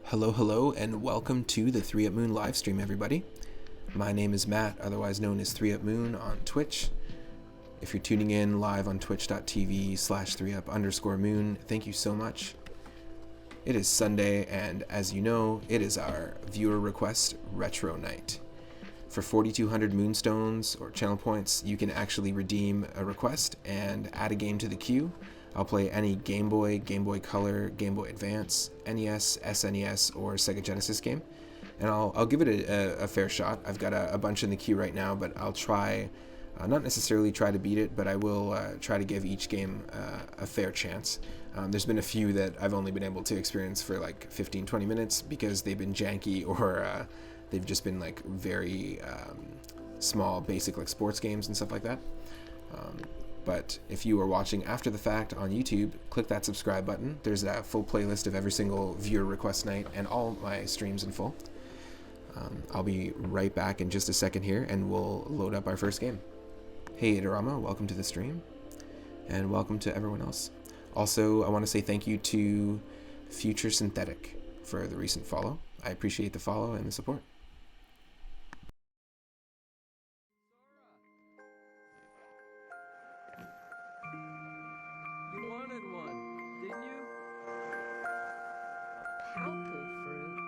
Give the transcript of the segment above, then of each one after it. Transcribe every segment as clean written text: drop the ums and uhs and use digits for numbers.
Hello, and welcome to the 3 Up Moon live stream, everybody. My name is Matt, otherwise known as 3 Up Moon on Twitch. If you're tuning in live on twitch.tv/3up_moon, thank you so much. It is Sunday, and as you know, it is our viewer request retro night. For 4,200 moonstones or channel points, you can actually redeem a request and add a game to the queue. I'll play any Game Boy, Game Boy Color, Game Boy Advance, NES, SNES, or Sega Genesis game. And I'll give it a fair shot. I've got a bunch in the queue right now, but I'll try, not necessarily try to beat it, but I will try to give each game a fair chance. There's been a few that I've only been able to experience for like 15-20 minutes because they've been janky or they've just been like very small, basic like sports games and stuff like that. But if you are watching after the fact on YouTube, click that subscribe button. There's a full playlist of every single viewer request night and all my streams in full. I'll be right back in just a second here, and we'll load up our first game. Hey, Idarama, welcome to the stream, and welcome to everyone else. Also, I want to say thank you to Future Synthetic for the recent follow. I appreciate the follow and the support. You wanted one, didn't you? Palpal fruit.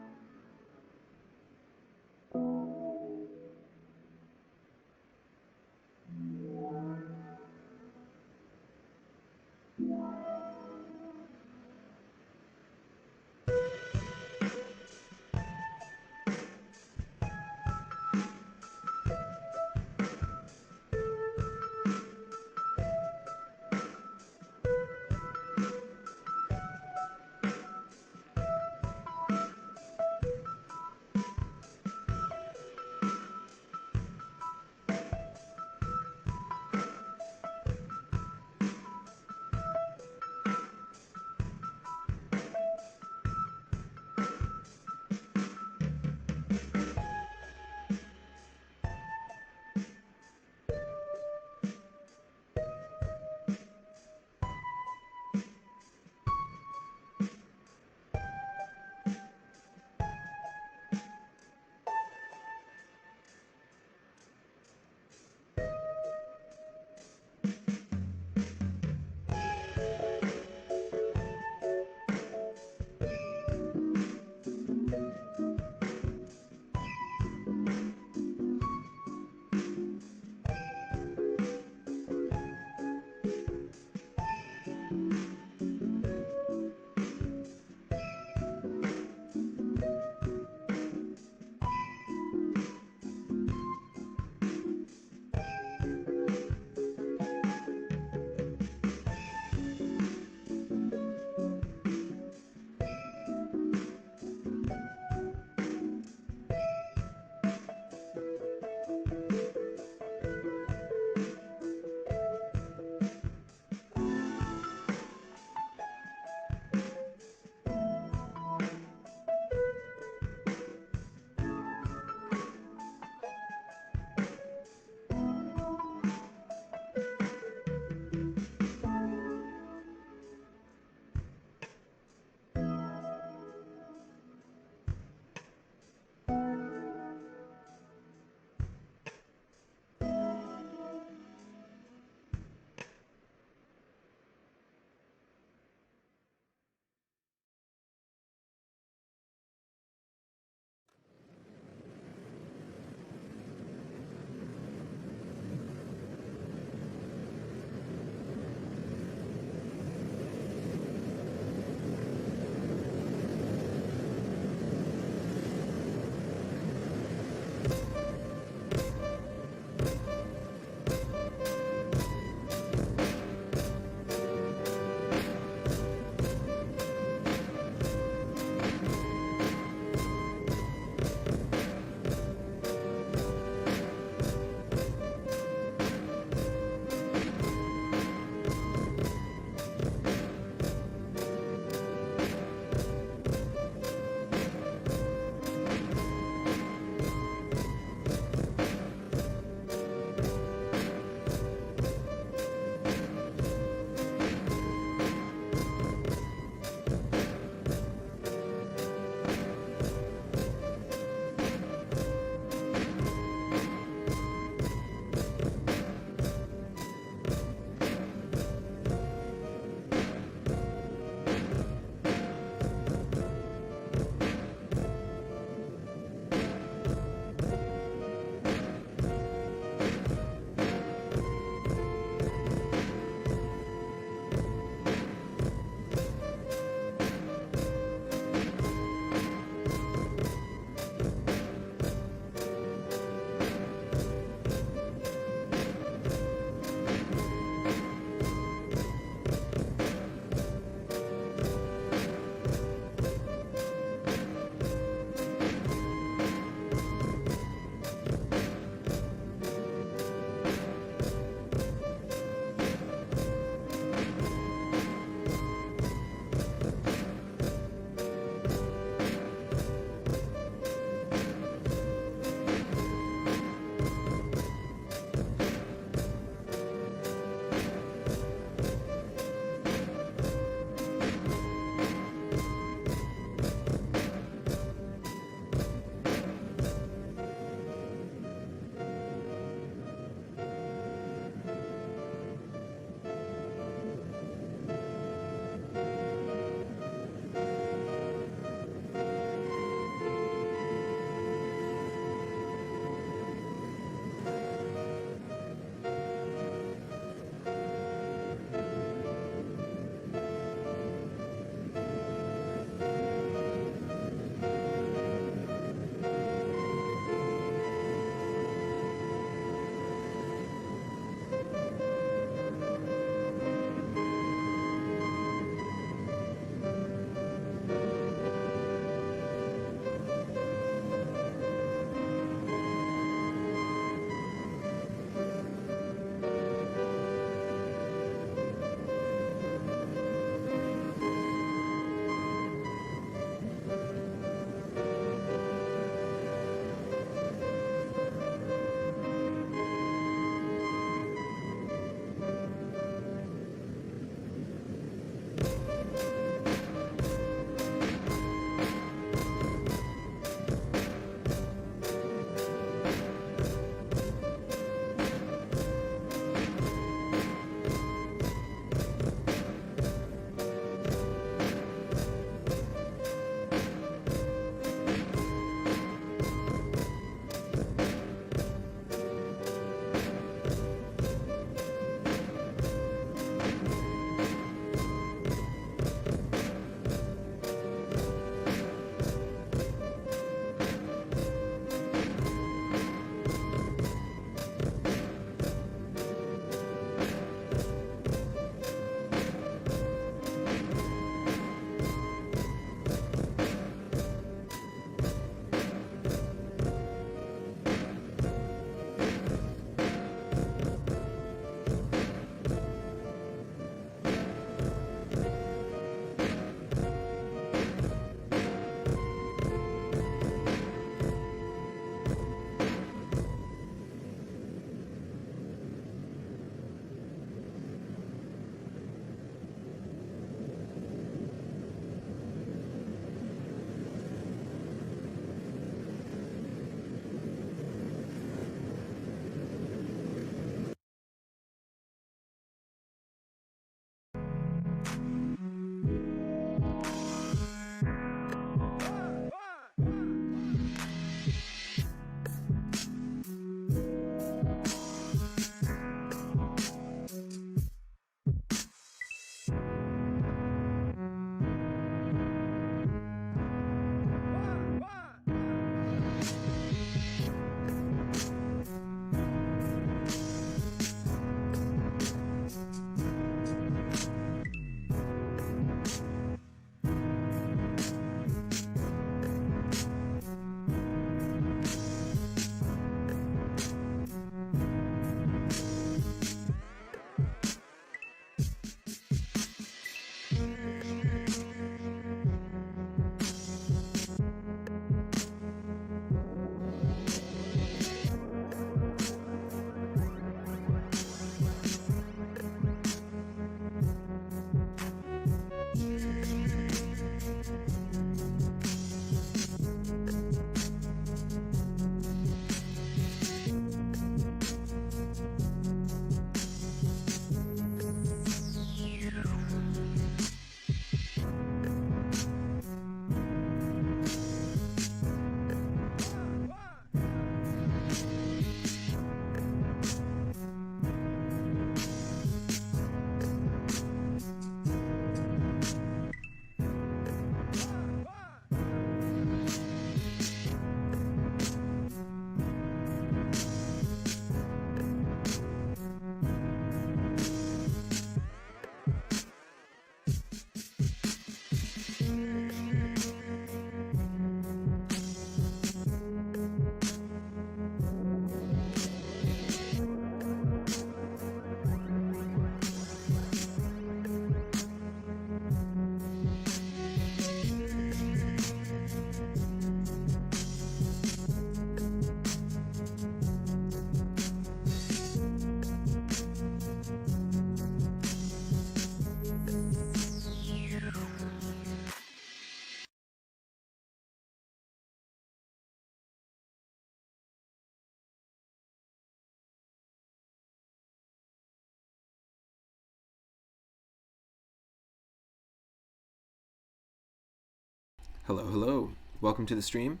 Hello, hello. Welcome to the stream.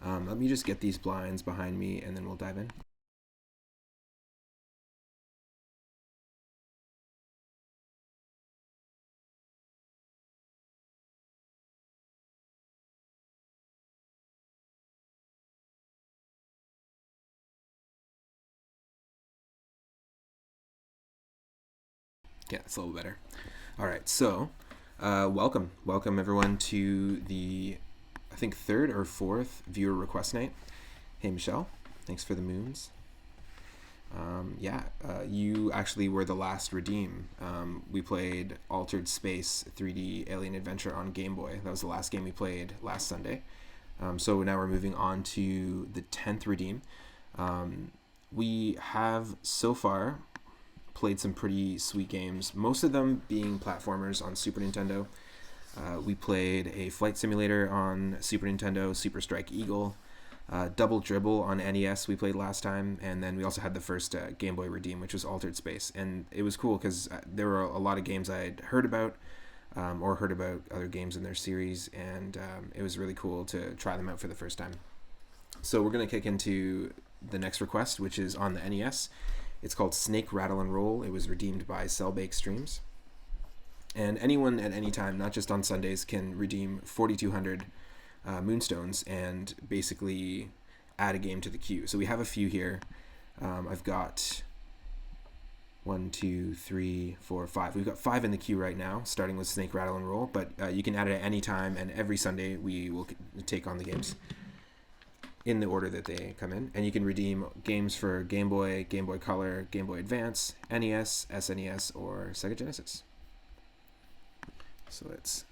Let me just get these blinds behind me and then we'll dive in. Yeah, it's a little better. All right, so welcome everyone to the, I think, third or fourth viewer request night. Hey, Michelle, thanks for the moons. You actually were the last redeem. We played Altered Space 3D Alien Adventure on Game Boy. That was the last game we played last Sunday. So now we're moving on to the 10th redeem. We have so far played some pretty sweet games, most of them being platformers on Super Nintendo. We played a flight simulator on Super Nintendo, Super Strike Eagle. Double Dribble on NES we played last time, and then we also had the first Game Boy Redeem, which was Altered Space, and it was cool because there were a lot of games I'd heard about or heard about other games in their series, and it was really cool to try them out for the first time. So we're going to kick into the next request, which is on the NES. It's called Snake, Rattle, and Roll. It was redeemed by Cellbake Streams. And anyone at any time, not just on Sundays, can redeem 4,200 Moonstones and basically add a game to the queue. So we have a few here. I've got 1, 2, 3, 4, 5. We've got 5 in the queue right now, starting with Snake, Rattle, and Roll. But you can add it at any time, and every Sunday we will take on the games in the order that they come in. And you can redeem games for Game Boy, Game Boy Color, Game Boy Advance, NES, SNES, or Sega Genesis. So let's...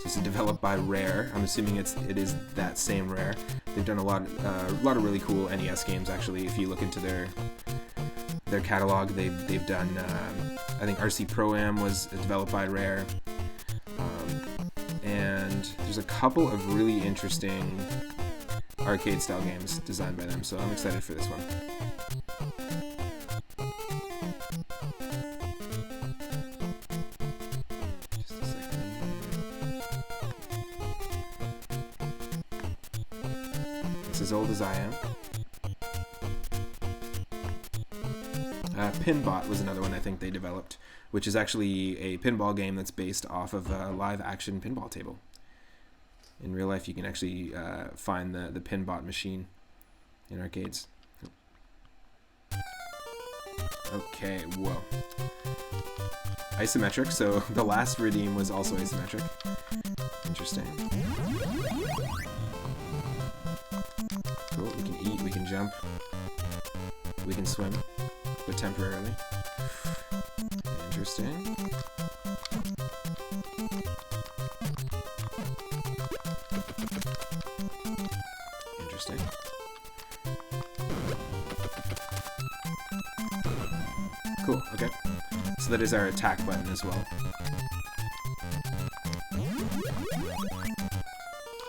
This is developed by Rare. I'm assuming it is that same Rare. They've done a lot of really cool NES games, actually. If you look into their catalog, they've done, I think RC Pro-Am was developed by Rare. And there's a couple of really interesting arcade-style games designed by them, so I'm excited for this one. Just a second. It's as old as I am. Pinbot was another one I think they developed, which is actually a pinball game that's based off of a live-action pinball table. In real life, you can actually find the Pinbot machine in arcades. Okay, whoa. Isometric, so the last redeem was also isometric. Interesting. Cool, we can eat, we can jump, we can swim, but temporarily. Interesting. Interesting. Cool, okay. So that is our attack button as well.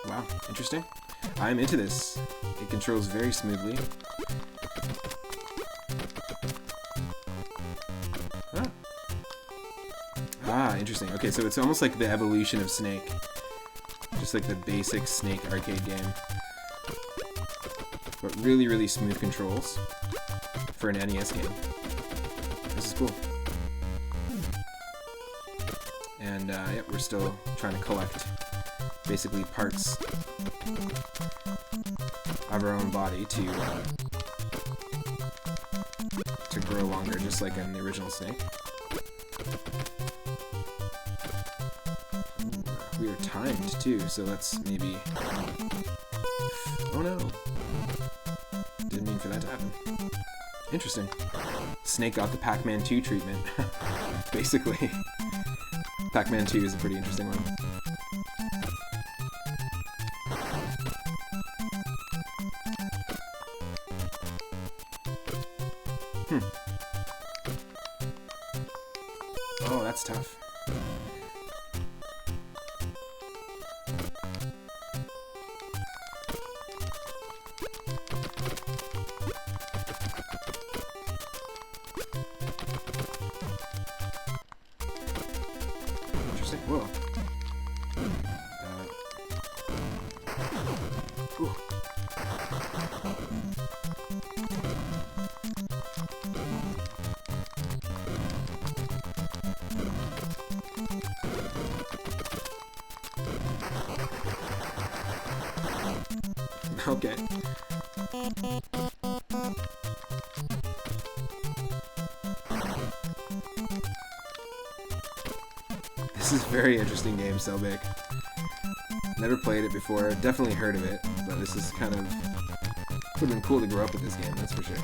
Wow, interesting. I'm into this. It controls very smoothly. Interesting. Okay, so it's almost like the evolution of Snake. Just like the basic Snake arcade game. But really, really smooth controls for an NES game. This is cool. And yep, we're still trying to collect basically parts of our own body to grow longer, just like in the original Snake. We are timed too, so let's maybe... Oh no! Didn't mean for that to happen. Interesting. Snake got the Pac-Man 2 treatment. Basically. Pac-Man 2 is a pretty interesting one. Oh, that's tough. Whoa. Ooh. Okay. This is a very interesting game, Selbig. Never played it before, definitely heard of it, but this is kind of... would have been cool to grow up with this game, that's for sure.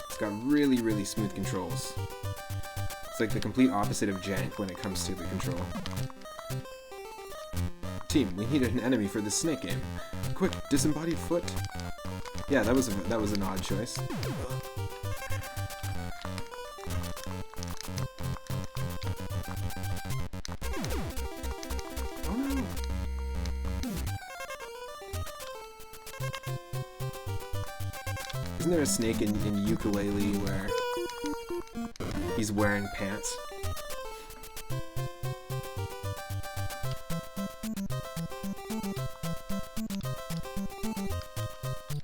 It's got really, really smooth controls. It's like the complete opposite of jank when it comes to the control. Team, we need an enemy for this snake game. Quick, disembodied foot. Yeah, that was an odd choice. Oh no. Isn't there a snake in Ukulele where he's wearing pants?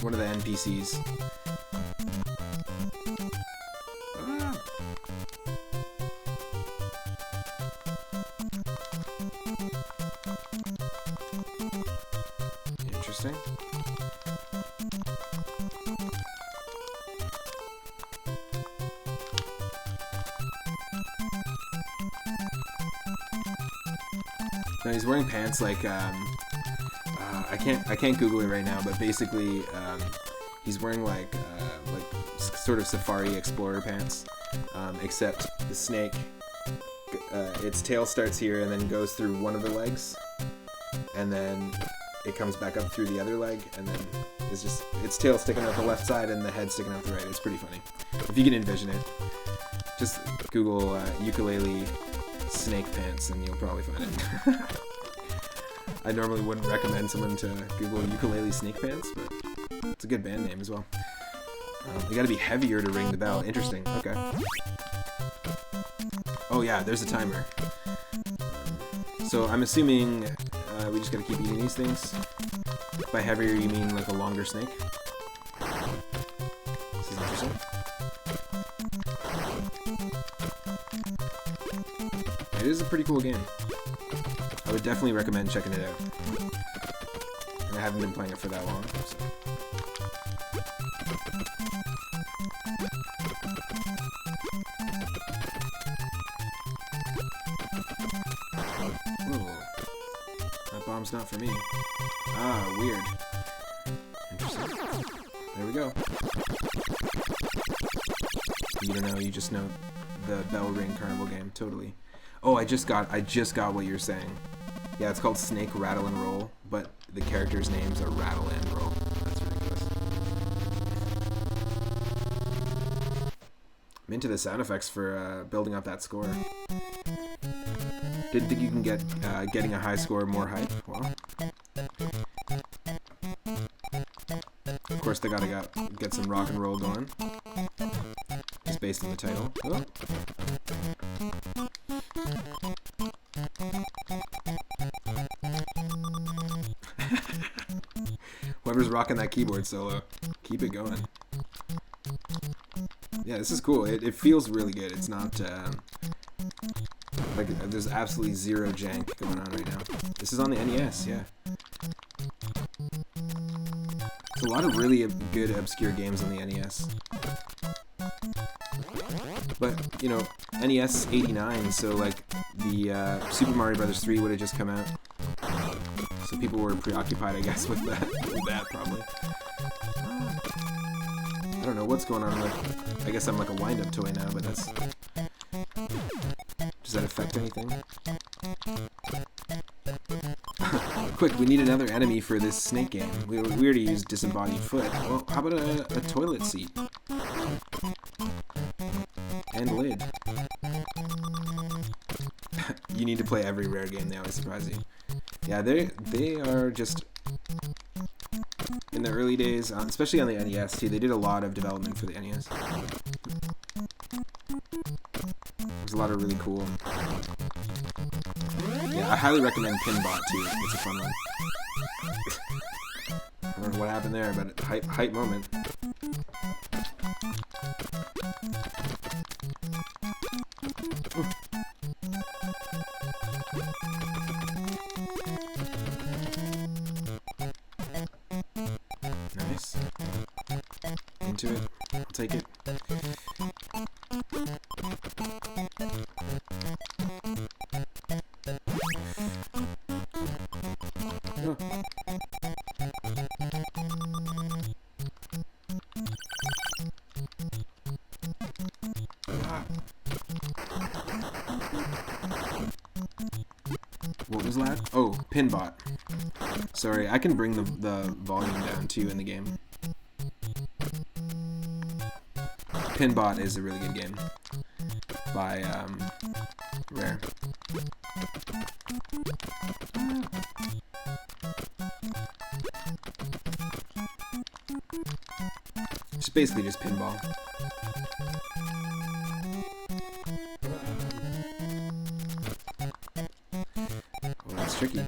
One of the NPCs. Ah. Interesting. No, he's wearing pants like I can't Google it right now, but basically he's wearing like sort of safari explorer pants, except the snake, its tail starts here and then goes through one of the legs, and then it comes back up through the other leg, and then it's just its tail sticking out the left side and the head sticking out the right. It's pretty funny. If you can envision it, just Google ukulele snake pants and you'll probably find it. I normally wouldn't recommend someone to Google ukulele snake pants, but it's a good band name as well. You gotta be heavier to ring the bell. Interesting. Okay. Oh yeah, there's a timer. So I'm assuming we just gotta keep eating these things. By heavier, you mean like a longer snake? This is interesting. It is a pretty cool game. I would definitely recommend checking it out. And I haven't been playing it for that long, so. Whoa. That bomb's not for me. Ah, weird. Interesting. There we go. You don't know, you just know the Bell Ring Carnival game, totally. Oh, I just got what you're saying. Yeah, it's called Snake, Rattle, and Roll, but the characters' names are Rattle and Roll. That's ridiculous. I'm into the sound effects for building up that score. Didn't think you can get getting a high score more hype. Well, of course they gotta get some rock and roll going. Just based on the title. Oh. Whoever's rocking that keyboard solo, keep it going. Yeah, this is cool. It feels really good. It's not like there's absolutely zero jank going on right now. This is on the NES, yeah. There's a lot of really good obscure games on the NES. But, you know, NES 89, so like the Super Mario Bros. 3 would have just come out. So people were preoccupied, I guess, with that probably. I don't know what's going on with... I guess I'm like a wind-up toy now, but that's... Does that affect anything? Quick, we need another enemy for this snake game. We already used disembodied foot. Well, how about a toilet seat? And lid. You need to play every rare game, they always surprise you. Yeah, they are just... In the early days, especially on the NES too, they did a lot of development for the NES. There's a lot of really cool. Yeah, I highly recommend Pinbot too. It's a fun one. I don't know what happened there, but hype moment. Ooh. Nice. Into it. I'll take it. Oh. Ah. What was that? Oh, Pinbot. Sorry, I can bring the volume down too in the game. Pinbot is a really good game by Rare. It's basically just pinball. Oh, that's tricky.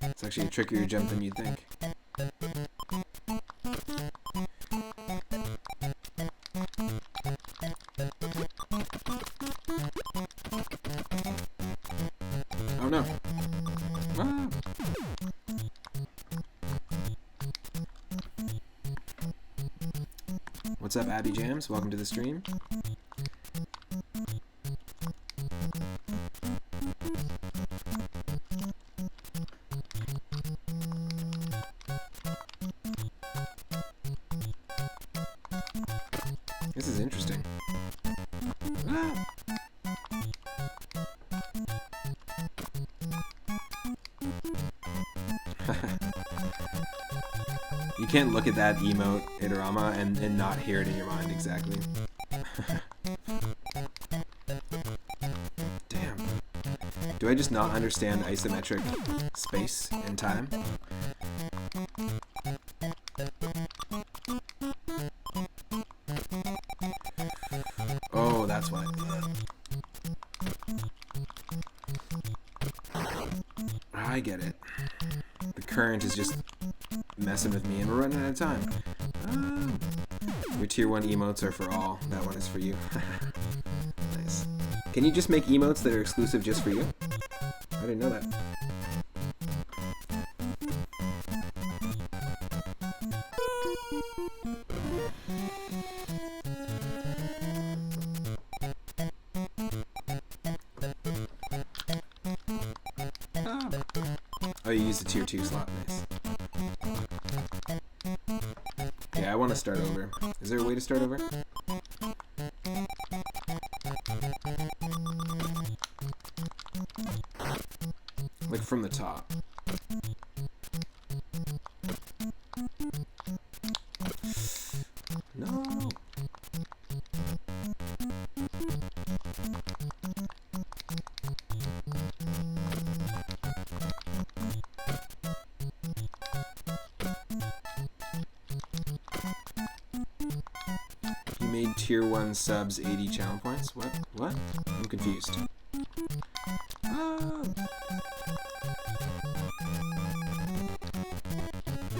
It's actually a trickier jump than you'd think. Oh no. Ah. What's up, Abby Jams? Welcome to the stream. This is interesting. Ah. You can't look at that emote, Itorama, and not hear it in your mind exactly. Damn. Do I just not understand isometric space and time? Oh, that's why. I get it. The current is just messing with me, and we're running out of time. Oh. Your tier 1 emotes are for all. That one is for you. Nice. Can you just make emotes that are exclusive just for you? I didn't know that. Oh, you used the tier 2 slot. Nice. Yeah, I want to start over. Is there a way to start over? Like from the top. No. You made tier 1 subs 80 channel points? What? What? I'm confused. Ah.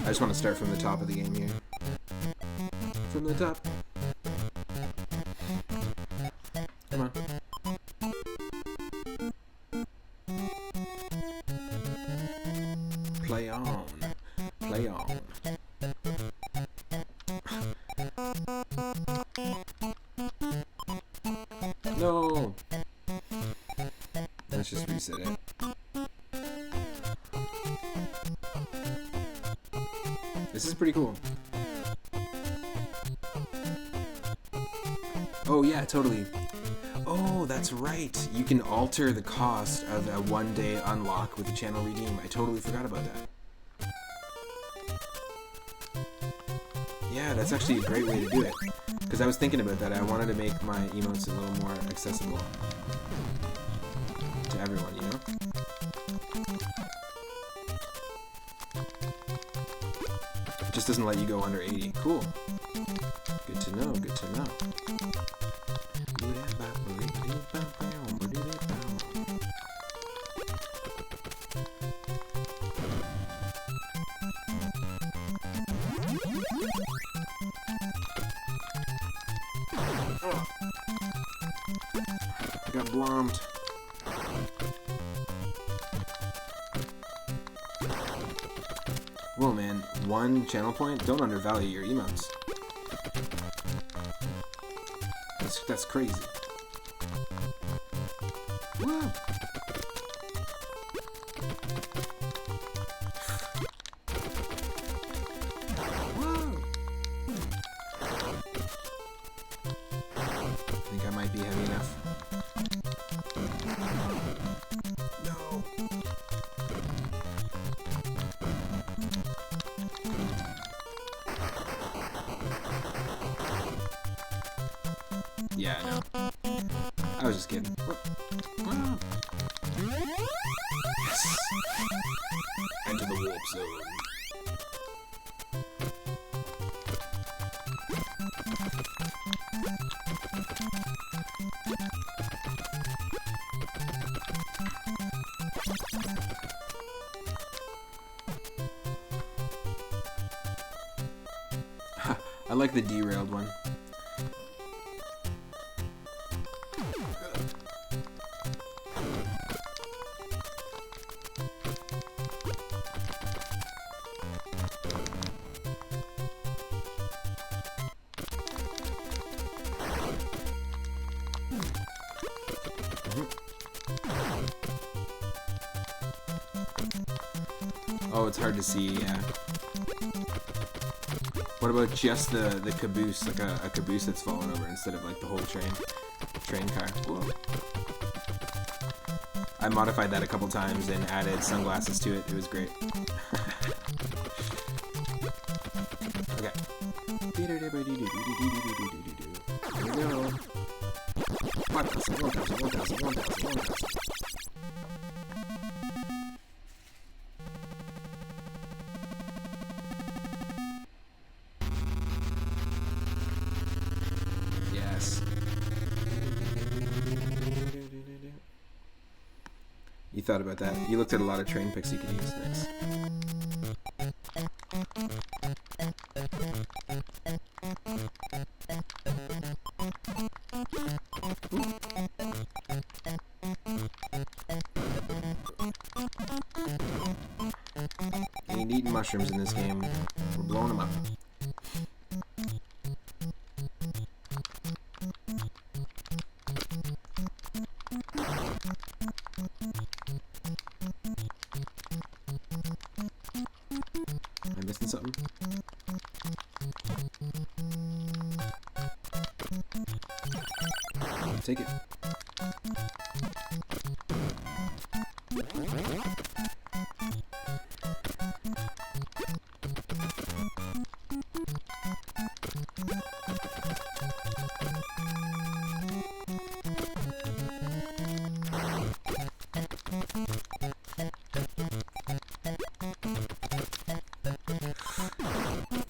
I just want to start from the top of the game here. From the top. Come on. Play on. Play on. No! Let's just reset it. This is pretty cool. Oh yeah, totally. Oh, that's right. You can alter the cost of a 1-day unlock with the channel redeem. I totally forgot about that. Yeah, that's actually a great way to do it. Because I was thinking about that. I wanted to make my emotes a little more accessible to everyone, you know? It just doesn't let you go under 80. Cool. Good to know, good to know. Oh. I got blombed. Whoa, man. 1 channel point? Don't undervalue your emotes. That's crazy. Whoa. Whoa. I think I might be heavy enough. No. Yeah, I know. I was just kidding. Wow. Yes. Enter the warp zone. I like the derailed one. Oh, it's hard to see, yeah. What about just the caboose, like a caboose that's fallen over instead of like the whole train car? Whoa. I modified that a couple times and added sunglasses to it. It was great. Okay. Here we go. 1,000, 1,000, 1,000, 1,000, 1,000. Yes. You thought about that. You looked at a lot of train pics you could use. Nice. Ain't eating mushrooms in this game. We're blowing them up. Am I missing something? Take it.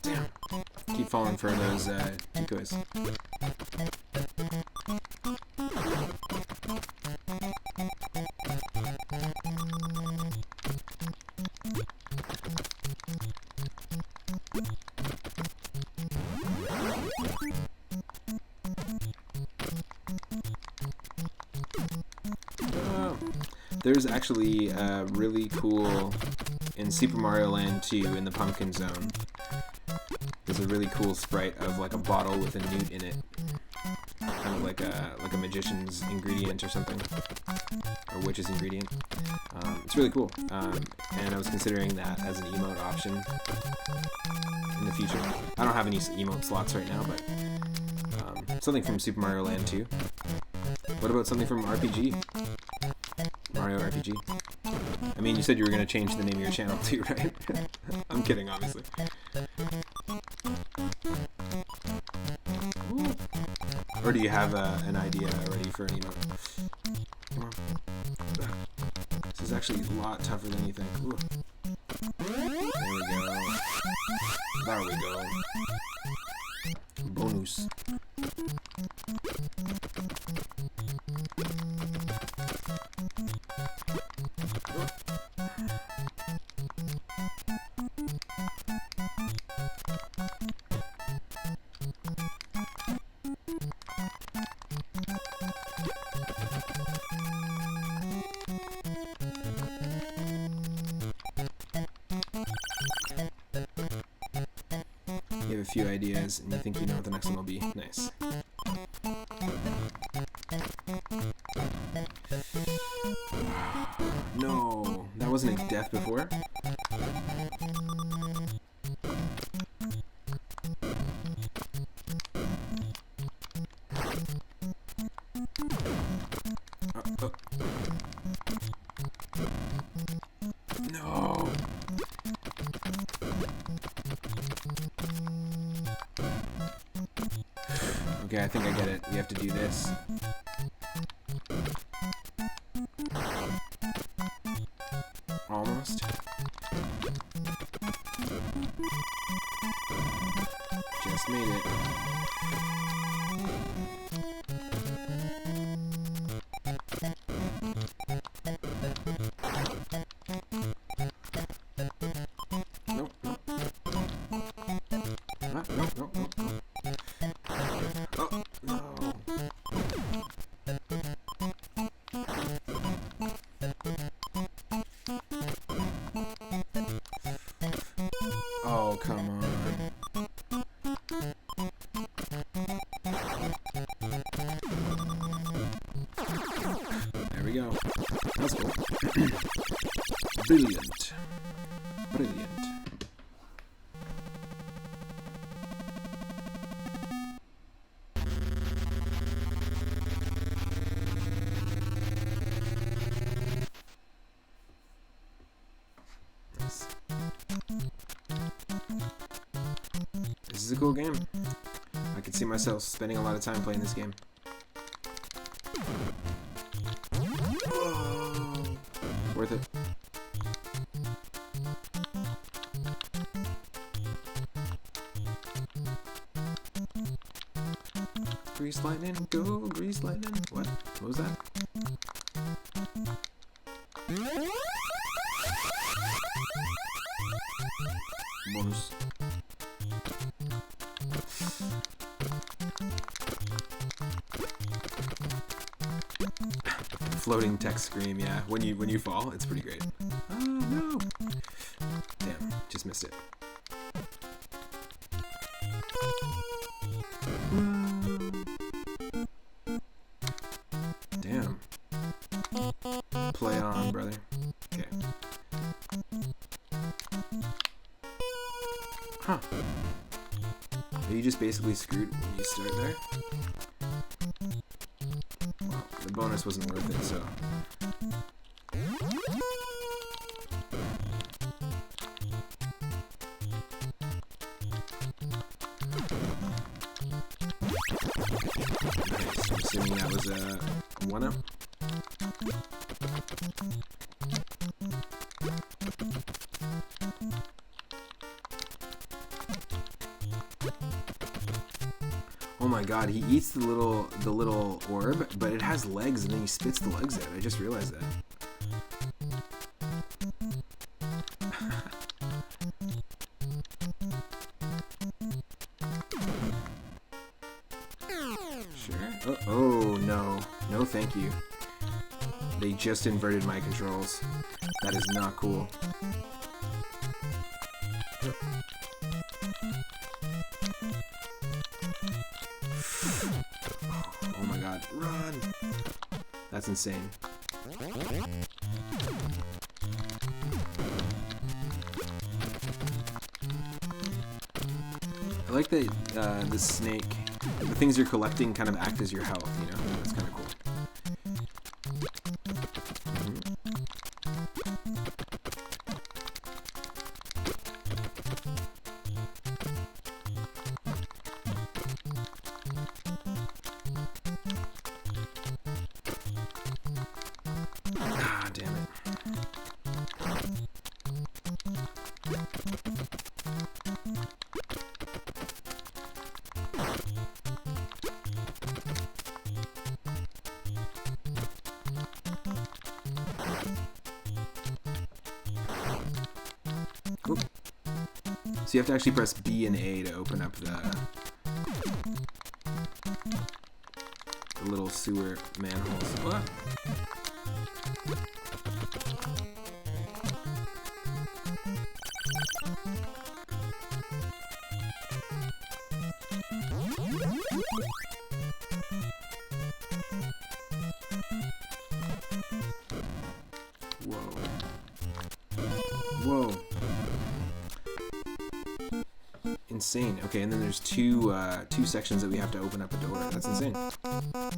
Damn. Keep falling for those decoys. There's actually really cool in Super Mario Land 2 in the Pumpkin Zone. There's a really cool sprite of like a bottle with a newt in it, kind of like a magician's ingredient or something, or witch's ingredient. It's really cool, and I was considering that as an emote option in the future. I don't have any emote slots right now, but something from Super Mario Land 2. What about something from RPG? Mario RPG? I mean, you said you were going to change the name of your channel too, right? I'm kidding, obviously. Or do you have an idea already for an emote? Come on. This is actually a lot tougher than you think. Ooh. There we go. There we go. Bonus. few ideas and you think you know what the next one will be. Nice. No, that wasn't a death before. No. Okay, I think I get it. We have to do this. Almost. Just made it. Nope, nope. Ah, nope, nope, nope, nope. Oh, no. Oh, come on. There we go. That's cool. Brilliant. Brilliant. Nice. This is a cool game. I could see myself spending a lot of time playing this game. Whoa. Worth it. Grease lightning, go grease lightning. What? What was that? Bonus. Floating text scream, yeah. When you fall, it's pretty great. Oh no! Damn, just missed it. Damn. Play on, brother. Okay. Huh. Are you just basically screwed when you start there? Well, the bonus wasn't worth it, so... Nice. I'm assuming that was a 1-up. Oh my god, he eats the little orb, but it has legs and then he spits the legs out. I just realized that. Sure. Oh no. No thank you. They just inverted my controls. That is not cool. Oh my god, run! That's insane. I like that the snake, the things you're collecting kind of act as your health, you know? That's kind of cool. Ah, damn it. Oop. So you have to actually press B and A to open up the little sewer manholes. What? insane. Okay, and then there's two sections that we have to open up a door. That's insane. Ah,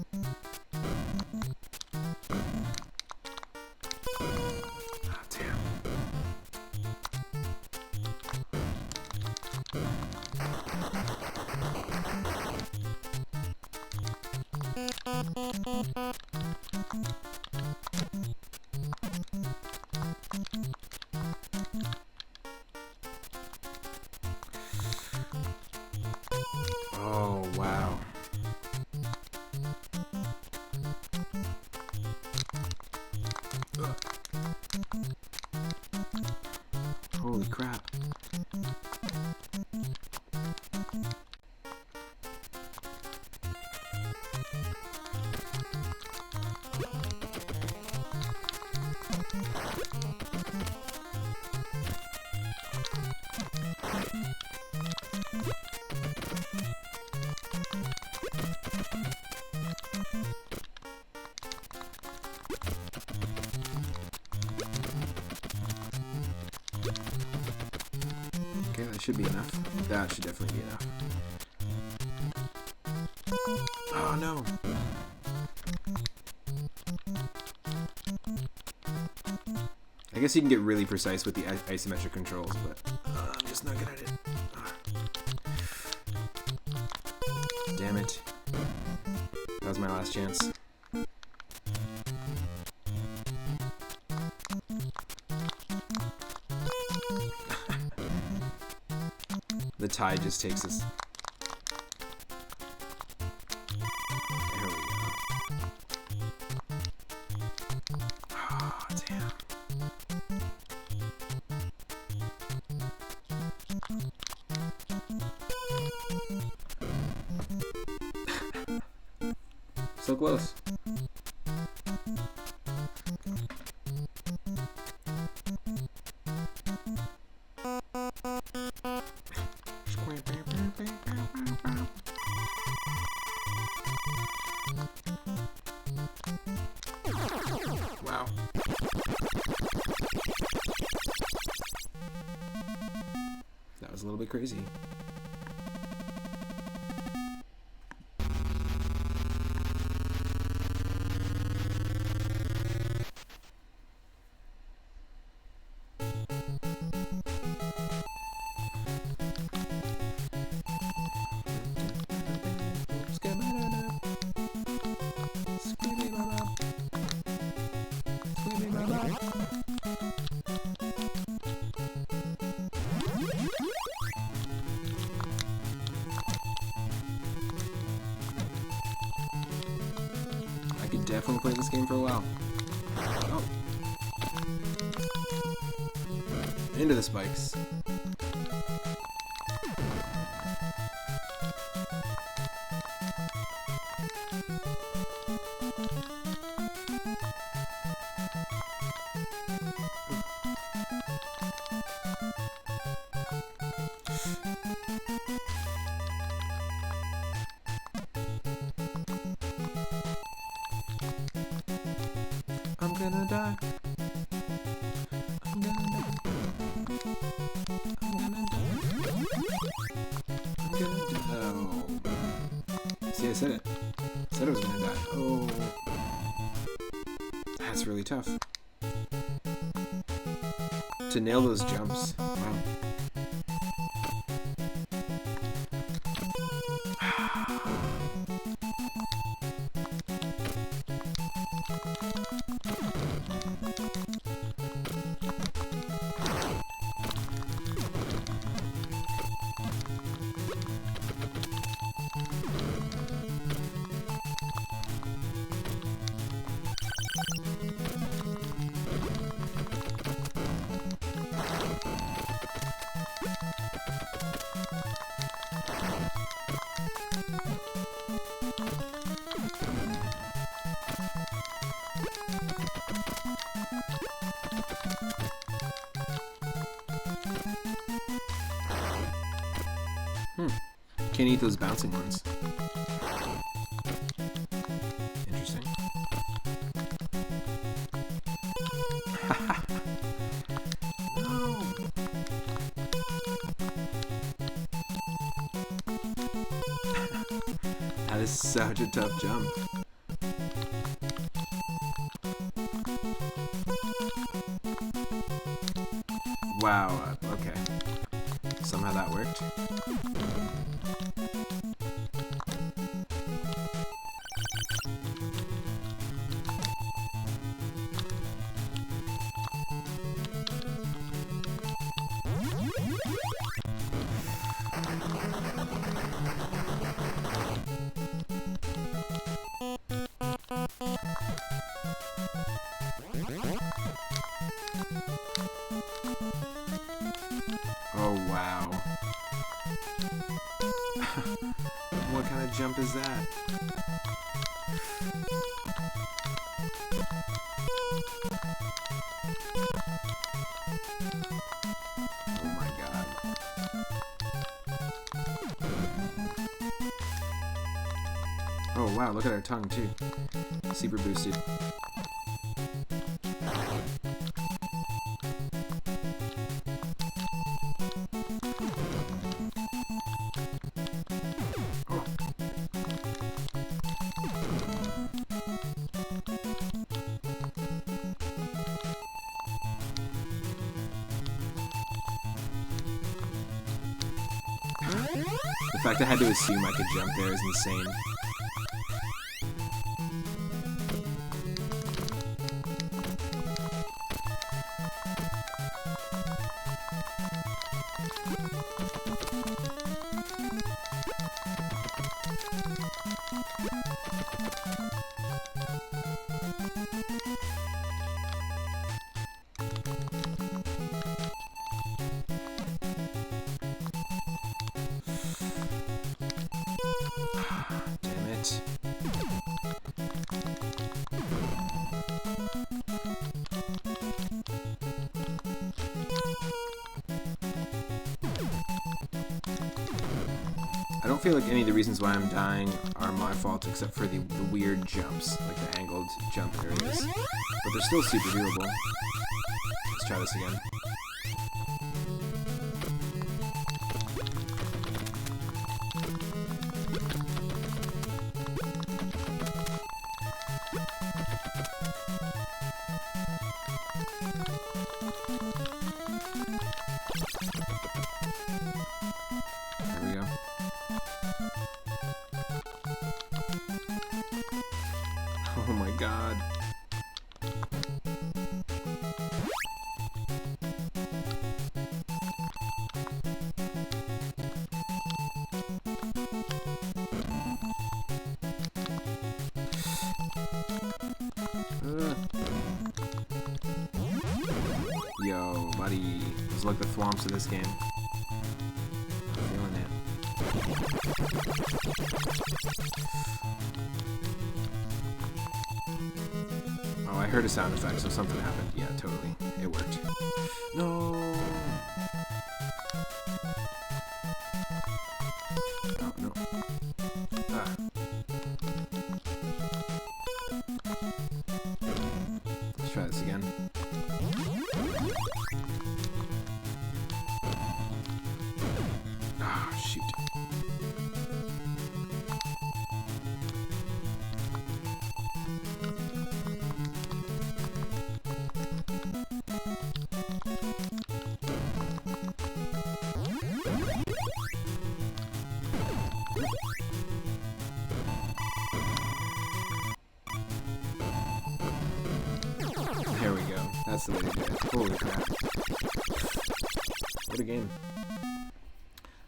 damn. Oh, wow. Ugh. Holy crap. Okay, that should be enough. That should definitely be enough. Oh no! I guess you can get really precise with the isometric controls, but I'm just not good at it. Damn it. That was my last chance. The tide just takes us. There we go. Oh, damn. So close. Wow. That was a little bit crazy. I could definitely play this game for a while. Oh. Into the spikes. I'm gonna die. I'm gonna die. I'm gonna die. I'm gonna die. Oh. See, I said it. I said I was gonna die. Oh. That's really tough. To nail those jumps. Wow. Can't eat those bouncing ones. Interesting. No. That is such a tough jump. Wow, okay. Somehow that worked. Oh, wow. What kind of jump is that? Oh my god. Oh wow, look at our tongue too. Super boosted. The fact I had to assume I could jump there is insane. Damn it. I don't feel like any of the reasons why I'm dying are my fault except for the weird jumps, like the angled jump areas. But they're still super doable. Let's try this again. There we go. Oh my god. Yo, buddy. It's like the thwomps of this game. I'm feeling it. Oh, I heard a sound effect, so something happened. Yeah, totally. It worked. No! Oh, no. Ah. Let's try this again. Ah, shoot. There we go. That's the way to do it. Holy crap. What a game.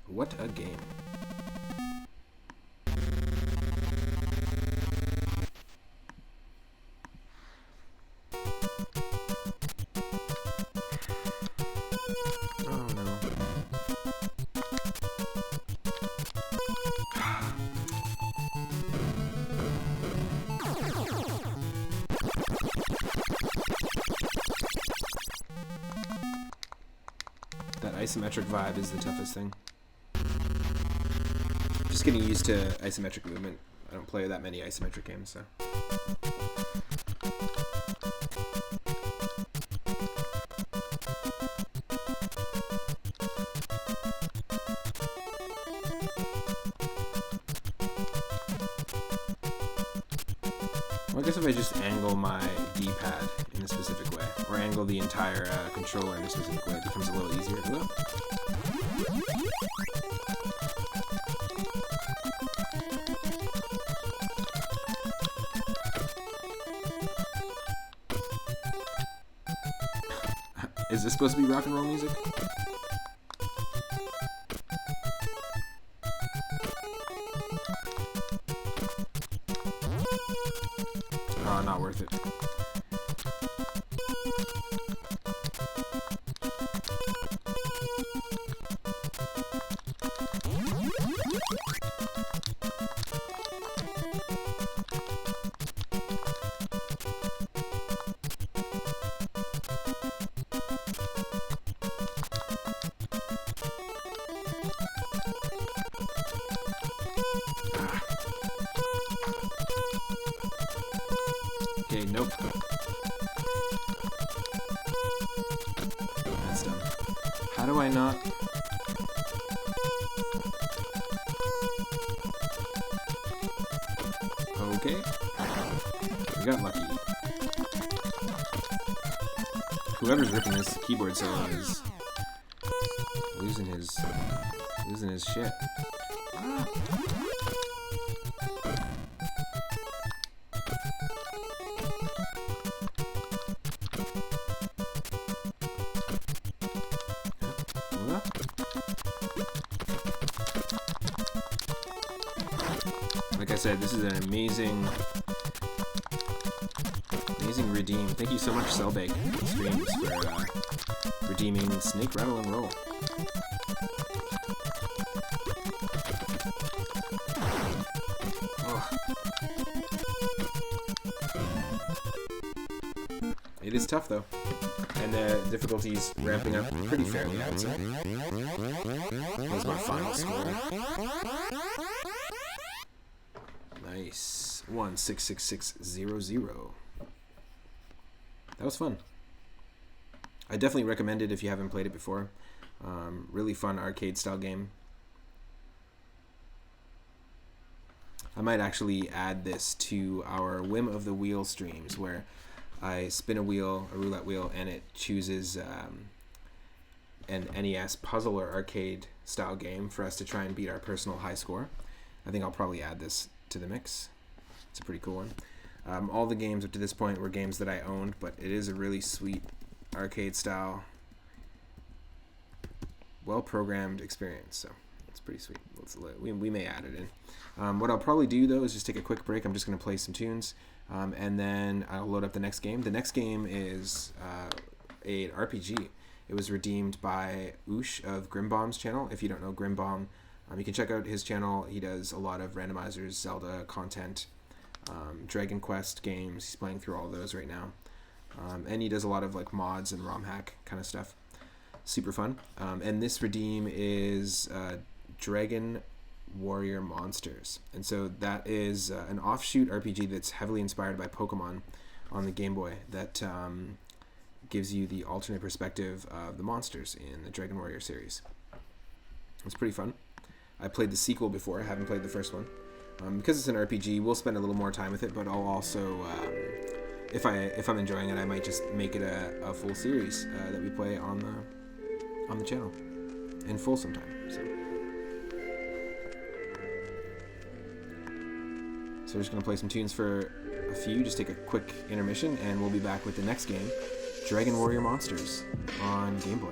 What a game. Oh no. That isometric vibe is the toughest thing. Just getting used to isometric movement. I don't play that many isometric games, so. guess if I just angle my D-pad in a specific way, or angle the entire controller in a specific way, it becomes a little easier. Whoa. Is this supposed to be rock and roll music? Oh, not worth it. Okay, nope. That's dumb. How do I not... Okay. We got lucky. Whoever's ripping this keyboard solo is losing his shit. Ah. Like I said, this is an amazing redeem. Thank you so much, Cellbake Streams, for redeeming Snake, Rattle, and Roll. Oh. It is tough, though. And the difficulty's ramping up pretty fairly, I would say. That's my final score. Nice. 166600. That was fun. I definitely recommend it if you haven't played it before. Really fun arcade style game. I might actually add this to our Whim of the Wheel streams, where I spin a wheel, a roulette wheel, and it chooses an NES puzzle or arcade style game for us to try and beat our personal high score. I think I'll probably add this to the mix. It's a pretty cool one. All the games up to this point were games that I owned, but it is a really sweet arcade style, well-programmed experience, so it's pretty sweet. We may add it in. What I'll probably do, though, is just take a quick break. I'm just going to play some tunes, and then I'll load up the next game. The next game is an RPG. It was redeemed by Oosh of Grimbomb's channel. If you don't know Grimbomb, you can check out his channel. He does a lot of randomizers, Zelda content, Dragon Quest games. He's playing through all of those right now. And he does a lot of like mods and ROM hack kind of stuff. Super fun. And this redeem is Dragon Warrior Monsters. And so that is an offshoot RPG that's heavily inspired by Pokemon on the Game Boy that gives you the alternate perspective of the monsters in the Dragon Warrior series. It's pretty fun. I played the sequel before. I haven't played the first one. Because it's an RPG, we'll spend a little more time with it, but I'll also, if I'm enjoying it, I might just make it a full series that we play on the channel in full sometime. So we're just gonna play some tunes for a few. Just take a quick intermission, and we'll be back with the next game, Dragon Warrior Monsters on Game Boy.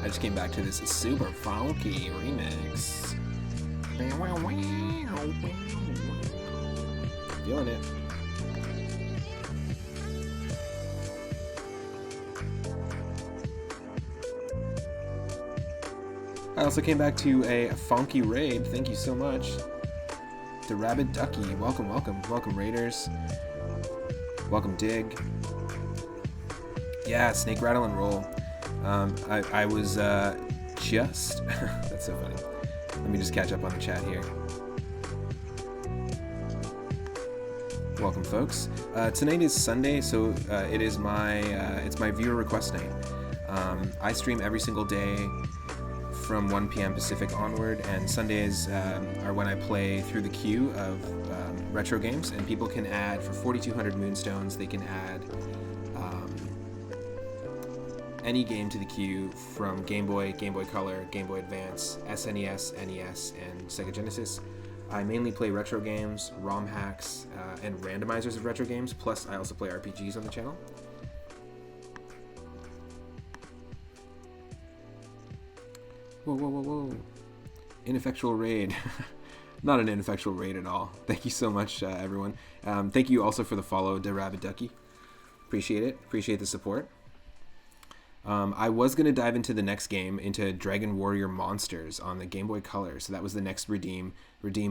I just came back to this super funky remix. Feeling it. I also came back to a funky raid. Thank you so much. The Rabid Ducky. Welcome, welcome. Welcome, Raiders. Welcome, Dig. Yeah, Snake, Rattle, and Roll. I was just... That's so funny. Let me just catch up on the chat here. Welcome, folks. Tonight is Sunday, so it is it's my viewer request night. I stream every single day from 1 p.m. Pacific onward, and Sundays are when I play through the queue of retro games, and people can add, for 4,200 Moonstones, they can add any game to the queue from Game Boy, Game Boy Color, Game Boy Advance, SNES, NES, and Sega Genesis. I mainly play retro games, ROM hacks, and randomizers of retro games, plus I also play RPGs on the channel. Whoa, whoa, whoa, whoa. Ineffectual raid. Not an ineffectual raid at all. Thank you so much, everyone. Thank you also for the follow, The Rabid Ducky. Appreciate it. Appreciate the support. I was going to dive into the next game, into Dragon Warrior Monsters on the Game Boy Color. So that was the next redeemed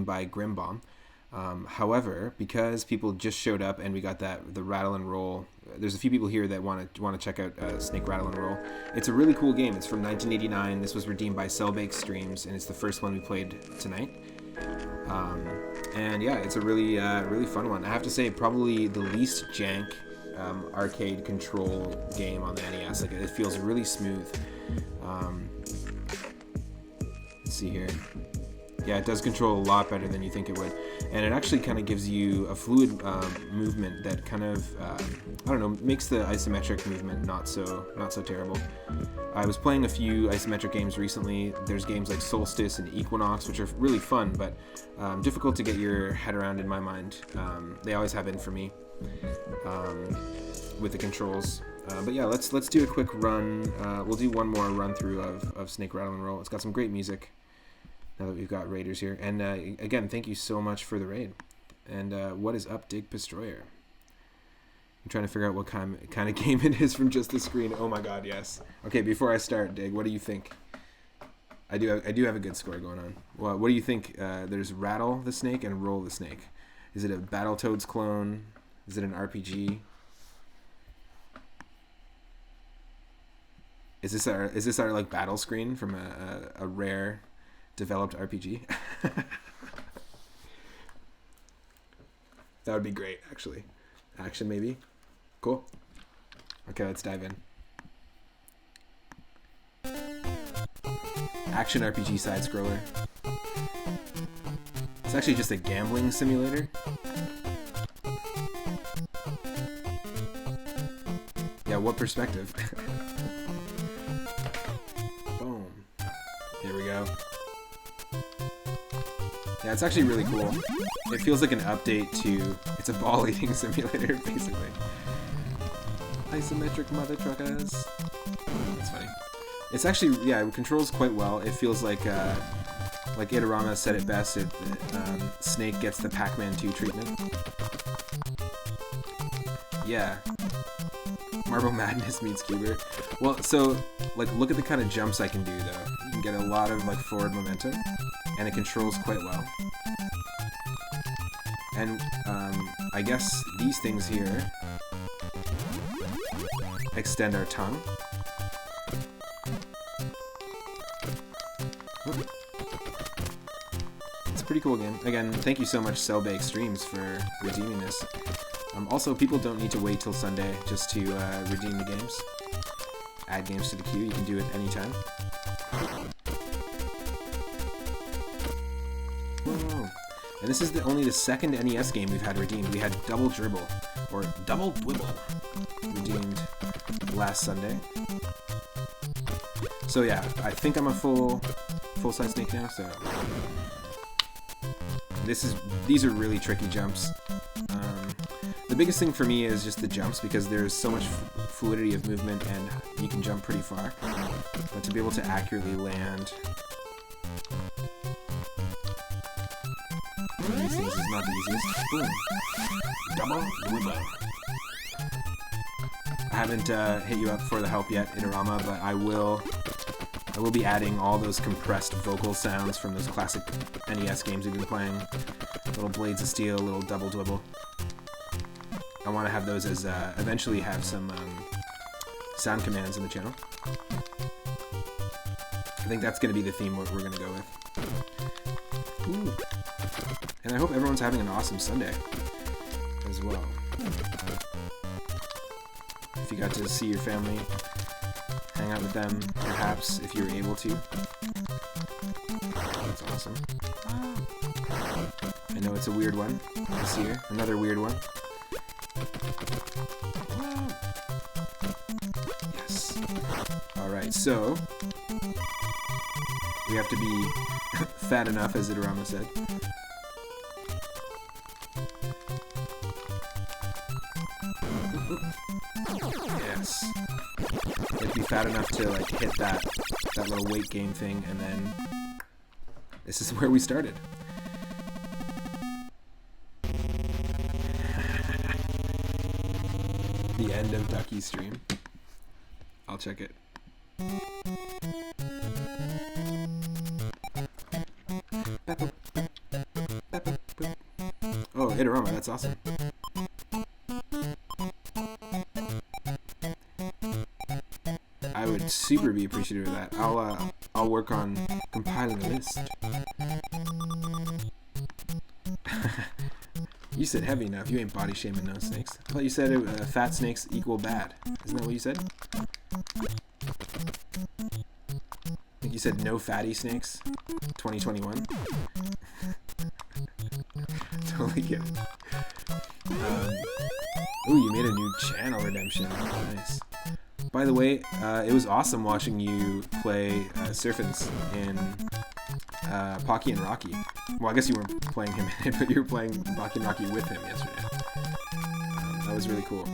by Grimbomb. However, because people just showed up and we got the Rattle and Roll, there's a few people here that want to check out Snake, Rattle, and Roll. It's a really cool game. It's from 1989. This was redeemed by Cellbake Streams, and it's the first one we played tonight. And yeah, it's a really fun one. I have to say, probably the least jank arcade control game on the NES. Like, it feels really smooth. Let's see here. Yeah, it does control a lot better than you think it would, and it actually kind of gives you a fluid movement that kind of I don't know, makes the isometric movement not so terrible. I was playing a few isometric games recently. There's games like Solstice and Equinox, which are really fun, but difficult to get your head around in my mind. They always have been for me with the controls. But yeah, let's do a quick run. We'll do one more run through of Snake, Rattle, and Roll. It's got some great music. Now that we've got raiders here. And again, thank you so much for the raid. And what is up, Dig Destroyer? I'm trying to figure out what kind of game it is from just the screen. Oh my god, yes. Okay, before I start, Dig, what do you think? I do have a good score going on. Well, what do you think? There's Rattle the Snake and Roll the Snake. Is it a Battletoads clone? Is it an RPG? Is this our like battle screen from a rare developed RPG? That would be great, actually. Action, maybe. Cool. Okay, let's dive in. Action RPG side scroller. It's actually just a gambling simulator. Yeah, what perspective? Boom. Here we go. Yeah, it's actually really cool. It feels like an update to... It's a ball eating simulator, basically. Isometric mother truckers. That's funny. It's actually, yeah, it controls quite well. It feels like Itorama said it best, Snake gets the Pac-Man 2 treatment. Yeah. Marble Madness meets Cuber. Well, so, like, look at the kind of jumps I can do, though. You can get a lot of, like, forward momentum, and it controls quite well. And, I guess these things here extend our tongue. It's a pretty cool game. Again, thank you so much, Cellbake Streams, for redeeming this. Also, people don't need to wait till Sunday just to redeem the games. Add games to the queue. You can do it anytime. Whoa. And this is only the second NES game we've had redeemed. We had Double Dribble, or Double Dwibble, redeemed last Sunday. So yeah, I think I'm a full-size Snake now, so... These are really tricky jumps. The biggest thing for me is just the jumps, because there's so much fluidity of movement and you can jump pretty far. But to be able to accurately land these things is not the easiest. Boom. Double Dwibble. I haven't hit you up for the help yet, Itorama, but I will I will be adding all those compressed vocal sounds from those classic NES games we've been playing. Little Blades of Steel, little Double Dwibble. I want to have those as, eventually have some sound commands in the channel. I think that's going to be the theme we're going to go with. Ooh. And I hope everyone's having an awesome Sunday as well. If you got to see your family, hang out with them, perhaps, if you were able to. That's awesome. I know it's a weird one this year. Another weird one. Yes. Alright, so we have to be fat enough, as Itorama said. Yes. You have to be fat enough to like hit that little weight gain thing, and then this is where we started. The end of Ducky's stream. I'll check it. Oh, Itorama, that's awesome. I would super be appreciative of that. I'll work on compiling a list. You said heavy enough. You ain't body shaming no snakes. I thought you said fat snakes equal bad. Isn't that what you said? I think you said no fatty snakes. 2021. Totally get it. Ooh, you made a new channel redemption. Nice. By the way, it was awesome watching you play Surfins in Pocky and Rocky. Well, I guess you weren't playing him in it, but you were playing Pocky and Rocky with him yesterday. That was really cool.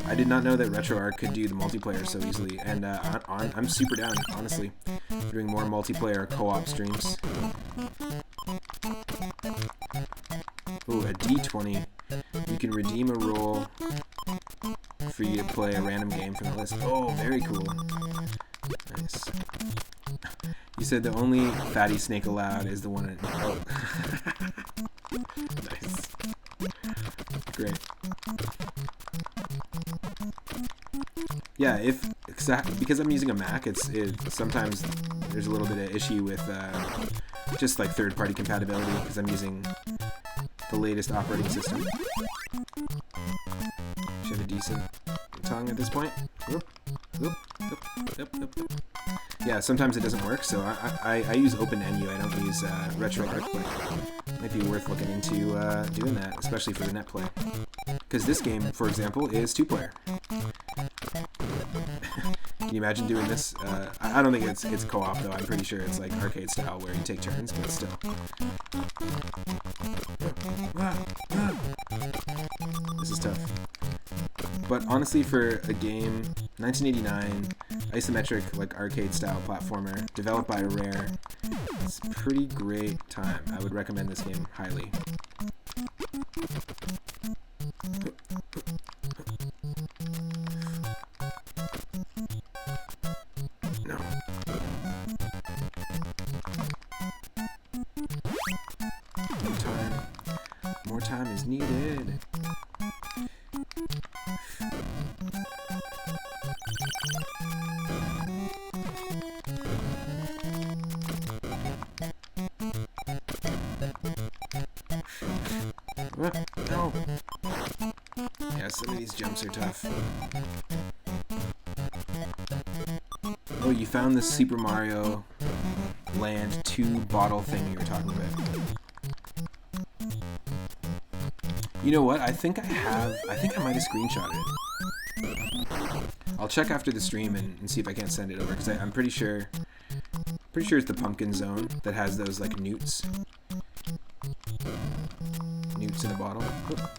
I did not know that RetroArch could do the multiplayer so easily, and I'm super down, honestly, for doing more multiplayer co-op streams. Ooh, a D20. You can redeem a roll for you to play a random game from the list. Oh, very cool. Nice. You said the only fatty snake allowed is the one in... Oh. Nice. Great. Yeah, because I'm using a Mac, sometimes there's a little bit of issue with just like third-party compatibility because I'm using the latest operating system. Should have a decent tongue at this point. Whoop, whoop, whoop, whoop, whoop, whoop. Yeah, sometimes it doesn't work, so I use OpenNU. I don't use RetroArch, but it might be worth looking into doing that, especially for the net play. Because this game, for example, is 2-player. Can you imagine doing this? I don't think it's co-op, though. I'm pretty sure it's like arcade style where you take turns, but still. This is tough. But honestly, for a game, 1989, isometric, like arcade-style platformer, developed by Rare, it's a pretty great time. I would recommend this game highly. No. More time is needed. No. Yeah, some of these jumps are tough. Oh, you found this Super Mario Land 2 bottle thing you were talking about. You know what? I think I might have screenshotted it. I'll check after the stream and see if I can't send it over, because I'm pretty sure it's the Pumpkin Zone that has those like newts. Newts in a bottle. Oh.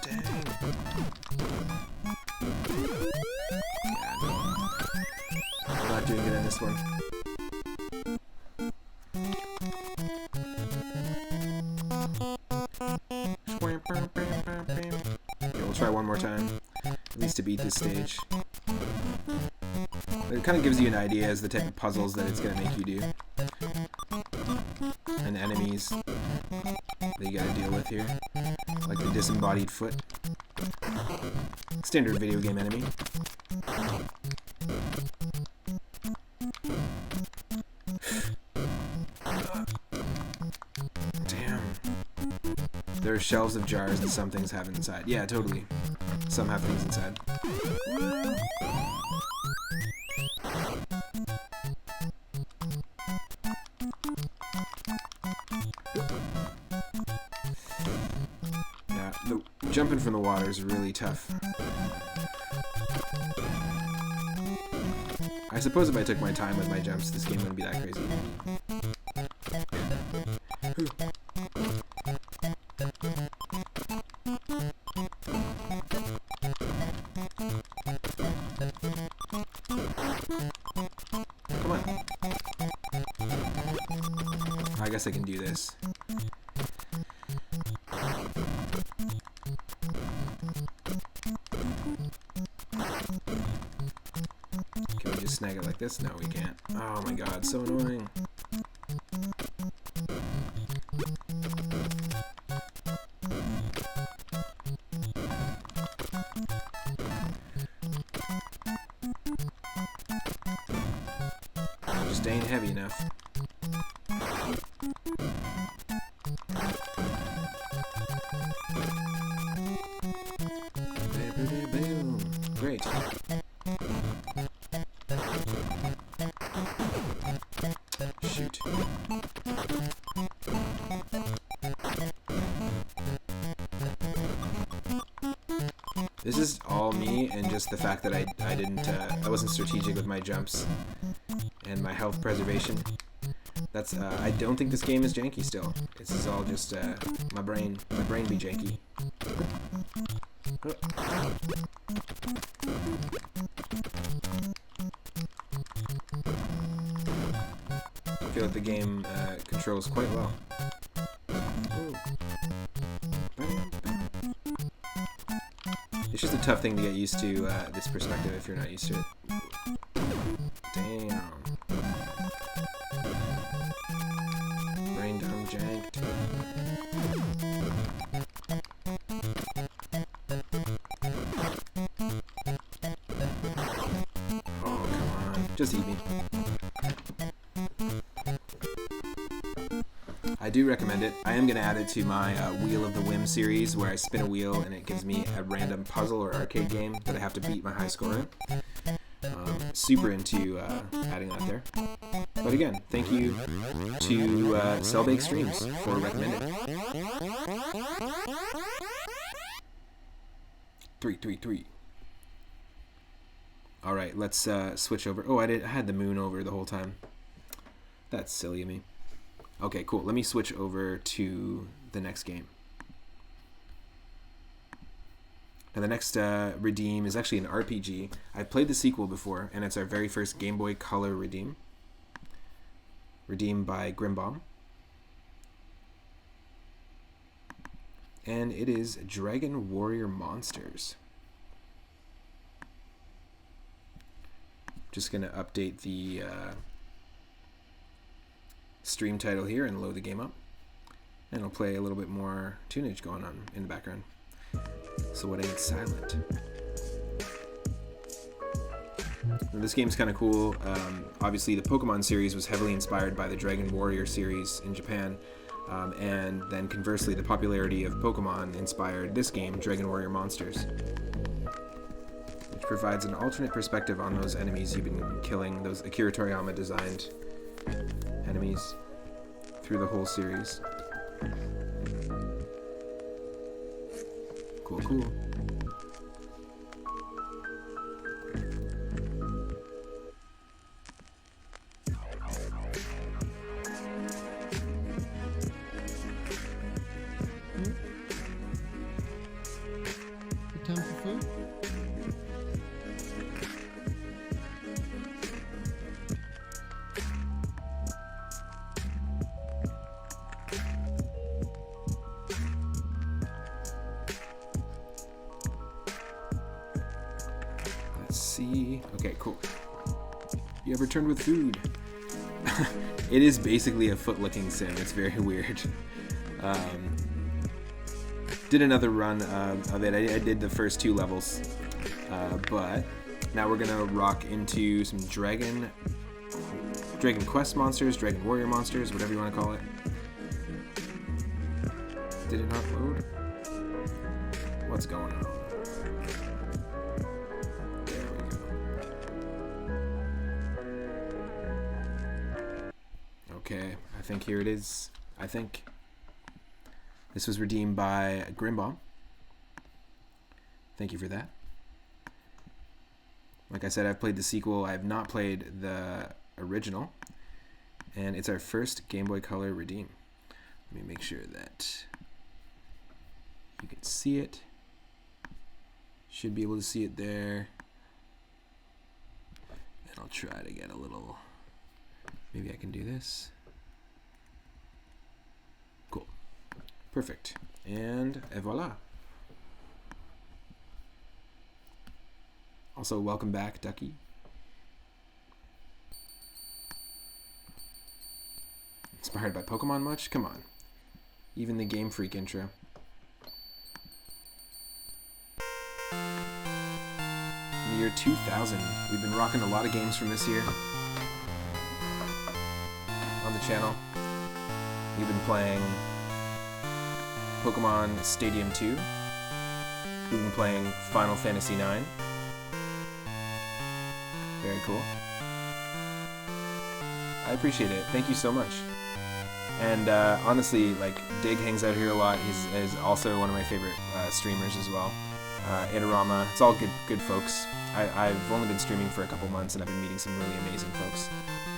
Dang. Yeah, no. I'm not doing good on this one. Okay, we'll try one more time, at least to beat this stage. It kind of gives you an idea as the type of puzzles that it's going to make you do. And enemies that you got to deal with here. Like the disembodied foot. Standard video game enemy. Damn. There are shelves of jars that some things have inside. Yeah, totally. Some have things inside. Yeah, the jumping from the water is really tough. I suppose if I took my time with my jumps, this game wouldn't be that crazy. Come on. I guess I can do this. Can we just snag it like this? No, we can't. Oh my god, so annoying. Just ain't heavy enough. Great. Shoot. This is all me and just the fact that I wasn't strategic with my jumps and my health preservation. That's I don't think this game is janky still. This is all just my brain be janky. I feel like the game controls quite well. It's just a tough thing to get used to, this perspective, if you're not used to it. Damn. Brain dumb janked. Oh, come on. Just eat me. I do recommend it. I am going to add it to my Wheel of the Whim series, where I spin a wheel and it gives me a random puzzle or arcade game that I have to beat my high score in. Super into adding that there. But again, thank you to Cellbake Streams for recommending. 333. All right, let's switch over. Oh, I had the moon over the whole time. That's silly of me. Okay, cool. Let me switch over to the next game. Now the next Redeem is actually an RPG. I've played the sequel before, and it's our very first Game Boy Color Redeem. Redeemed by Grimbaum. And it is Dragon Warrior Monsters. Just going to update the stream title here and load the game up. And I'll play a little bit more tunage going on in the background, so it ain't silent. Now, this game's kind of cool. Obviously, the Pokemon series was heavily inspired by the Dragon Warrior series in Japan, and then conversely, the popularity of Pokemon inspired this game, Dragon Warrior Monsters, which provides an alternate perspective on those enemies you've been killing, those Akira Toriyama designed enemies through the whole series. Cool, cool. Good time for food? see. Okay, cool. You have returned with food. It is basically a foot-licking sim. It's very weird. Did another run of it. I did the first 2 levels, but now we're gonna rock into some Dragon Quest monsters, Dragon Warrior monsters, whatever you want to call it. Did it not load? What's going on? There we go. Okay, I think here it is. I think this was redeemed by Grimbomb. Thank you for that. Like I said, I've played the sequel. I have not played the original. And it's our first Game Boy Color redeem. Let me make sure that you can see it. Should be able to see it there. And I'll try to get a little... Maybe I can do this. Cool. Perfect. And voila. Also, welcome back, Ducky. Inspired by Pokemon much? Come on. Even the Game Freak intro. In the year 2000, we've been rocking a lot of games from this year on the channel. We've been playing Pokemon Stadium 2. We've been playing Final Fantasy 9. Very cool. I appreciate it. Thank you so much. And honestly, like, Dig hangs out here a lot. He's also one of my favorite streamers as well. Itarama. It's all good folks. I've only been streaming for a couple months, and I've been meeting some really amazing folks.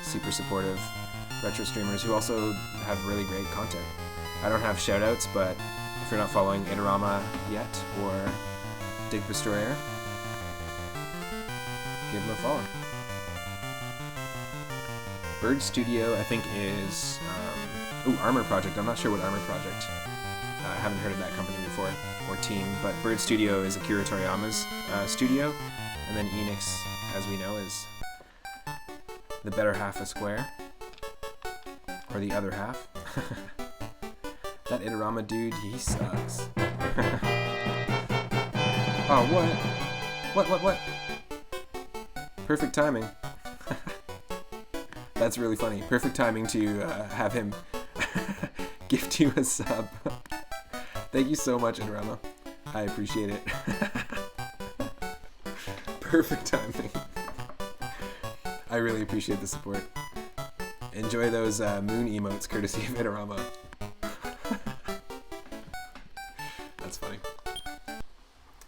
Super supportive retro streamers who also have really great content. I don't have shoutouts, but if you're not following Itarama yet, or Dig Destroyer, give them a follow. Bird Studio, I think, is... Armor Project. I'm not sure what Armor Project. I haven't heard of that company before, or team, but Bird Studio is Akira Toriyama's studio, and then Enix, as we know, is the better half of Square, or the other half. That Itarama dude, he sucks. Oh, what? Perfect timing. That's really funny. Perfect timing to have him gift you a sub. Thank you so much, Itarama. I appreciate it. Perfect timing. I really appreciate the support. Enjoy those moon emotes courtesy of Itarama. That's funny.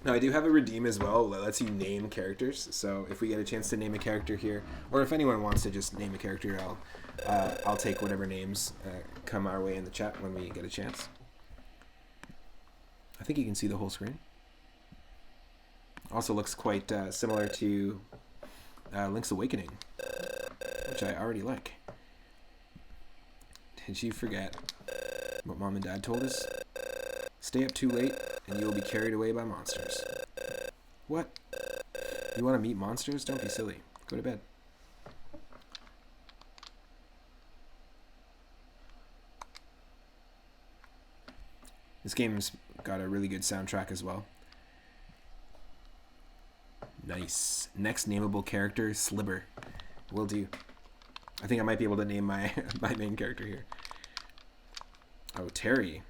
Now, I do have a redeem as well that lets you name characters. So if we get a chance to name a character here, or if anyone wants to just name a character, I'll take whatever names come our way in the chat when we get a chance. I think you can see the whole screen. Also looks quite similar to Link's Awakening, which I already like. Did you forget what Mom and Dad told us? Stay up too late and you will be carried away by monsters. What? You want to meet monsters? Don't be silly. Go to bed. This game's got a really good soundtrack as well. Nice. Next nameable character, Slibber. Will do. I think I might be able to name my main character here. Oh, Terry.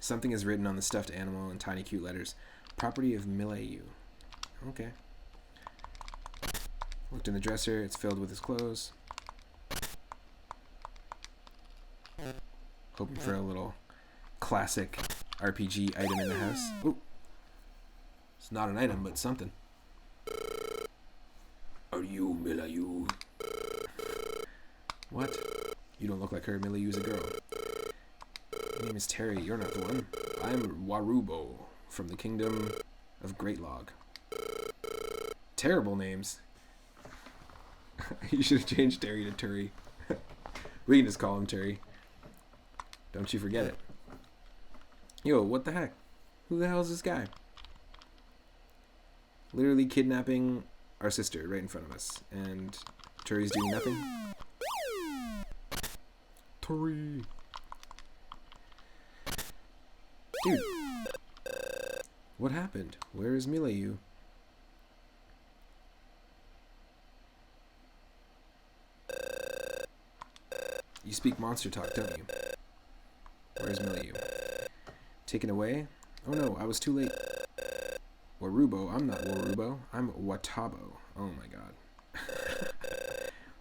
Something is written on the stuffed animal in tiny cute letters. Property of Milieu. Okay. Looked in the dresser. It's filled with his clothes. Hoping for a little classic RPG item in the house. Ooh. It's not an item, but something. Are you Milieu? What? You don't look like her. Milieu's a girl. My name is Terry. You're not the one. I'm Warubo from the kingdom of Great Log. Terrible names. You should have changed Terry to Turi. We can just call him Terry. Don't you forget it. Yo, what the heck? Who the hell is this guy? literally kidnapping our sister right in front of us, and Turi's doing nothing. Turi. Dude. What happened? Where is Milayu? You speak monster talk, don't you? Where's Milayu? Taken away? Oh no, I was too late. Warubo? I'm not Warubo. I'm Watabo. Oh my god.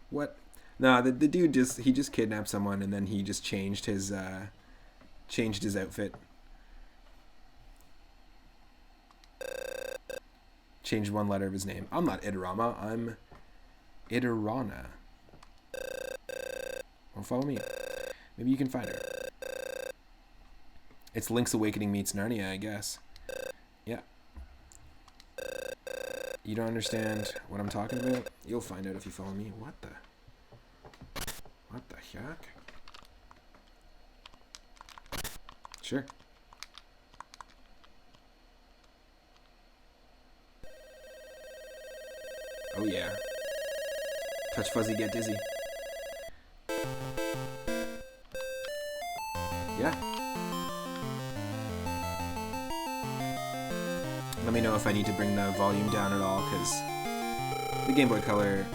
What? Nah, the dude just kidnapped someone and then he just changed his outfit. Changed one letter of his name. I'm not Idarama, I'm Idarana. Well, follow me. Maybe you can find her. It's Link's Awakening meets Narnia, I guess. Yeah. You don't understand what I'm talking about? You'll find out if you follow me. What the heck? Sure. Oh yeah. Touch fuzzy, get dizzy. Yeah. Let me know if I need to bring the volume down at all, because the Game Boy Color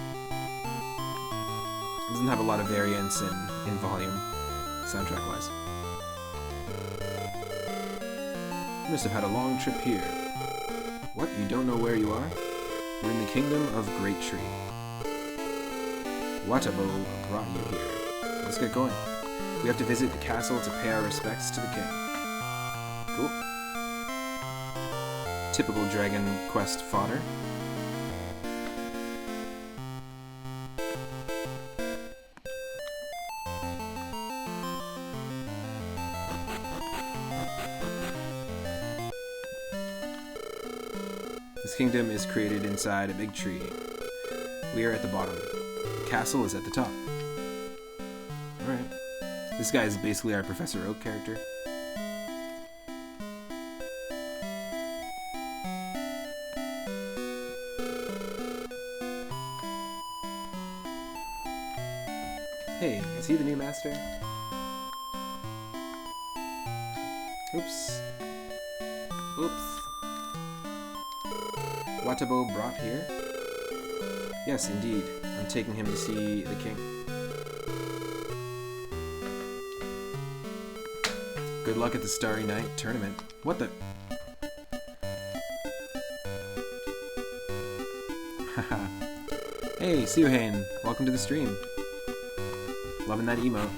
doesn't have a lot of variance in volume, soundtrack-wise. You must have had a long trip here. What? You don't know where you are? You're in the kingdom of Great Tree. Watabo brought you here. Let's get going. We have to visit the castle to pay our respects to the king. Cool. Typical Dragon Quest fodder. This kingdom is created inside a big tree. We are at the bottom. The castle is at the top. Alright. This guy is basically our Professor Oak character. Hey, is he the new master? Oops. Oops. Watabo brought here? Yes, indeed. I'm taking him to see the king. Good luck at the Starry Night tournament. What the? Haha. Hey, Suhain. Welcome to the stream. Loving that emote.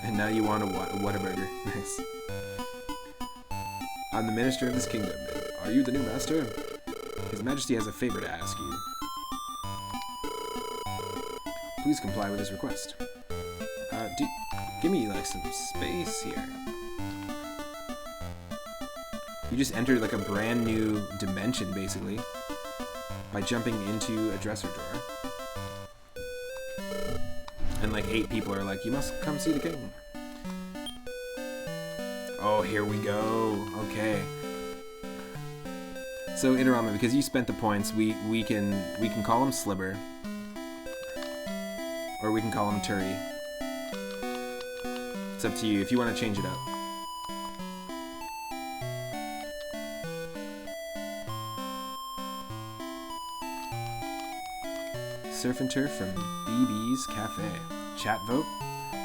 And now you want a Whataburger. Nice. I'm the minister of this kingdom. Are you the new master? His Majesty has a favor to ask you. Please comply with his request. Give me like some space here. You just entered like a brand new dimension basically by jumping into a dresser drawer. And like 8 people are like, you must come see the king. Oh, here we go. Okay. So Idarama, because you spent the points, we can call him Slibber, or we can call him Turi. It's up to you if you want to change it up. Surf and Turf from BB's Cafe. Chat vote?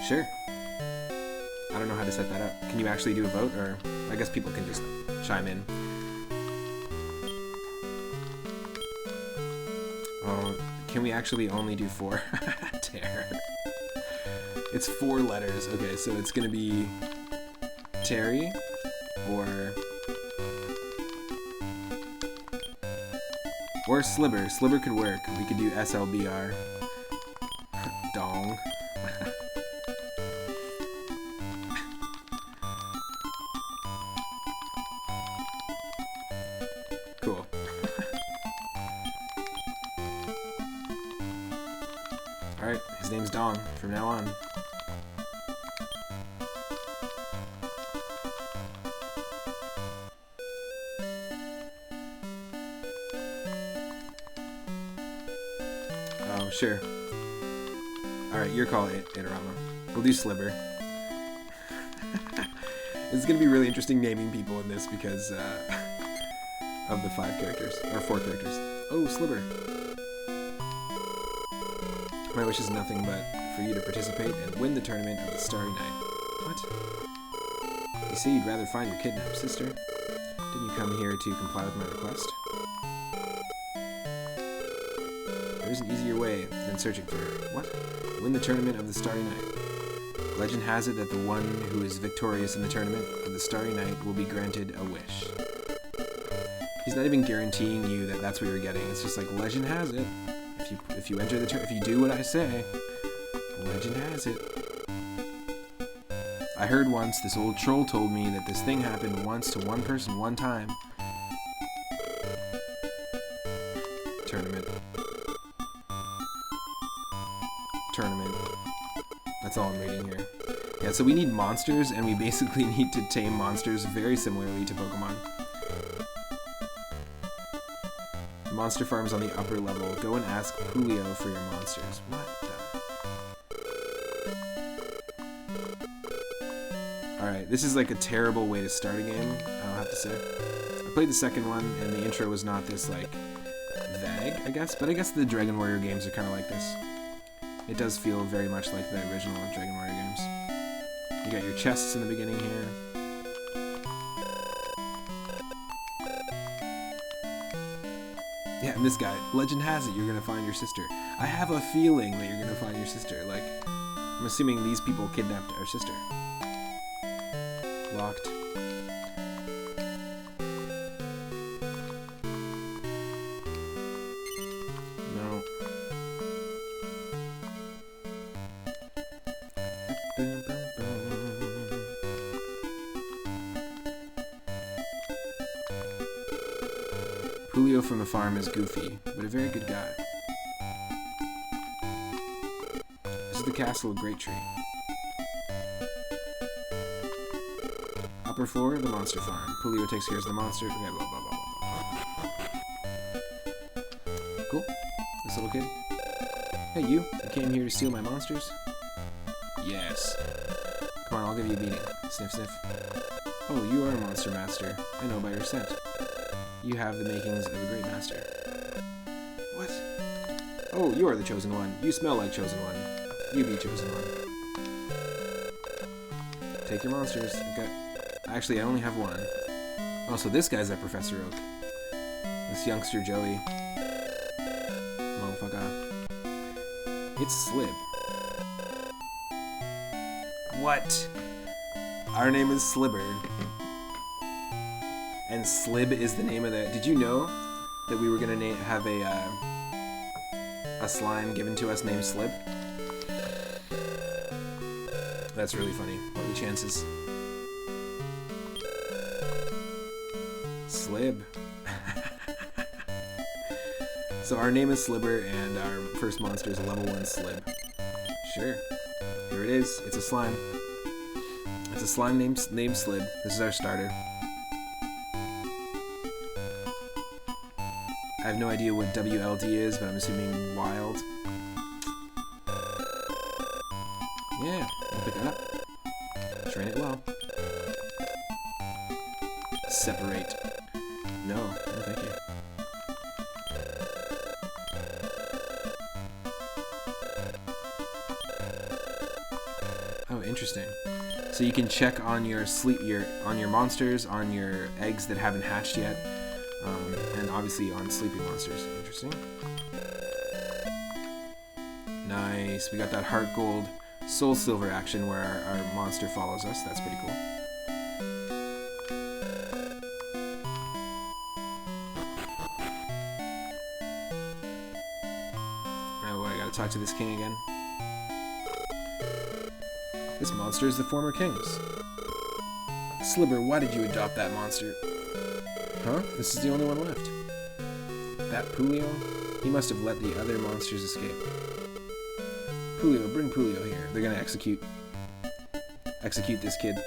Sure. I don't know how to set that up. Can you actually do a vote, or I guess people can just chime in. Oh, can we actually only do 4? Terror. It's 4 letters. Okay, so it's gonna be Terry or Slibber. Slibber could work. We could do SLBR. Dong. Cool. Alright, his name's Dong from now on. sure. Alright, your call, Itorama. We'll do Slibber. It's gonna be really interesting naming people in this because of the 5 characters, or 4 characters. Oh, Slibber. My wish is nothing but for you to participate and win the tournament of the Starry Night. What? You say you'd rather find your kidnapped sister? Didn't you come here to comply with my request? There is an easier way than searching for her. What? Win the tournament of the Starry Night. Legend has it that the one who is victorious in the tournament of the Starry Night will be granted a wish. He's not even guaranteeing you that that's what you're getting. It's just like, legend has it. If you enter the if you do what I say, legend has it. I heard once this old troll told me that this thing happened once to one person one time. Tournament. That's all I'm reading here. Yeah, so we need monsters, and we basically need to tame monsters very similarly to Pokemon. Monster farms on the upper level. Go and ask Julio for your monsters. What the? Alright, this is like a terrible way to start a game, I'll have to say. I played the second one, and the intro was not this, like, vague, I guess. But I guess the Dragon Warrior games are kind of like this. It does feel very much like the original Dragon Warrior games. You got your chests in the beginning here. Yeah, and this guy, legend has it you're gonna find your sister. I have a feeling that you're gonna find your sister. Like, I'm assuming these people kidnapped our sister. Locked. No. Julio from the farm is goofy, but a very good guy. This is the castle of Great Tree. Upper floor, the monster farm. Julio takes care of the monster. Okay, blah, blah, blah, blah. Cool. This little kid. Hey, you came here to steal my monsters? Yes. Come on, I'll give you a beating. Sniff, sniff. Oh, you are a monster master. I know by your scent. You have the makings of a great master. What? Oh, you are the chosen one. You smell like chosen one. You be chosen one. Take your monsters. Okay. Actually, I only have one. Oh, so this guy's at Professor Oak. This youngster Joey. Motherfucker. It's Slib. What? Our name is Slibber. And Slib is the name of the... Did you know that we were going to have a slime given to us named Slib? That's really funny. What are the chances? Slib. So our name is Slibber, and our first monster is a level 1 Slib. Sure. Here it is. It's a slime. It's a slime named Slib. This is our starter. I have no idea what WLD is, but I'm assuming wild. Yeah, I'll pick it up. Train it well. Separate. No, thank you. Oh, interesting. So you can check on your on your monsters, on your eggs that haven't hatched yet. And obviously on sleeping monsters. Interesting. Nice. We got that heart gold, soul silver action where our monster follows us. That's pretty cool. Oh, I gotta talk to this king again. This monster is the former king's. Slibber, why did you adopt that monster? Huh? This is the only one left. That Julio? He must have let the other monsters escape. Julio, bring Julio here. They're gonna execute this kid.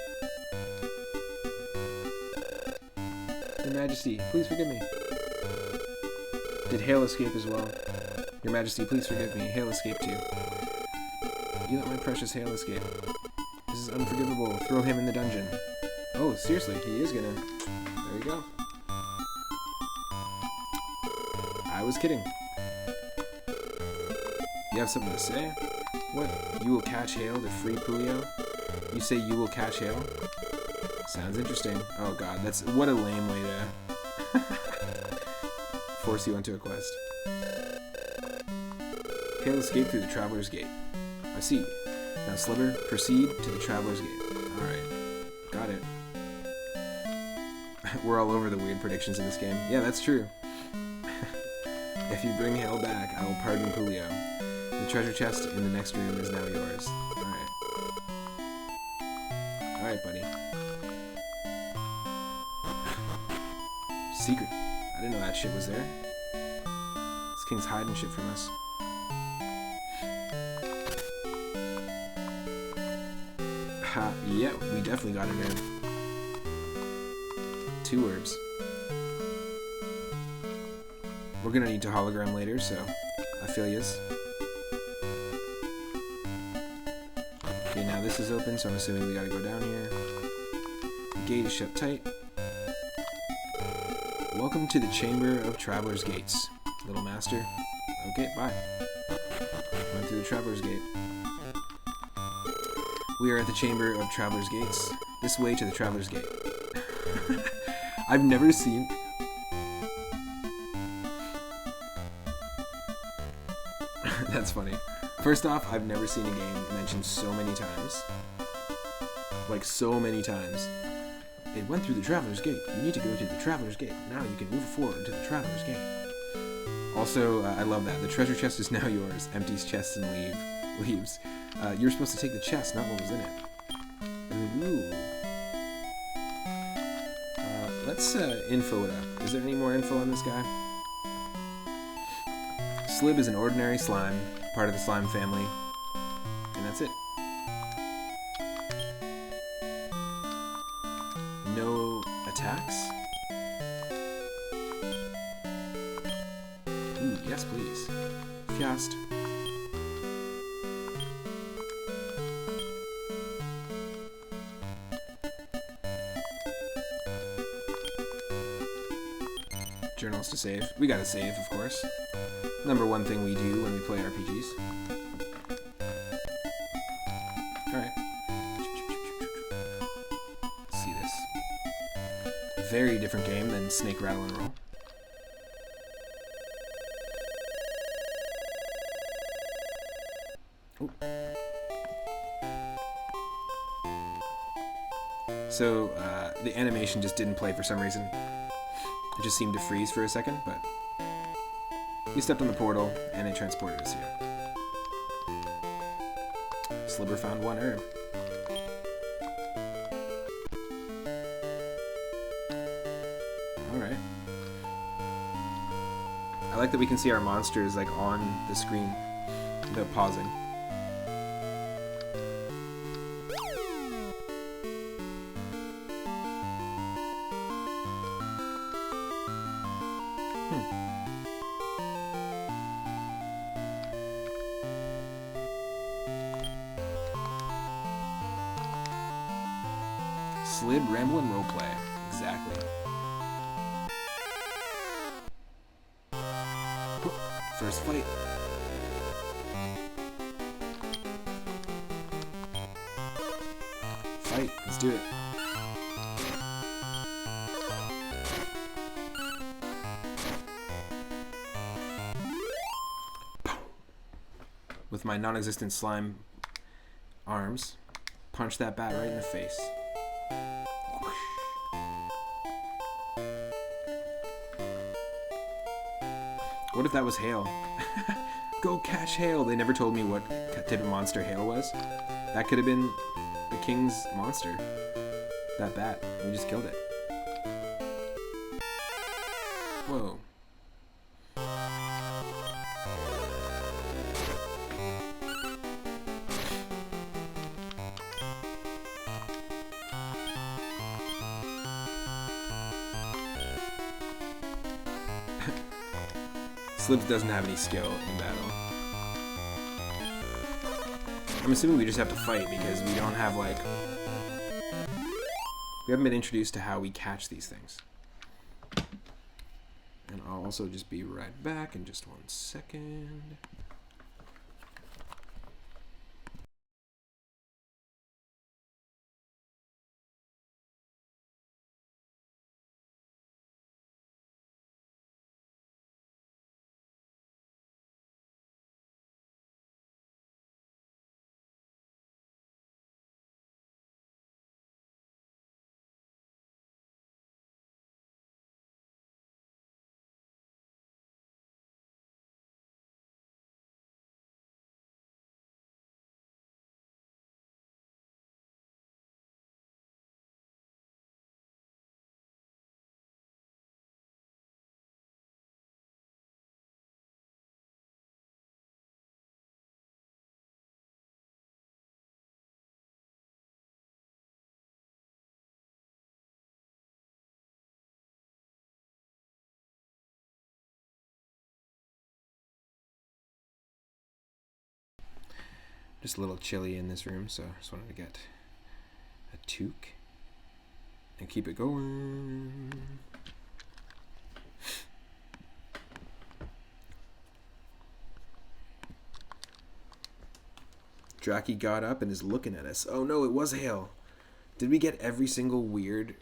Your Majesty, please forgive me. Did Hale escape as well? Your Majesty, please forgive me. Hail escaped you. You let my precious Hail escape. This is unforgivable. Throw him in the dungeon. Oh, seriously, he is gonna... There we go. I was kidding. You have something to say? What? You will catch Hail to free Pulio? You say you will catch Hail? Sounds interesting. Oh god, that's... What a lame way to... force you onto a quest. Hail escaped through the Traveler's Gate. I see. Now, Sliver, proceed to the Traveler's Gate. Alright. Got it. We're all over the weird predictions in this game. Yeah, that's true. If you bring Hail back, I will pardon Pulio. The treasure chest in the next room is now yours. Alright. Alright, buddy. Secret. I didn't know that shit was there. This king's hiding shit from us. Ha, yeah, we definitely got an herb. 2 herbs. We're gonna need to hologram later, so I feel yous. Okay, now this is open, so I'm assuming we gotta go down here. The gate is shut tight. Welcome to the Chamber of Traveler's Gates, little master. Okay, bye. Went through the Traveler's Gate. We are at the Chamber of Traveler's Gates. This way to the Traveler's Gate. I've never seen... That's funny. First off, I've never seen a game mentioned so many times. Like, so many times. It went through the Traveler's Gate. You need to go to the Traveler's Gate. Now you can move forward to the Traveler's Gate. Also, I love that. The treasure chest is now yours. Empties chests and leaves. You're supposed to take the chest, not what was in it. Ooh. Let's info it up. Is there any more info on this guy? Slib is an ordinary slime, part of the slime family. And that's it. No attacks? Ooh, yes please. Fast. Journals to save. We gotta save, of course. Number one thing we do when we play RPGs. Alright. Let's see this. Very different game than Snake, Rattle, and Roll. Ooh. So, the animation just didn't play for some reason. It just seemed to freeze for a second, but we stepped on the portal and it transported us here. Slibber found 1 herb. Alright. I like that we can see our monsters like on the screen without pausing. Slid, ramble, and roleplay. Exactly. First fight. Fight. Let's do it. With my non-existent slime arms, punch that bat right in the face. What if that was Hail? Go catch Hail! They never told me what type of monster Hail was. That could have been the king's monster. That bat. We just killed it. Whoa. Slibs doesn't have any skill in battle. I'm assuming we just have to fight because we don't have, like... We haven't been introduced to how we catch these things. And I'll also just be right back in just 1 second. Just a little chilly in this room, so I just wanted to get a toque and keep it going. Draki got up and is looking at us. Oh no, it was hail. Did we get every single weird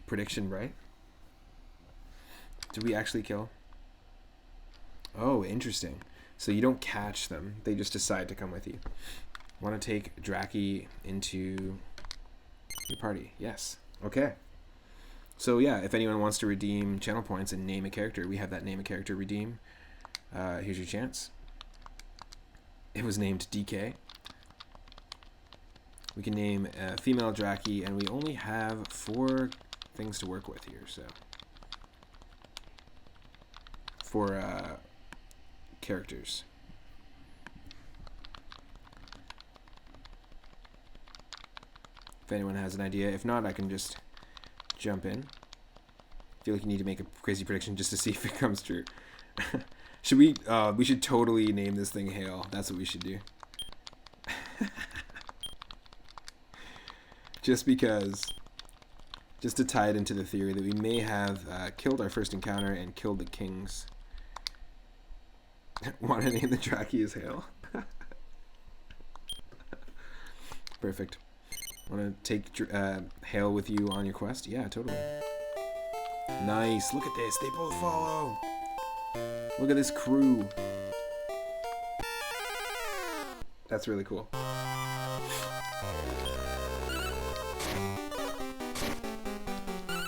prediction right? Did we actually kill? Oh, interesting. So you don't catch them. They just decide to come with you. Want to take Draki into your party? Yes. Okay. So yeah, if anyone wants to redeem channel points and name a character, we have that name a character redeem. Here's your chance. It was named DK. We can name a female Draki, and we only have 4 things to work with here, so. For characters. If anyone has an idea. If not, I can just jump in. I feel like you need to make a crazy prediction just to see if it comes true. Should we should totally name this thing Hail. That's what we should do. Just because, just to tie it into the theory that we may have killed our first encounter and killed the kings. Want to name the Draki as Hail? Perfect. Want to take Hail with you on your quest? Yeah, totally. Nice. Look at this. They both follow. Look at this crew. That's really cool.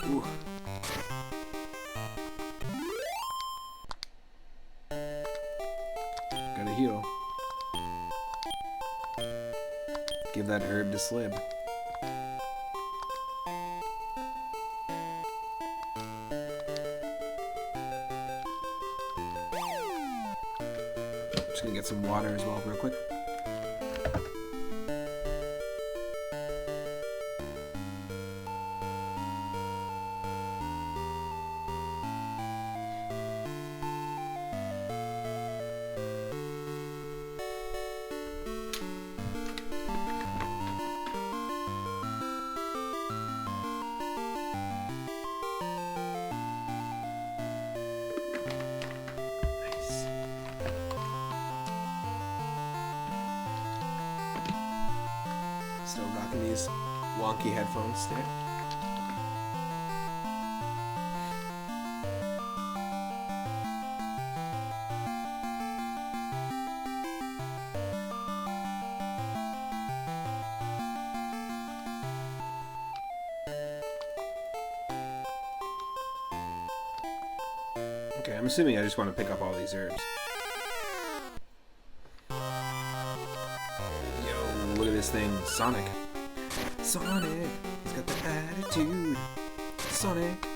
Ooh. Gotta heal. Give that herb to Slib. Just gonna get some water as well real quick. Still rocking these wonky headphones today. Okay, I'm assuming I just want to pick up all these herbs. Look at this thing, Sonic. Sonic, he's got the attitude. Sonic.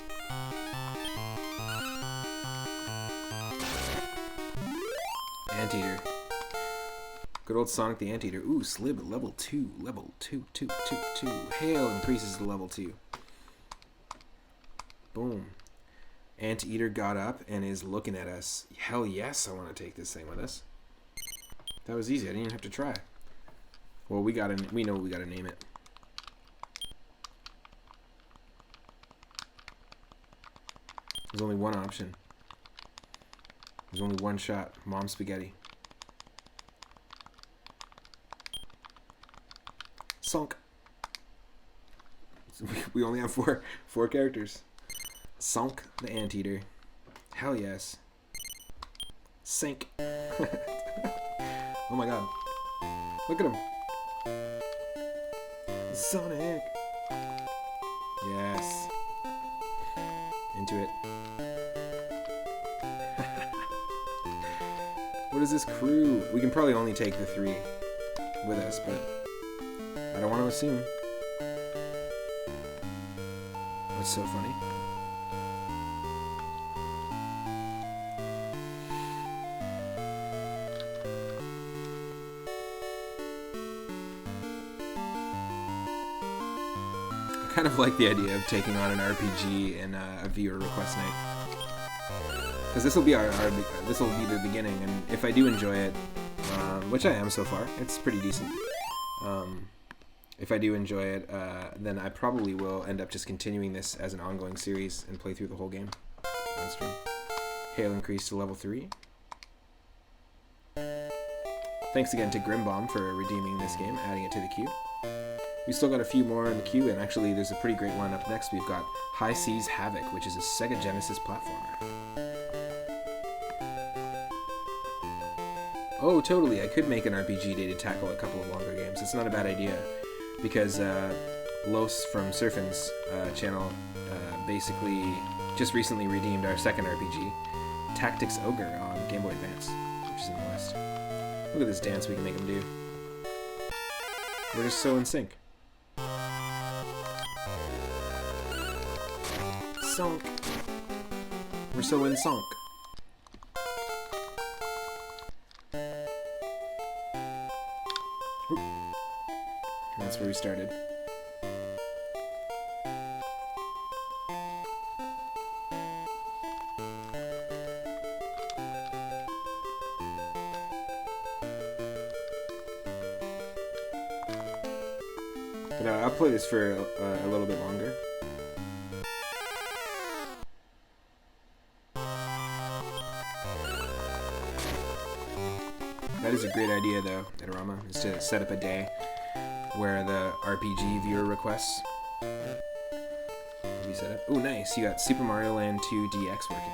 Anteater. Good old Sonic the Anteater. Ooh, Slib at level 2. Level 2. Hail increases to level 2. Boom. Anteater got up and is looking at us. Hell yes, I want to take this thing with us. That was easy. I didn't even have to try. Well, we know we gotta name it. There's only one option. There's only one shot. Mom spaghetti. Sunk. We only have four characters. Sunk the Anteater. Hell yes. Sink. Oh my god. Look at him. Sonic. Yes. Into it. What is this crew? We can probably only take the 3 with us, but I don't want to assume. That's so funny. I kind of like the idea of taking on an RPG in a viewer request night, because this will be this will be the beginning, and if I do enjoy it, which I am so far, it's pretty decent. If I do enjoy it, then I probably will end up just continuing this as an ongoing series and play through the whole game on stream. Hail increased to level 3. Thanks again to Grimbomb for redeeming this game, adding it to the queue. We still got a few more in the queue, and actually there's a pretty great one up next. We've got High Seas Havoc, which is a Sega Genesis platformer. Oh, totally, I could make an RPG day to tackle a couple of longer games. It's not a bad idea, because Los from Surfin's channel basically just recently redeemed our second RPG, Tactics Ogre on Game Boy Advance, which is in the list. Look at this dance we can make him do. We're just so in sync. Sunk. We're so in sunk. Oop. That's where we started. But I'll play this for a little bit longer. That is a great idea, though, Edarama, is to set up a day where the RPG viewer requests will be set up. Oh, nice. You got Super Mario Land 2 DX working.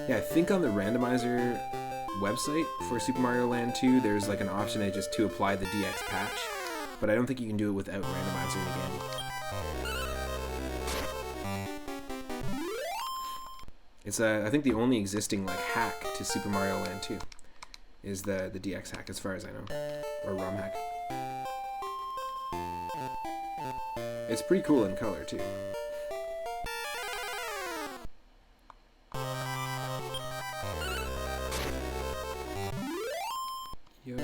Yeah, I think on the randomizer website for Super Mario Land 2, there's like an option to apply the DX patch, but I don't think you can do it without randomizing the game. It's I think the only existing like hack to Super Mario Land 2 is the DX hack, as far as I know, or ROM hack. It's pretty cool in color too. Yo,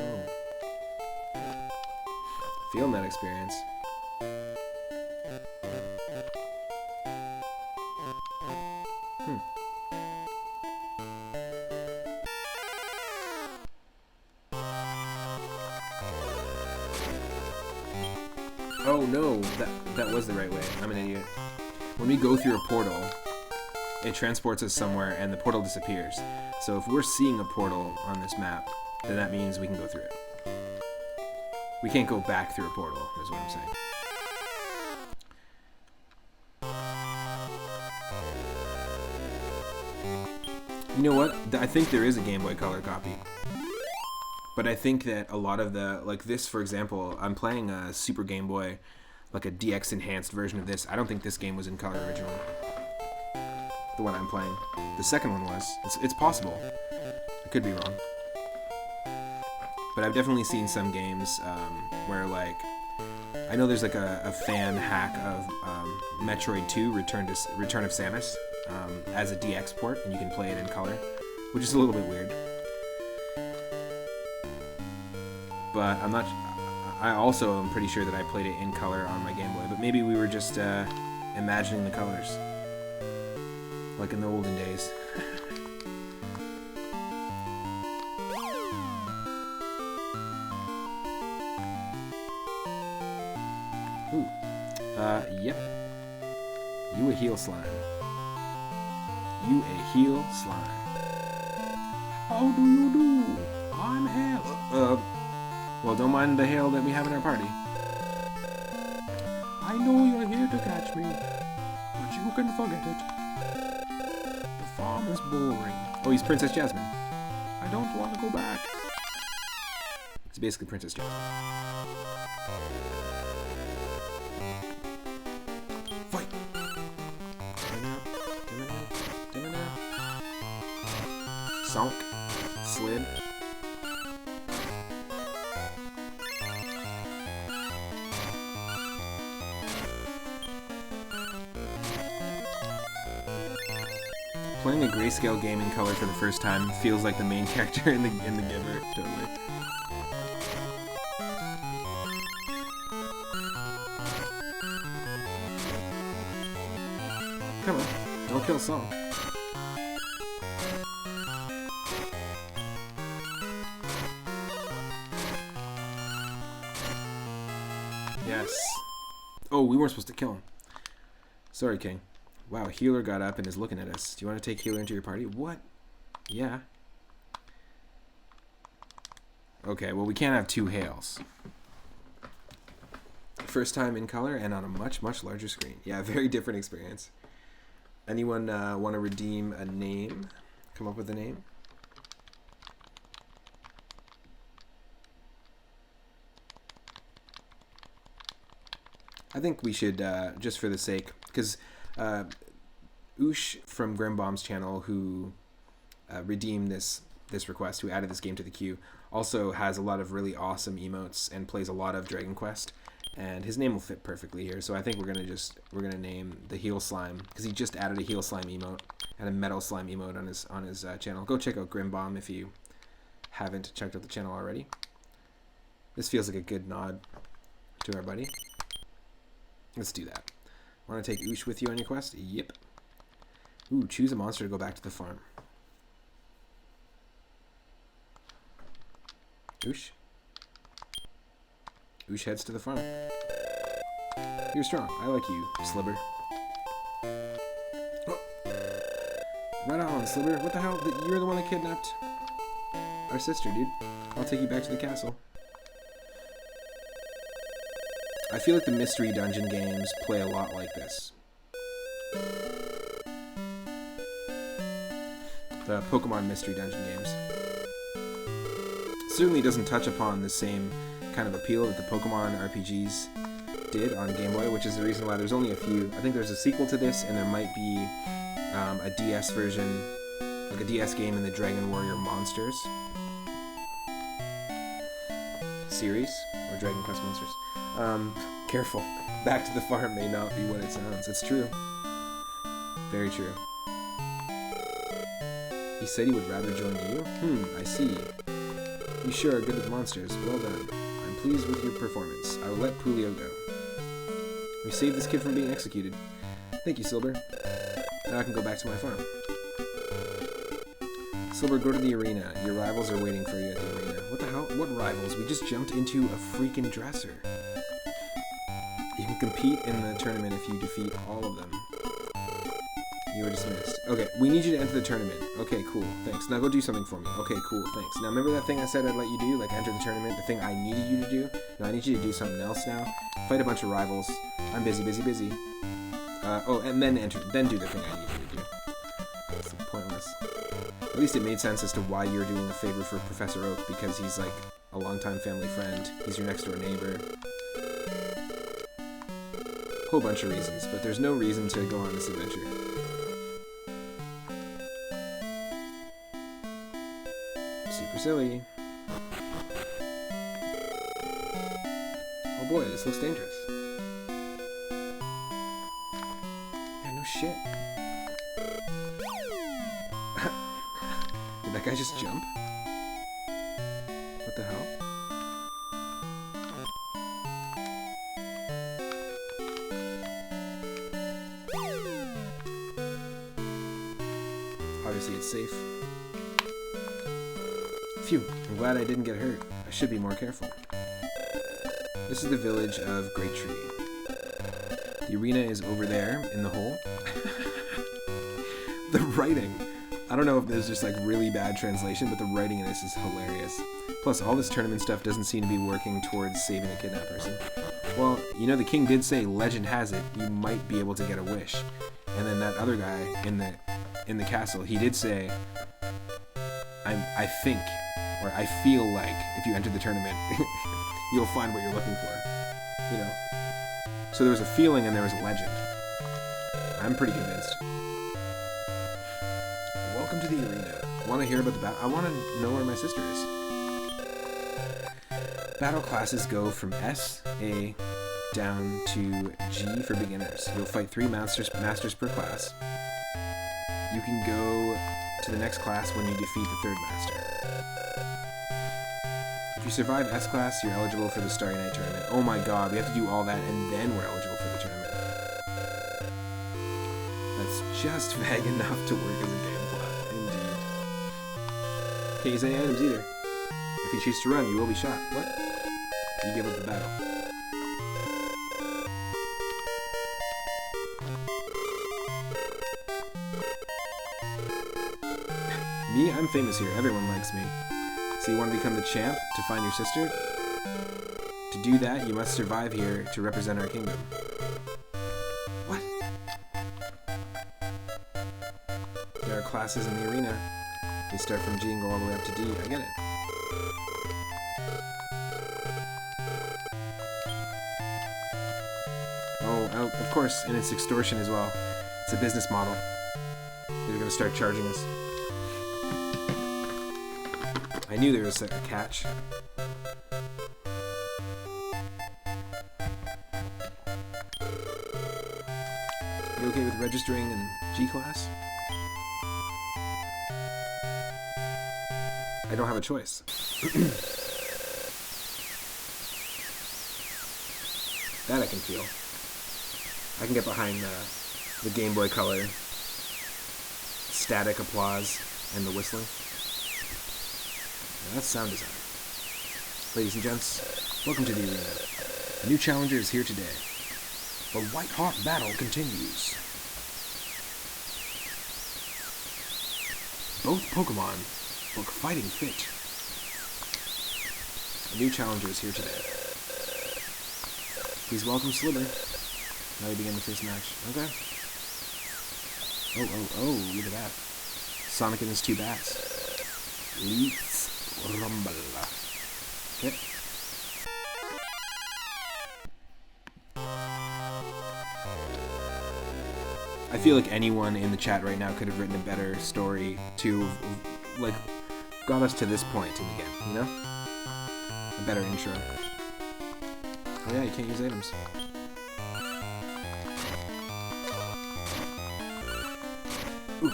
feeling that experience. Oh no, that was the right way. I'm an idiot. When we go through a portal, it transports us somewhere and the portal disappears. So if we're seeing a portal on this map, then that means we can go through it. We can't go back through a portal, is what I'm saying. You know what? I think there is a Game Boy Color copy. But I think that a lot of the, like this, for example, I'm playing a Super Game Boy, like a DX enhanced version of this. I don't think this game was in color originally. The one I'm playing. The second one was. It's possible. I could be wrong. But I've definitely seen some games where, like, I know there's like a fan hack of Metroid 2, Return of Samus, as a DX port, and you can play it in color, which is a little bit weird. But I'm not. I also am pretty sure that I played it in color on my Game Boy. But maybe we were just imagining the colors. like in the olden days. Ooh. Yep. You a heal slime. You a heal slime. How do you do? I'm Hail. Well, don't mind the hail that we have in our party. I know you're here to catch me, but you can forget it. The farm is boring. Oh, he's Princess Jasmine. I don't want to go back. It's basically Princess Jasmine. Fight! Sunk. Slid. Playing a grayscale game in color for the first time feels like the main character in the Giver, totally. Come on, don't kill Song. Yes. Oh, we weren't supposed to kill him. Sorry, King. Wow, Healer got up and is looking at us. Do you want to take Healer into your party? What? Yeah. Okay, well, we can't have two Hails. First time in color and on a much, much larger screen. Yeah, very different experience. Anyone want to redeem a name? Come up with a name? I think we should, just for the sake, because Oosh from Grimbomb's channel, who redeemed this request, who added this game to the queue, also has a lot of really awesome emotes and plays a lot of Dragon Quest, and his name will fit perfectly here. So I think we're gonna name the Heal Slime, because he just added a Heal Slime emote and a Metal Slime emote on his channel. Go check out Grimbomb if you haven't checked out the channel already. This feels like a good nod to our buddy. Let's do that. Want to take Oosh with you on your quest? Yep. Ooh, choose a monster to go back to the farm. Oosh. Oosh heads to the farm. You're strong. I like you, Slibber. Oh. Right on, Slibber. What the hell? You're the one that kidnapped our sister, dude. I'll take you back to the castle. I feel like the mystery dungeon games play a lot like this. The Pokemon mystery dungeon games. Certainly doesn't touch upon the same kind of appeal that the Pokemon RPGs did on Game Boy, which is the reason why there's only a few. I think there's a sequel to this, and there might be a DS version, like a DS game in the Dragon Warrior Monsters series, or Dragon Quest Monsters. Careful. Back to the farm may not be what it sounds. It's true. Very true. He said he would rather join you? I see. You sure are good with monsters. Well done. I'm pleased with your performance. I will let Pulio go. We saved this kid from being executed. Thank you, Silver. Now I can go back to my farm. Silver, go to the arena. Your rivals are waiting for you at the arena. What the hell? What rivals? We just jumped into a freaking dresser. You can compete in the tournament if you defeat all of them. You are dismissed. Okay, we need you to enter the tournament. Okay, cool. Thanks. Now go do something for me. Okay, cool. Thanks. Now remember that thing I said I'd let you do? Like enter the tournament? The thing I needed you to do? No, I need you to do something else now. Fight a bunch of rivals. I'm busy, busy, busy. Oh, and then do the thing I need you to do. It's pointless. At least it made sense as to why you're doing a favor for Professor Oak, because he's like a longtime family friend. He's your next door neighbor. Whole bunch of reasons, but there's no reason to go on this adventure. Super silly. Oh boy, this looks dangerous. Yeah, no shit. Did that guy just jump? What the hell? Obviously it's safe. Phew, I'm glad I didn't get hurt. I should be more careful. This is the village of Great Tree. The arena is over there in the hole. The writing. I don't know if there's just like really bad translation, but the writing in this is hilarious. Plus, all this tournament stuff doesn't seem to be working towards saving a kidnapped person. Well, you know, the king did say, legend has it, you might be able to get a wish. And then that other guy in the castle, he did say, I think, or I feel like if you enter the tournament, you'll find what you're looking for. You know? So there was a feeling and there was a legend. I'm pretty convinced. Welcome to the arena. Want to hear about the battle? I want to know where my sister is. Battle classes go from S, A, down to G for beginners. You'll fight 3 masters per class. You can go to the next class when you defeat the 3rd master. If you survive S class, you're eligible for the Starry Night tournament. Oh my god, we have to do all that and then we're eligible for the tournament. That's just vague enough to work as a game plot. Indeed. Can't use any items either. If you choose to run, you will be shot. What? You give up the battle. Me? I'm famous here. Everyone likes me. So you want to become the champ to find your sister? To do that, you must survive here to represent our kingdom. What? There are classes in the arena. They start from G and go all the way up to D. I get it. Oh, of course, and it's extortion as well. It's a business model. They're going to start charging us. I knew there was a catch. You okay with registering in G class? I don't have a choice. That I can feel. I can get behind the Game Boy Color static applause and the whistling. Now that's sound design. Ladies and gents, welcome to the arena. A new challenger is here today. The white-hot battle continues. Both Pokemon look fighting fit. A new challenger is here today. Please welcome Slither. Now we begin the first match. Okay. Oh, look at that. Sonic and his 2 bats. Let's rumble. Okay. I feel like anyone in the chat right now could have written a better story to, like, got us to this point in the game, you know? A better intro. Oh yeah, you can't use items. Ooh.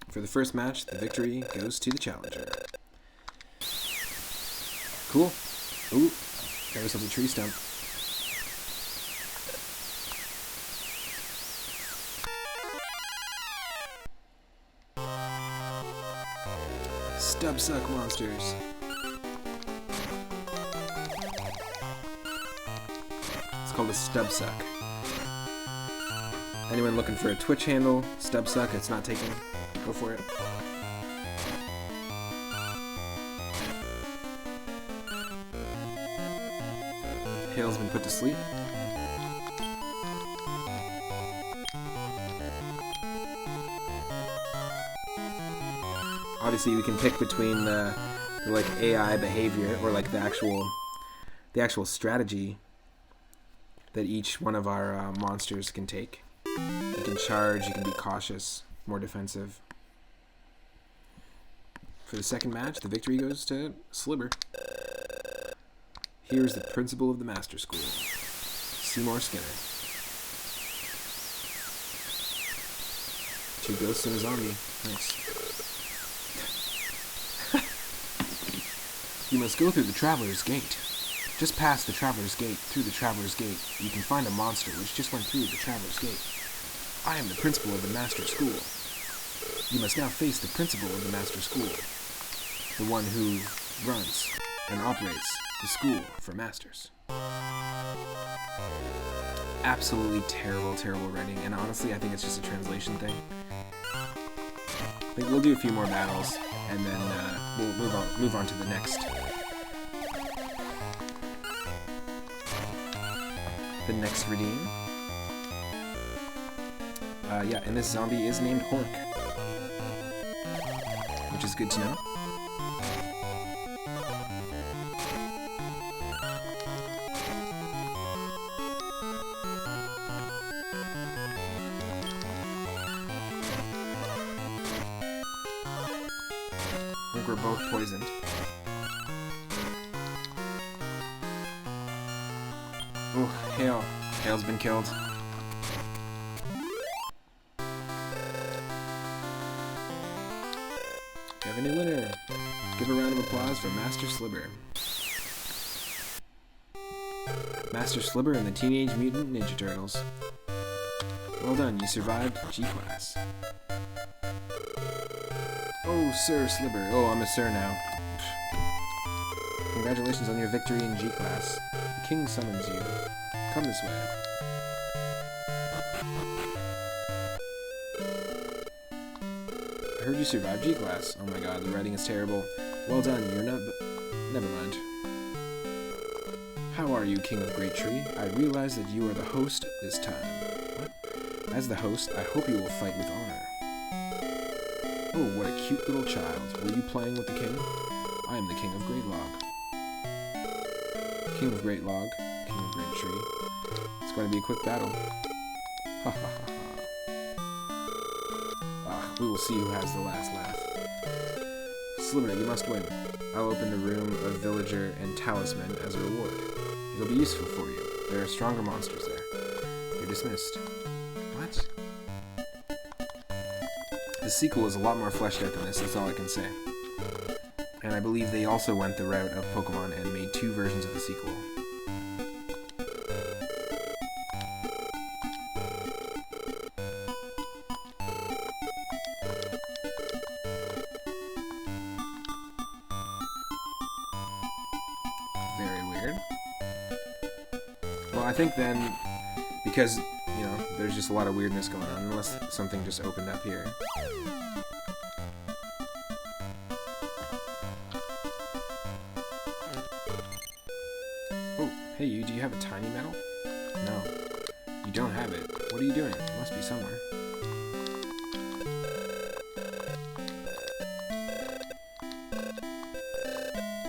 For the first match, the victory goes to the challenger. Cool. Ooh, got ourselves a tree stump. Stub-suck monsters. It's called a stub-suck. Anyone looking for a Twitch handle? Stub-suck, it's not taken. Go for it. Hale's been put to sleep. Obviously, we can pick between the like AI behavior or like the actual strategy that each one of our monsters can take. You can charge. You can be cautious, more defensive. For the second match, the victory goes to Slibber. Here's the principal of the Master School, Seymour Skinner. 2 ghosts and a zombie. Nice. You must go through the Traveler's Gate. Just past the Traveler's Gate, through the Traveler's Gate, you can find a monster which just went through the Traveler's Gate. I am the principal of the Master School. You must now face the principal of the Master School, the one who runs and operates the school for masters. Absolutely terrible, terrible writing, and honestly, I think it's just a translation thing. I think we'll do a few more battles, and then we'll move on to the next. The next redeem. Yeah, and this zombie is named Hork, which is good to know. I think we're both poisoned. Oh, Hale. Hale's been killed. We have a new winner. Give a round of applause for Master Slibber. Master Slibber and the Teenage Mutant Ninja Turtles. Well done, you survived G-Class. Oh, Sir Slibber. Oh, I'm a Sir now. Congratulations on your victory in G-Class. The King summons you. Come this way. I heard you survived G-Class. Oh my god, the writing is terrible. Well done, you're not never mind. How are you, King of Great Tree? I realize that you are the host this time. What? As the host, I hope you will fight with honor. Oh, what a cute little child. Were you playing with the king? I am the King of Great Log. King of Great Log, King of Great Tree. It's going to be a quick battle. Ha ha ha ha. Ah, we will see who has the last laugh. Slibber, you must win. I'll open the room of Villager and Talisman as a reward. It'll be useful for you. There are stronger monsters there. You're dismissed. What? The sequel is a lot more fleshed out than this, that's all I can say. And I believe they also went the route of Pokemon and made 2 versions of the sequel. Very weird. Well, I think then, because, you know, there's just a lot of weirdness going on, unless something just opened up here. Oh, hey you, do you have a tiny metal? No. You don't have it. What are you doing? It must be somewhere.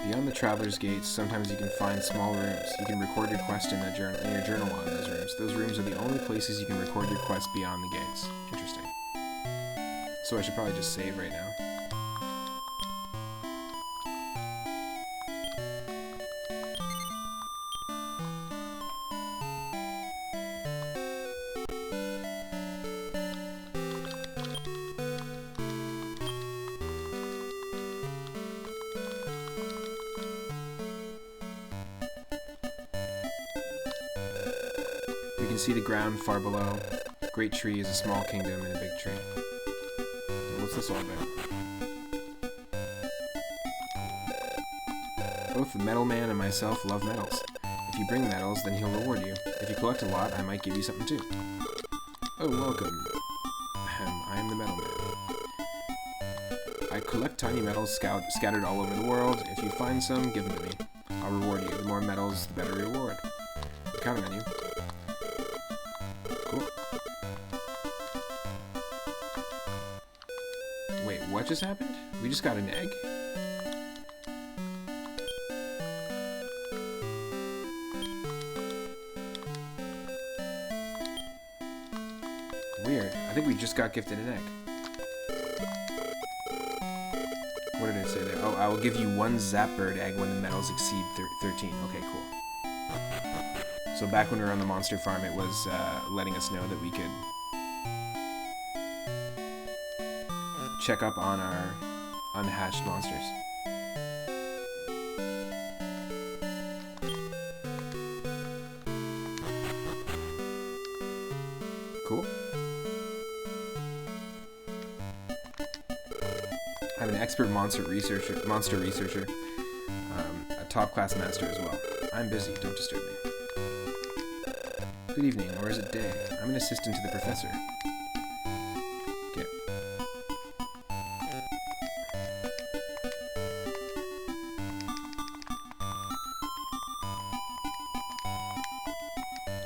Beyond the Traveler's Gates, sometimes you can find small rooms. You can record your quest in your journal log in those rooms. Those rooms are the only places you can record your quest beyond the gates. Interesting. So I should probably just save right now. You can see the ground far below. Great Tree is a small kingdom in a big tree. What's this all about? Both the Metal Man and myself love medals. If you bring medals, then he'll reward you. If you collect a lot, I might give you something too. Oh, welcome. I am the Metal Man. I collect tiny medals scattered all over the world. If you find some, give them to me. I'll reward you. The more medals, the better reward. I'm counting on you. Cool. Wait, what just happened? We just got an egg? Weird. I think we just got gifted an egg. What did it say there? Oh, I will give you 1 Zapbird egg when the medals exceed 13. Okay, cool. So back when we were on the monster farm, it was letting us know that we could check up on our unhatched monsters. I'm an expert monster researcher, a top-class master as well. I'm busy, don't disturb me. Good evening, or is it day? I'm an assistant to the professor. Okay.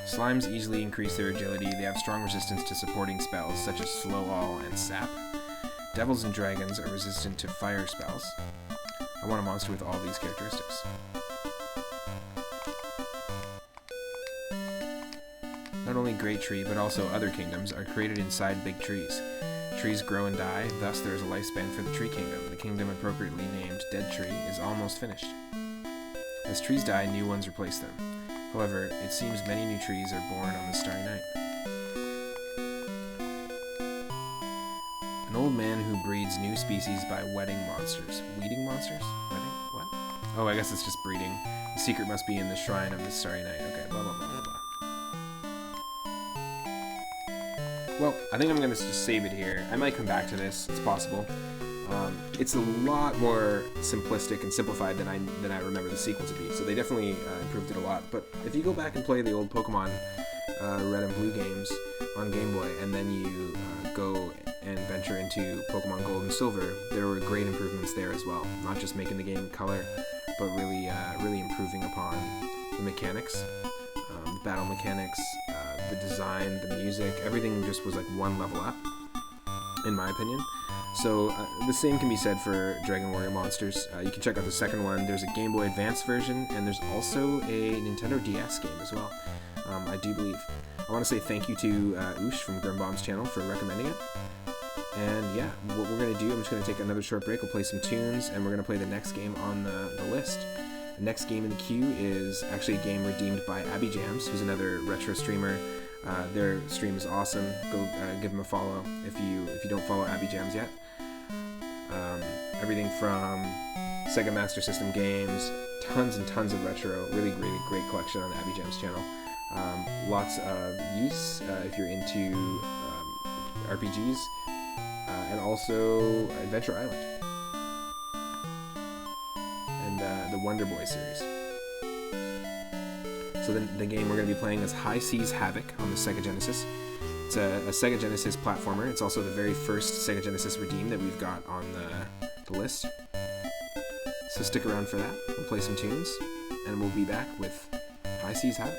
Slimes easily increase their agility. They have strong resistance to supporting spells such as Slow All and Sap. Devils and dragons are resistant to fire spells. I want a monster with all these characteristics. Not only Great Tree, but also other kingdoms are created inside big trees. Trees grow and die, thus there is a lifespan for the Tree Kingdom. The kingdom appropriately named Dead Tree is almost finished. As trees die, new ones replace them. However, it seems many new trees are born on the Starry Night. An old man who breeds new species by wedding monsters. Weeding monsters? Wedding? What? Oh, I guess it's just breeding. The secret must be in the shrine of the Starry Night. Okay, blah, blah, blah, blah, blah. Well, I think I'm going to just save it here. I might come back to this. It's possible. It's a lot more simplistic and simplified than I remember the sequel to be. So they definitely improved it a lot. But if you go back and play the old Pokemon Red and Blue games on Game Boy, and then you go and venture into Pokemon Gold and Silver, there were great improvements there as well. Not just making the game color, but really improving upon the mechanics, the battle mechanics, the design, the music. Everything just was like one level up, in my opinion. So the same can be said for Dragon Warrior Monsters. You can check out the second one. There's a Game Boy Advance version, and there's also a Nintendo DS game as well, I do believe. I want to say thank you to Oosh from Grimbomb's channel for recommending it. And yeah, what we're going to do, I'm just going to take another short break. We'll play some tunes, and we're going to play the next game on the list. The next game in the queue is actually a game redeemed by Abby Jams, who's another retro streamer. Their stream is awesome. Go give them a follow if you don't follow Abby Jams yet. Everything from Sega Master System games, tons and tons of retro, really great collection on Abby Jams channel. Lots of Ys if you're into RPGs, and also Adventure Island and the Wonder Boy series. So the game we're going to be playing is High Seas Havoc on the Sega Genesis. It's a Sega Genesis platformer. It's also the very first Sega Genesis redeem that we've got on the list. So stick around for that. We'll play some tunes, and we'll be back with High Seas Havoc.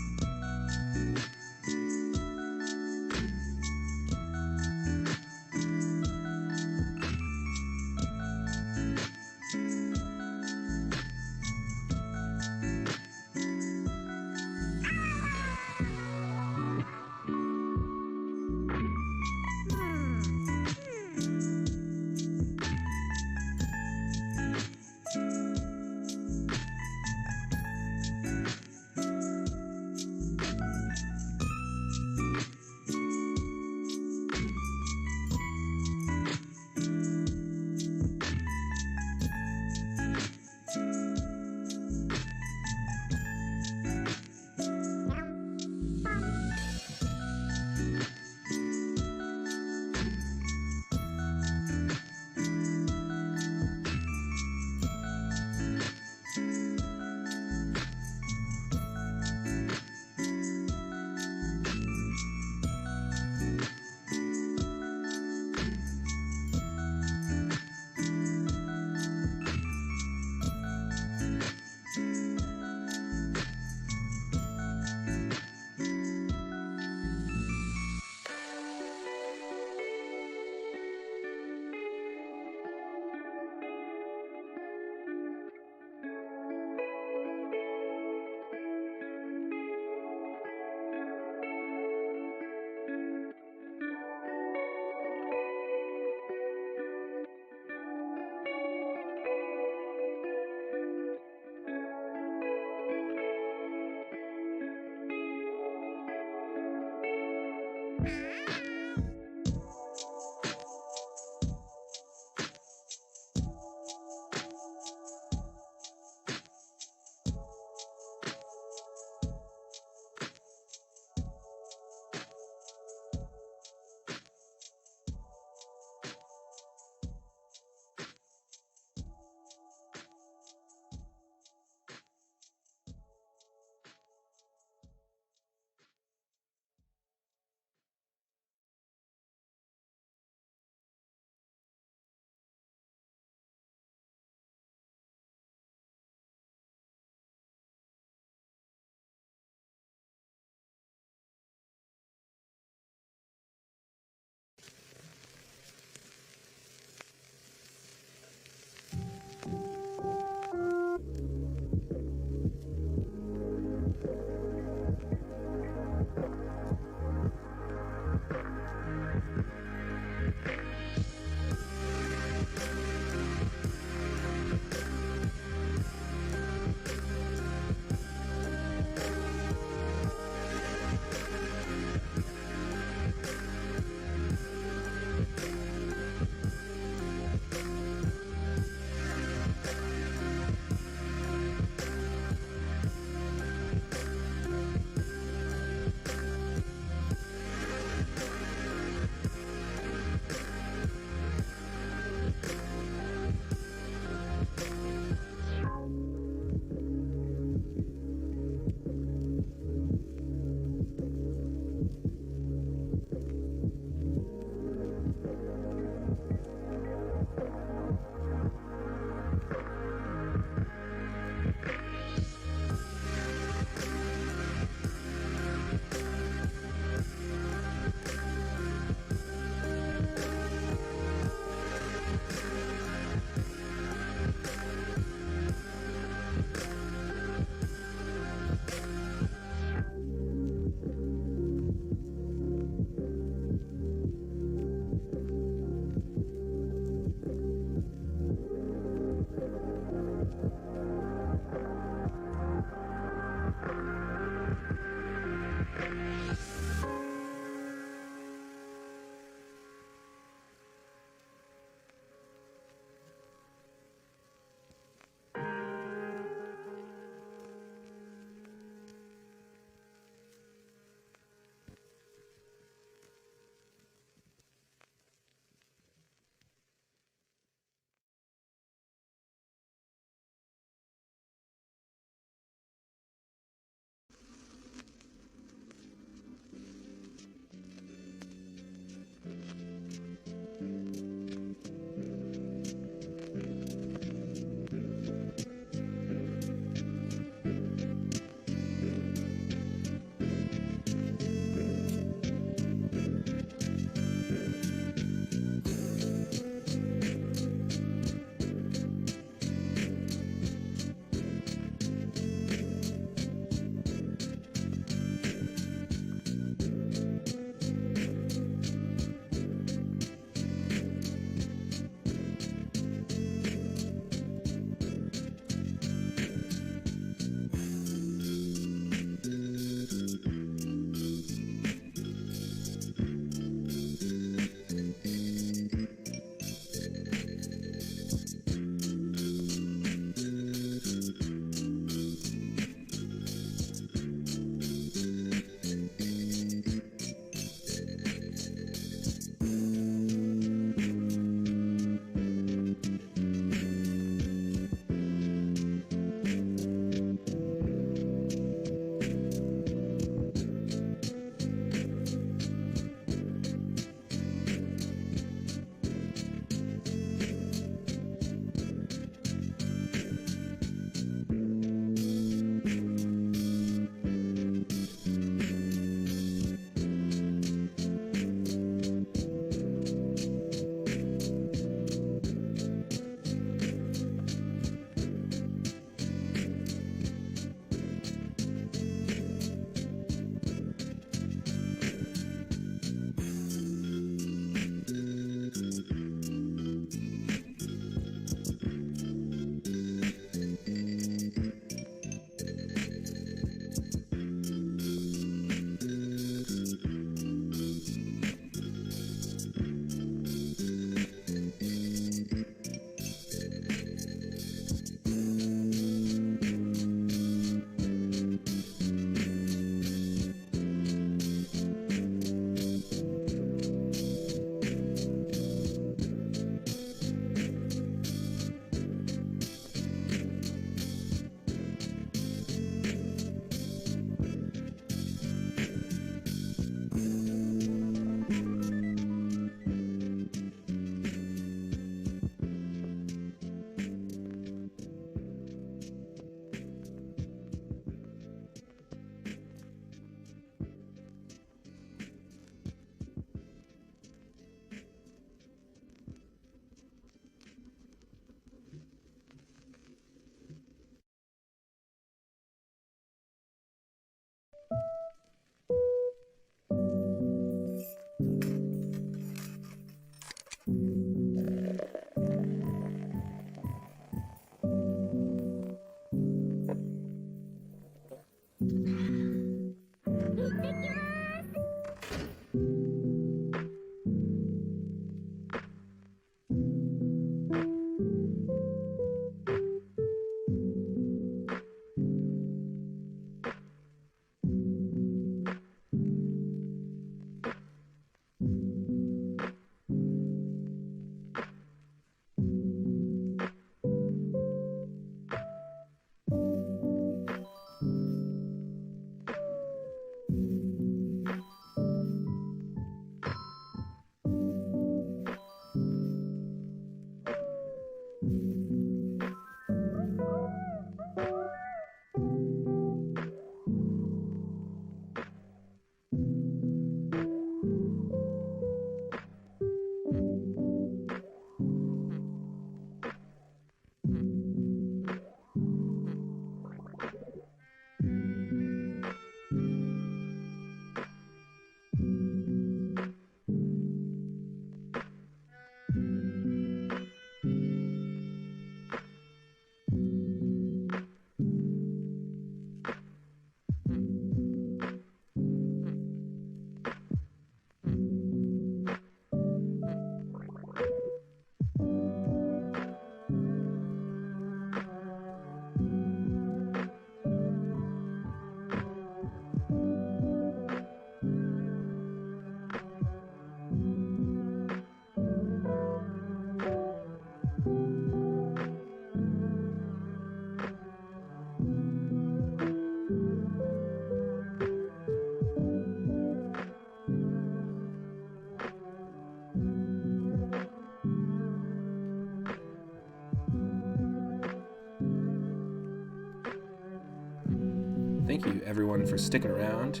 thank you everyone for sticking around.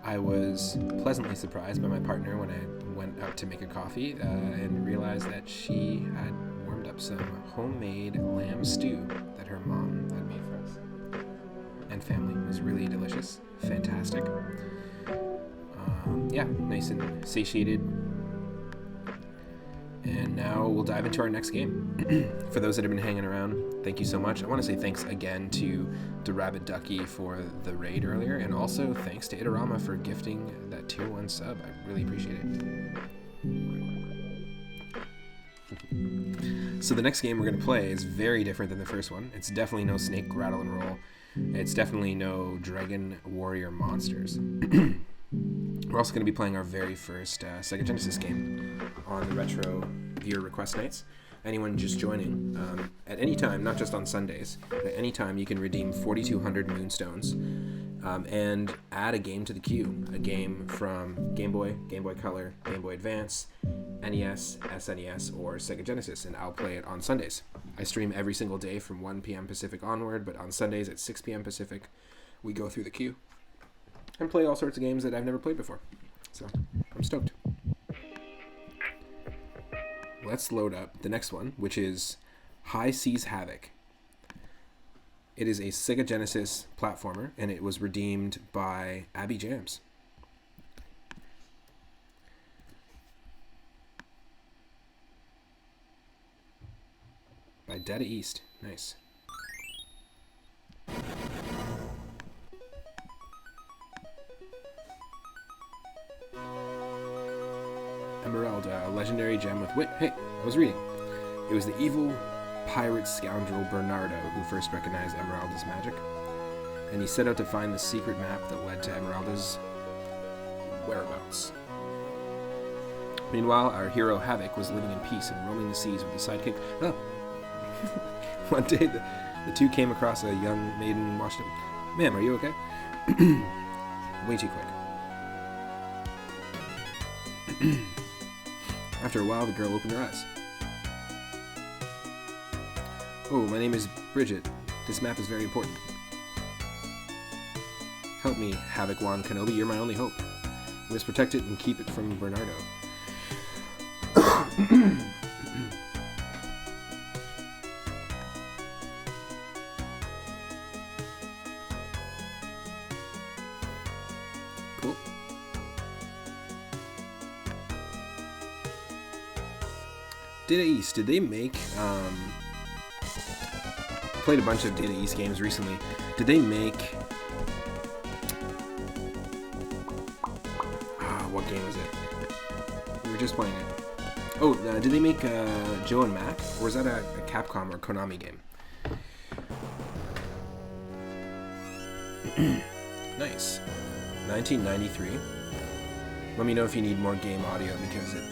I was pleasantly surprised by my partner when I went out to make a coffee and realized that she had warmed up some homemade lamb stew that her mom had made for us and family. It was really delicious, fantastic. Yeah, nice and satiated. And now we'll dive into our next game. For those that have been hanging around, thank you so much. I want to say thanks again to the Rabbit Ducky for the raid earlier, and also thanks to Itarama for gifting that tier 1 sub. I really appreciate it. So the next game we're going to play is very different than the first one. It's definitely no Snake, Rattle, and Roll. It's definitely no Dragon Warrior Monsters. We're also going to be playing our very first Sega Genesis game on the Retro Viewer Request Nights. Anyone just joining, at any time, not just on Sundays, but at any time you can redeem 4,200 Moonstones and add a game to the queue. A game from Game Boy, Game Boy Color, Game Boy Advance, NES, SNES, or Sega Genesis, and I'll play it on Sundays. I stream every single day from 1 p.m. Pacific onward, but on Sundays at 6 p.m. Pacific, we go through the queue and play all sorts of games that I've never played before. So, I'm stoked. Let's load up the next one, which is High Seas Havoc. It is a Sega Genesis platformer, and it was redeemed by Abby Jams. By Data East. Nice. Emerald, a legendary gem with wit. Hey, I was reading. It was the evil pirate scoundrel Bernardo who first recognized Emeralda's magic, and he set out to find the secret map that led to Emeralda's whereabouts. Meanwhile, our hero Havoc was living in peace and roaming the seas with his sidekick. Oh. One day, the two came across a young maiden and watched him. Ma'am, are you okay? Way too quick. After a while, the girl opened her eyes. Oh, my name is Bridget. This map is very important. Help me, Havoc Wand Kenobi. You're my only hope. You must protect it and keep it from Bernardo. Cool. Data East, did they make, I played a bunch of Data East games recently. Did they make, what game was it? We were just playing it. Oh, did they make Joe and Mac? Or was that a Capcom or Konami game? Nice. 1993. Let me know if you need more game audio, because it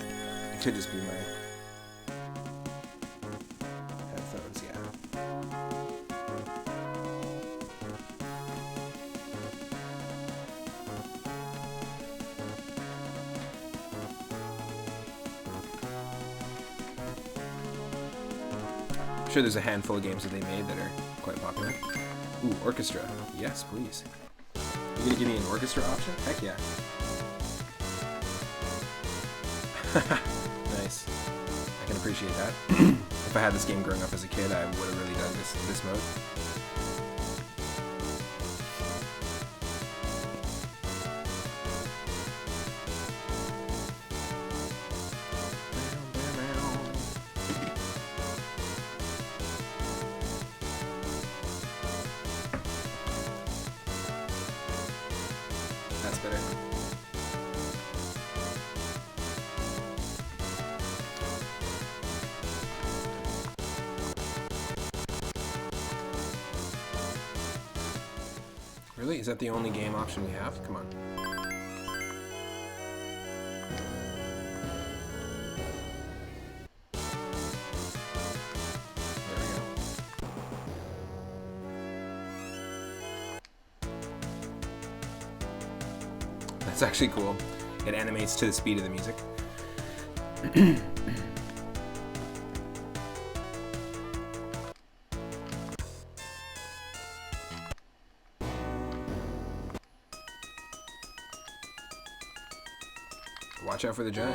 could just be my headphones, yeah. I'm sure there's a handful of games that they made that are quite popular. Ooh, orchestra. Yes, please. You gonna give me an orchestra option? Heck yeah. Nice. I can appreciate that. If I had this game growing up as a kid, I would have really done this mode. That's better. Really? Is that the only game option we have? Come on. There we go. That's actually cool. It animates to the speed of the music. Watch out for the giant.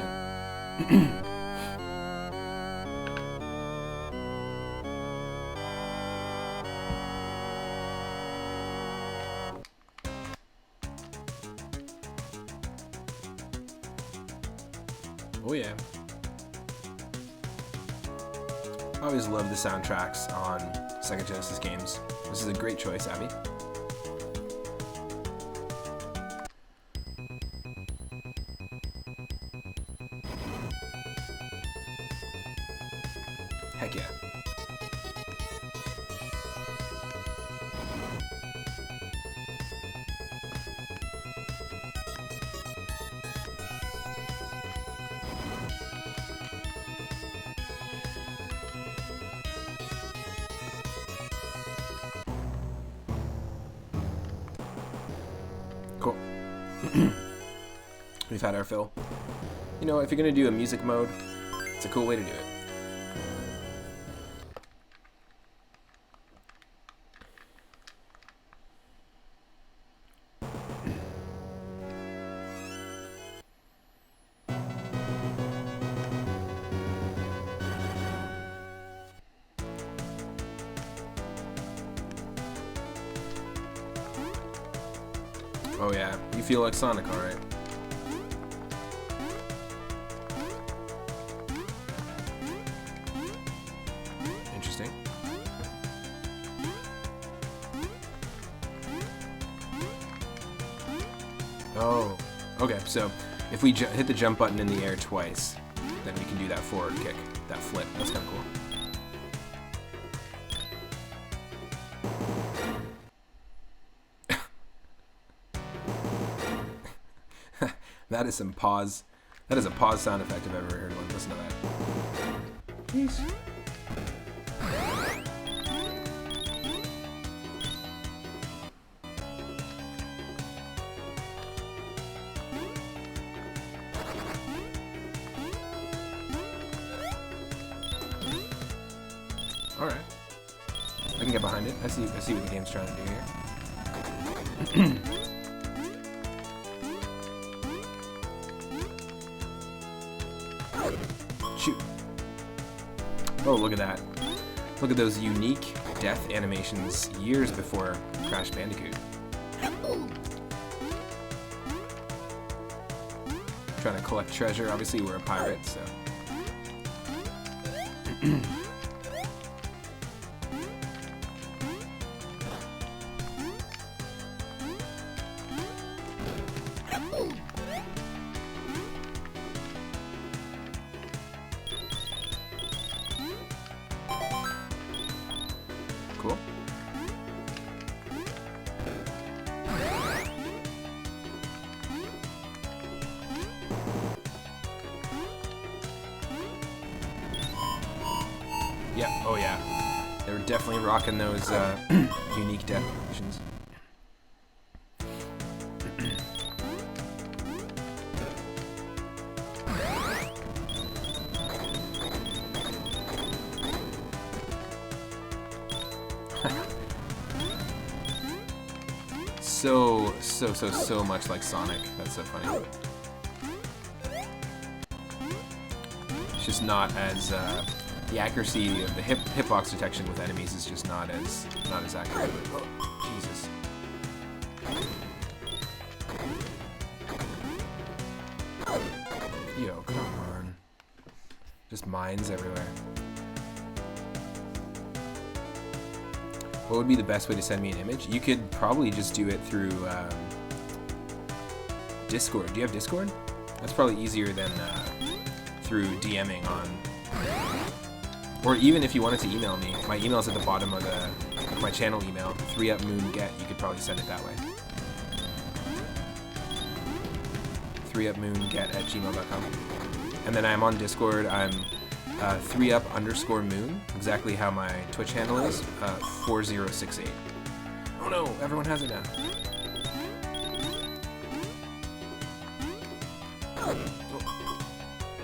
Oh yeah. I always love the soundtracks on Sega Genesis games. This is a great choice, Abby. Heck yeah. Cool. We've had our fill. You know, if you're gonna do a music mode, it's a cool way to do it. Oh yeah, you feel like Sonic, alright. Interesting. Oh, okay, so if we hit the jump button in the air twice, then we can do that forward kick, that flip. That's kind of cool. That is some pause. That is a pause sound effect I've ever heard one. Listen to that. Peace. All right. I can get behind it. I see what the game's trying to do here. Shoot. Oh, look at that. Look at those unique death animations years before Crash Bandicoot. Trying to collect treasure. Obviously, we're a pirate, so. Cool. Yeah, oh yeah. They were definitely rocking those unique death animations. So much like Sonic. That's so funny. It's just not as the accuracy of the hitbox detection with enemies is just not as accurate. Oh, Jesus. Yo, come on. Just mines everywhere. What would be the best way to send me an image? You could probably just do it through Discord. Do you have Discord? That's probably easier than through DMing on. Or even if you wanted to email me, my email's at the bottom of my channel email, 3upmoonget. You could probably send it that way. 3upmoonget@gmail.com. And then I'm on Discord. I'm 3up_moon, exactly how my Twitch handle is, 4068. Oh no, everyone has it now.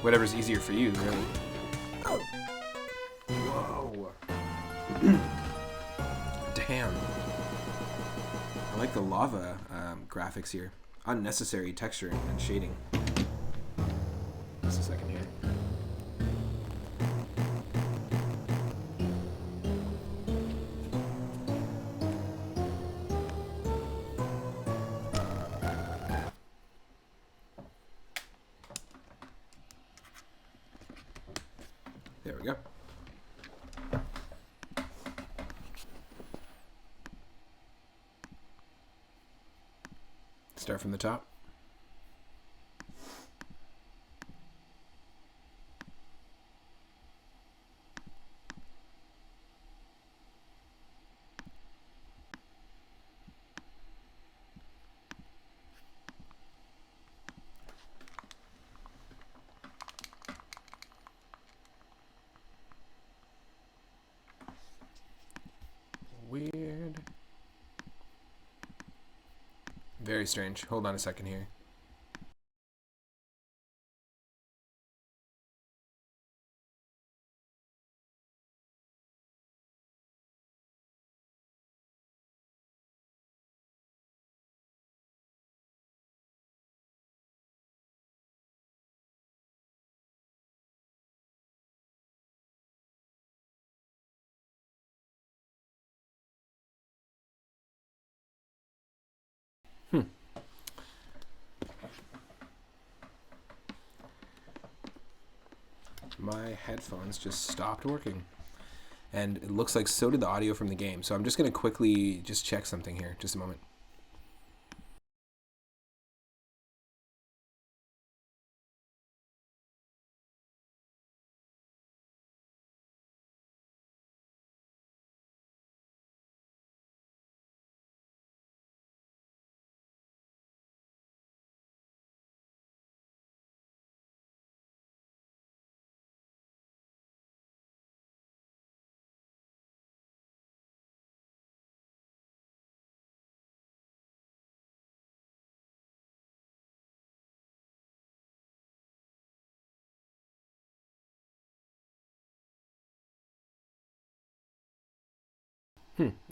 Whatever's easier for you, really. Whoa. Damn. I like the lava graphics here. Unnecessary texturing and shading. Just a second here. There we go. Start from the top. Weird. Very strange. Hold on a second here. My headphones just stopped working. And it looks like so did the audio from the game. So I'm just going to quickly just check something here. Just a moment.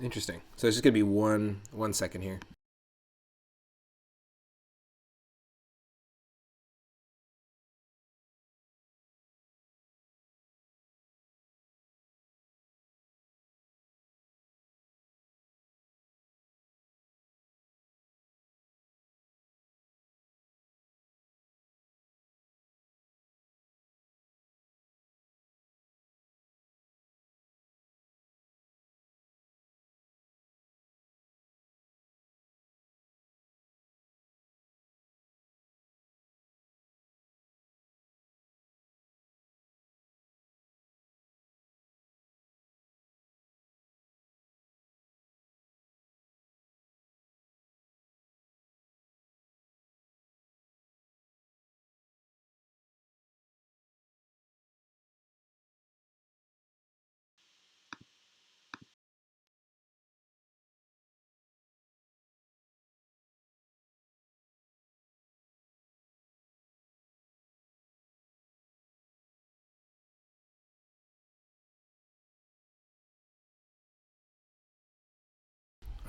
Interesting. So it's just going to be one second here.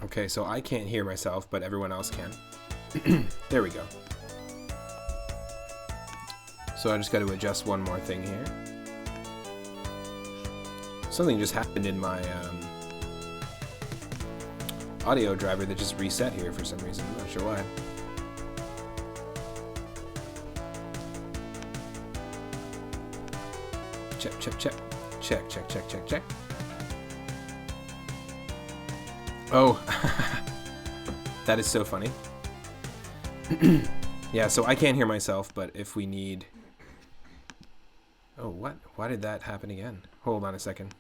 Okay, so I can't hear myself, but everyone else can. There we go. So I just got to adjust one more thing here. Something just happened in my audio driver that just reset here for some reason. I'm not sure why. Check, check, check. Check, check, check, check, check. Oh, that is so funny. Yeah, so I can't hear myself, but if we need... Oh, what? Why did that happen again? Hold on a second.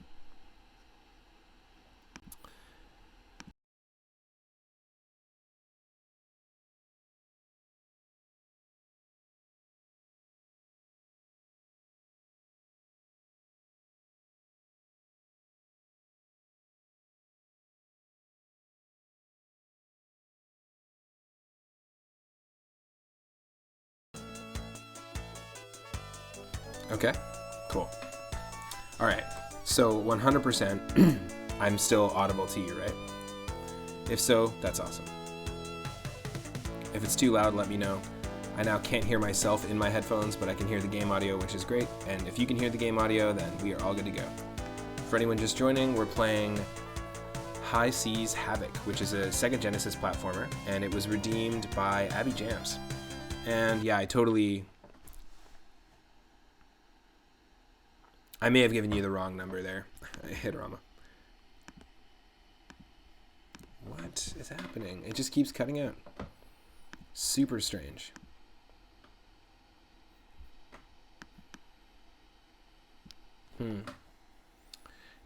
Okay, cool. All right, so 100% I'm still audible to you, right? If so, that's awesome. If it's too loud, let me know. I now can't hear myself in my headphones, but I can hear the game audio, which is great. And if you can hear the game audio, then we are all good to go. For anyone just joining, we're playing High Seas Havoc, which is a Sega Genesis platformer, and it was redeemed by Abby Jams. And yeah, I may have given you the wrong number there. I hit Rama. What is happening? It just keeps cutting out. Super strange.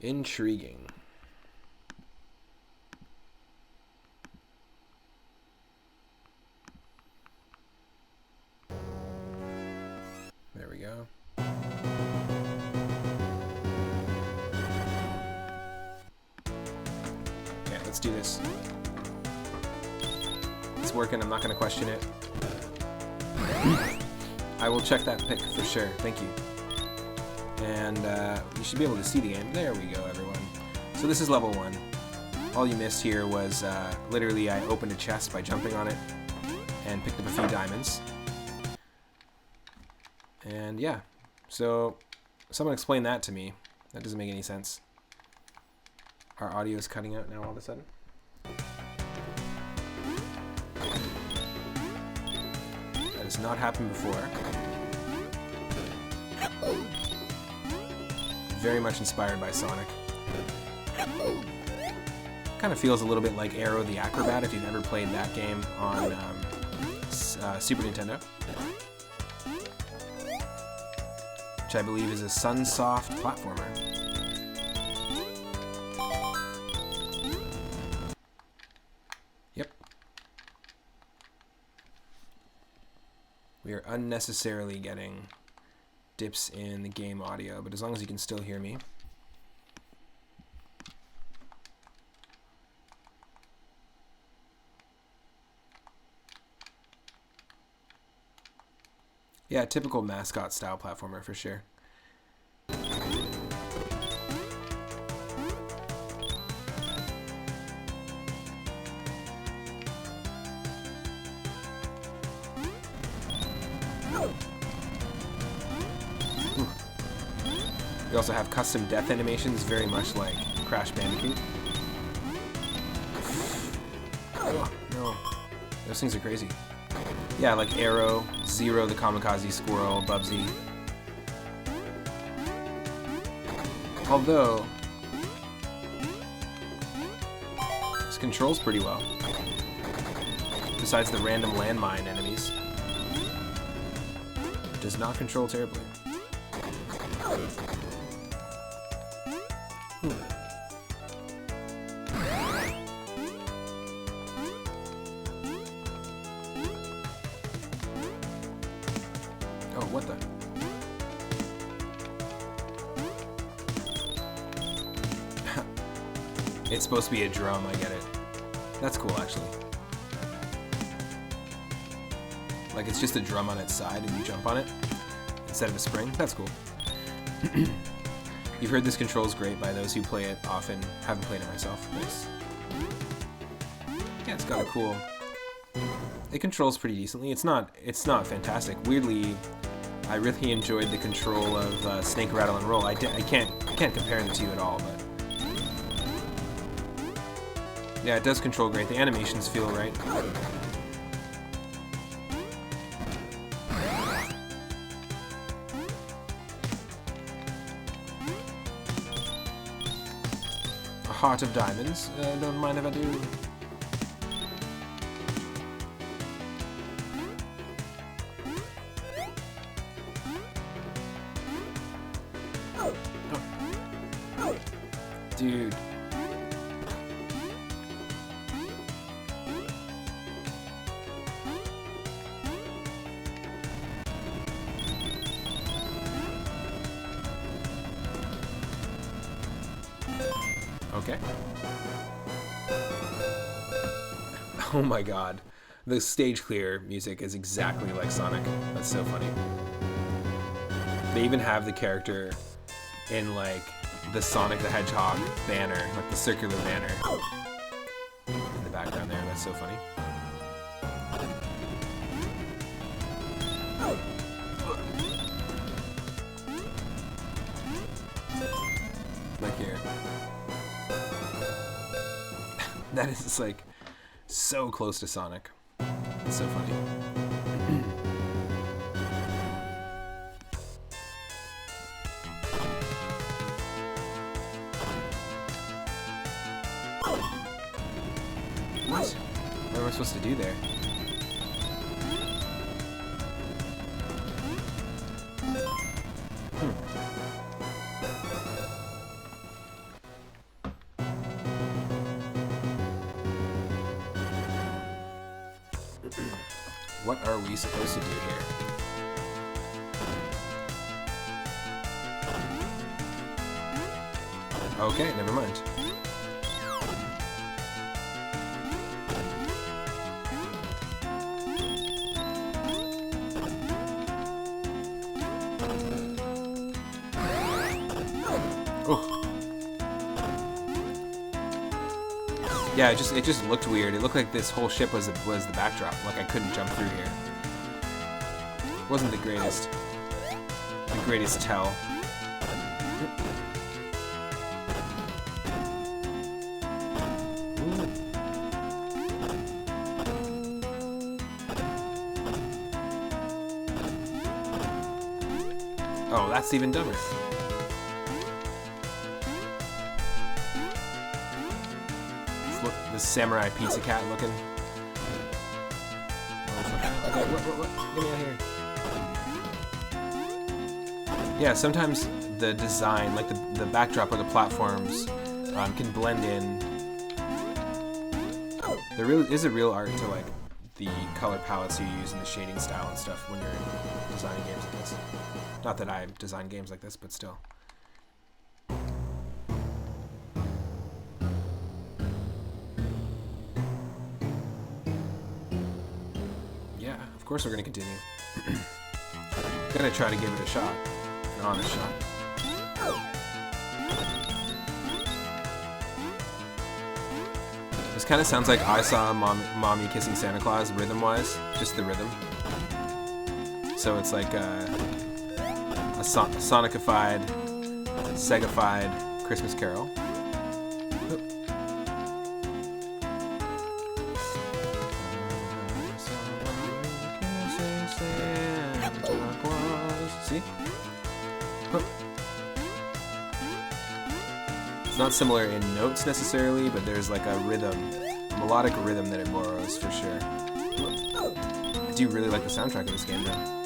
Intriguing. There we go. Okay, let's do this. It's working, I'm not going to question it. I will check that pick for sure, thank you. And you should be able to see the game. There we go, everyone. So this is level 1. All you missed here was literally I opened a chest by jumping on it and picked up a few diamonds. And yeah, so someone explain that to me. That doesn't make any sense. Our audio is cutting out now all of a sudden. That has not happened before. Very much inspired by Sonic. Kind of feels a little bit like Arrow the Acrobat if you've ever played that game on Super Nintendo. Which I believe is a Sunsoft platformer. Yep. We are unnecessarily getting dips in the game audio, but as long as you can still hear me. Yeah, typical mascot style platformer for sure. We also have custom death animations, very much like Crash Bandicoot. Oh, no. Those things are crazy. Yeah, like Arrow, Zero the Kamikaze Squirrel, Bubsy. Although, this controls pretty well. Besides the random landmine enemies. It does not control terribly. Oh, what the? It's supposed to be a drum, I get it. That's cool, actually. Like, it's just a drum on its side and you jump on it instead of a spring. That's cool. You've heard this control's great by those who play it often. Haven't played it myself. Nice. Yeah, it's got a cool... It controls pretty decently. It's not fantastic. Weirdly, I really enjoyed the control of Snake, Rattle, and Roll. I can't compare the two at all, but yeah, it does control great. The animations feel right. A heart of diamonds. Don't mind if I do. Dude. Okay. Oh my god. The stage clear music is exactly like Sonic. That's so funny. They even have the character in like the Sonic the Hedgehog banner, like the circular banner in the background there. That's so funny. That is like so close to Sonic. It's so funny. What? What am I supposed to do there? What are we supposed to do here? Okay, never mind. Oh. Yeah, it just looked weird. It looked like this whole ship was the backdrop. Like I couldn't jump through here. It wasn't the greatest tell. Oh, that's even dumber. This samurai pizza cat looking. Okay, what? Get me out here. Yeah, sometimes the design, like the backdrop or the platforms, can blend in. There really is a real art to like the color palettes you use and the shading style and stuff when you're designing games like this. Not that I design games like this, but still. Of course we're going to continue. Gonna try to give it a shot. An honest shot. This kind of sounds like I Saw Mommy Kissing Santa Claus rhythm-wise. Just the rhythm. So it's like a Sonicified, Segified Christmas Carol. See? It's not similar in notes necessarily, but there's like a rhythm, a melodic rhythm that it borrows for sure. I do really like the soundtrack of this game though.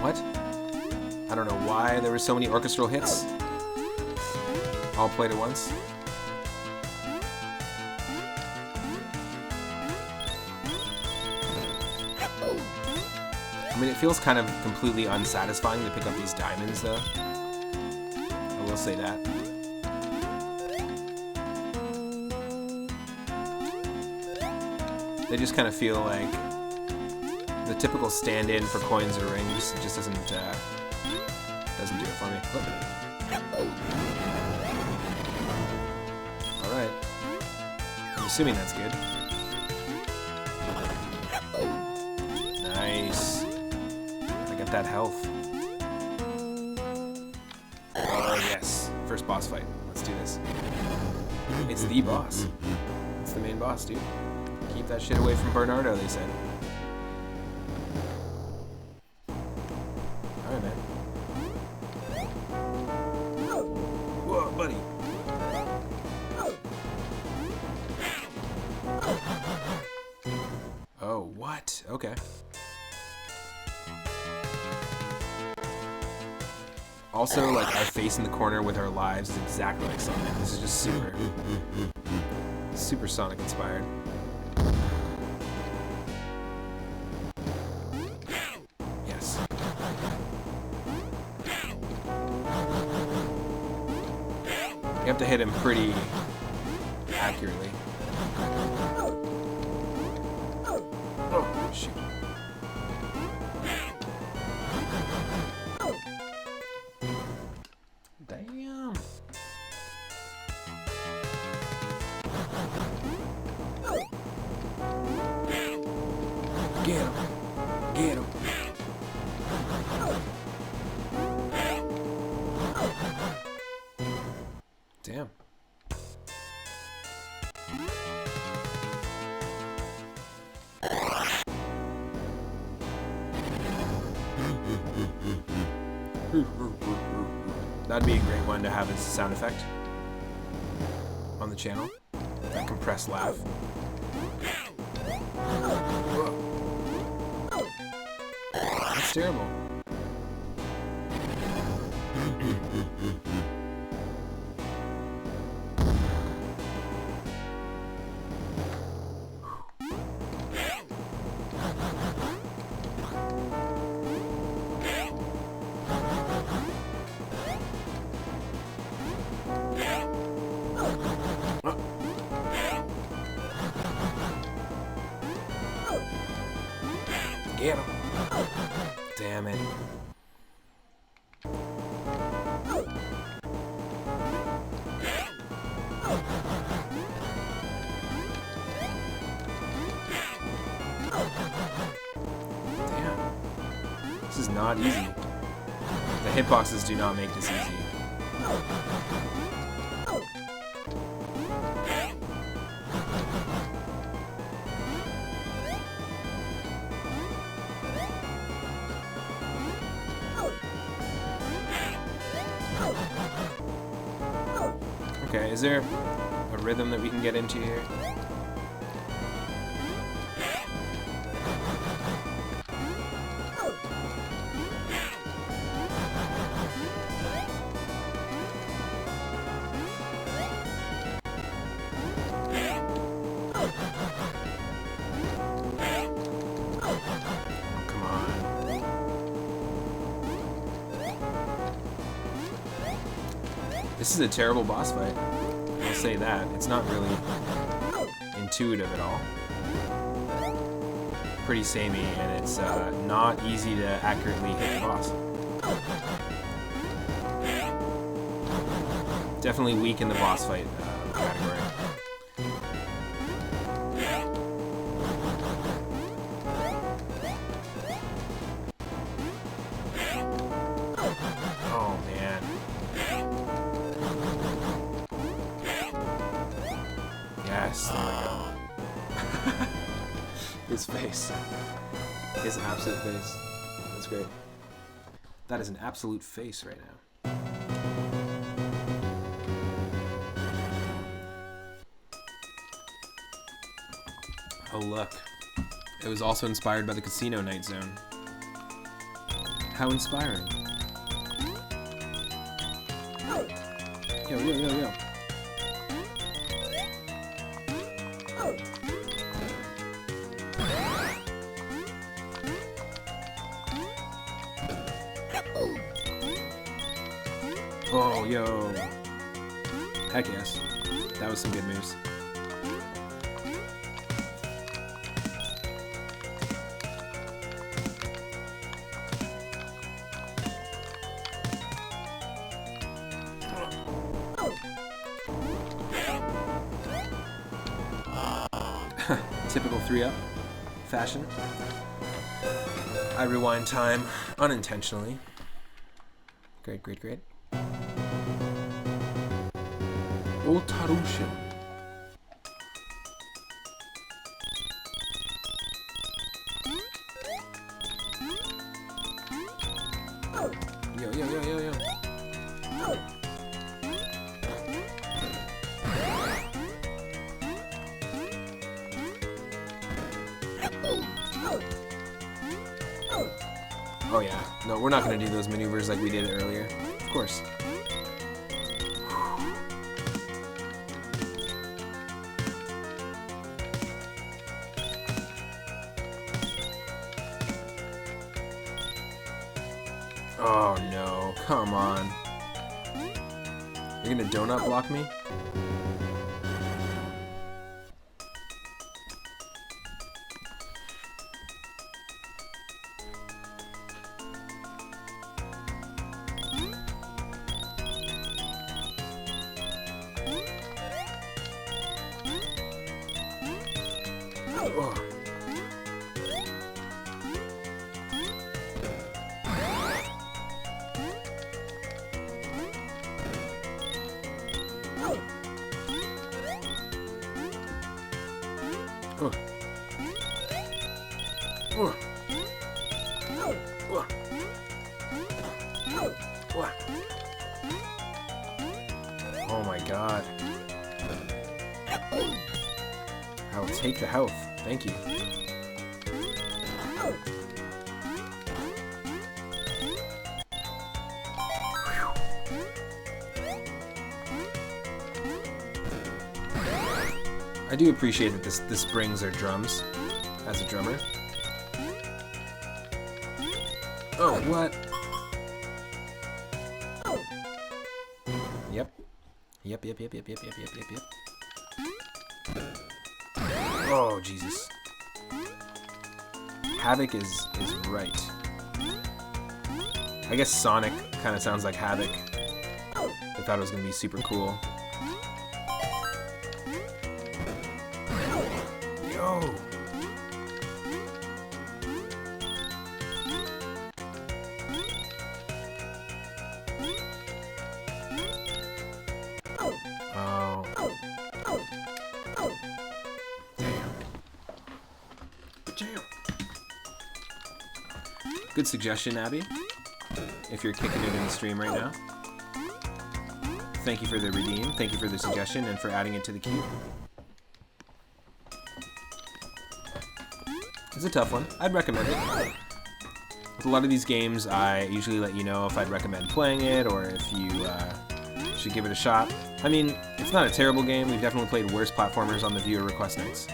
What? I don't know why there were so many orchestral hits. All played at once. I mean, it feels kind of completely unsatisfying to pick up these diamonds, though. I will say that. They just kind of feel like the typical stand-in for coins or rings. It just doesn't do it for me. All right. I'm assuming that's good. Nice. I got that health. Oh yes. First boss fight. Let's do this. It's the boss. It's the main boss, dude. Keep that shit away from Bernardo, they said. Alright, man. Whoa, buddy. Oh, what? Okay. Also, like, our face in the corner with our lives is exactly like Sonic. This is just super Sonic inspired. Yes. You have to hit him pretty accurately. Oh, shoot. Damn. That'd be a great one to have as a sound effect on the channel. That compressed laugh. That's terrible. Get him. Damn it. Damn. This is not easy. The hitboxes do not make this easy. Okay, is there a rhythm that we can get into here? Come on. This is a terrible boss fight. I'll say that. It's not really intuitive at all. Pretty samey, and it's not easy to accurately hit the boss. Definitely weak in the boss fight category. Oh man. Yes, there we go. His face. His absolute face. That's great. That is an absolute face right now. Oh look. It was also inspired by the Casino Night Zone. How inspiring. Yo, yo, yo, yo. Oh, yo. Heck yes. That was some good moves. Typical 3-up fashion. I rewind time unintentionally. Great, great, great. Otarusha. Yo, yo, yo, yo, yo. Oh yeah. No, we're not going to do those maneuvers like we did earlier. Of course. Oh no, come on. You're gonna donut block me? Oh. Oh my god. I will take the health. Thank you. I do appreciate that this brings our drums as a drummer. Oh, what? Yep. Yep. Oh, Jesus. Havoc is right. I guess Sonic kind of sounds like Havoc. I thought it was going to be super cool. Yo! Oh. Damn. Good suggestion, Abby. If you're kicking it in the stream right now. Thank you for the redeem. Thank you for the suggestion and for adding it to the queue. It's a tough one. I'd recommend it. With a lot of these games, I usually let you know if I'd recommend playing it or if you should give it a shot. I mean, it's not a terrible game. We've definitely played worse platformers on the viewer request nights.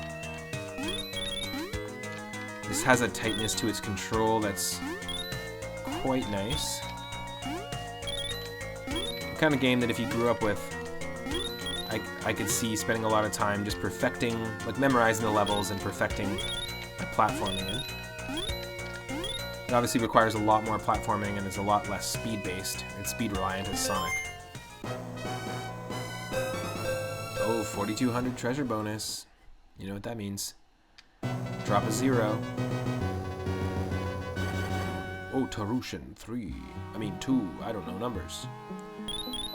This has a tightness to its control that's quite nice. The kind of game that if you grew up with, I could see spending a lot of time just perfecting, like memorizing the levels and perfecting platforming in. It obviously requires a lot more platforming and is a lot less speed-based and speed-reliant as Sonic. Oh, 4,200 treasure bonus. You know what that means. Drop a 0. Oh, Tarushan 3. I mean 2. I don't know numbers.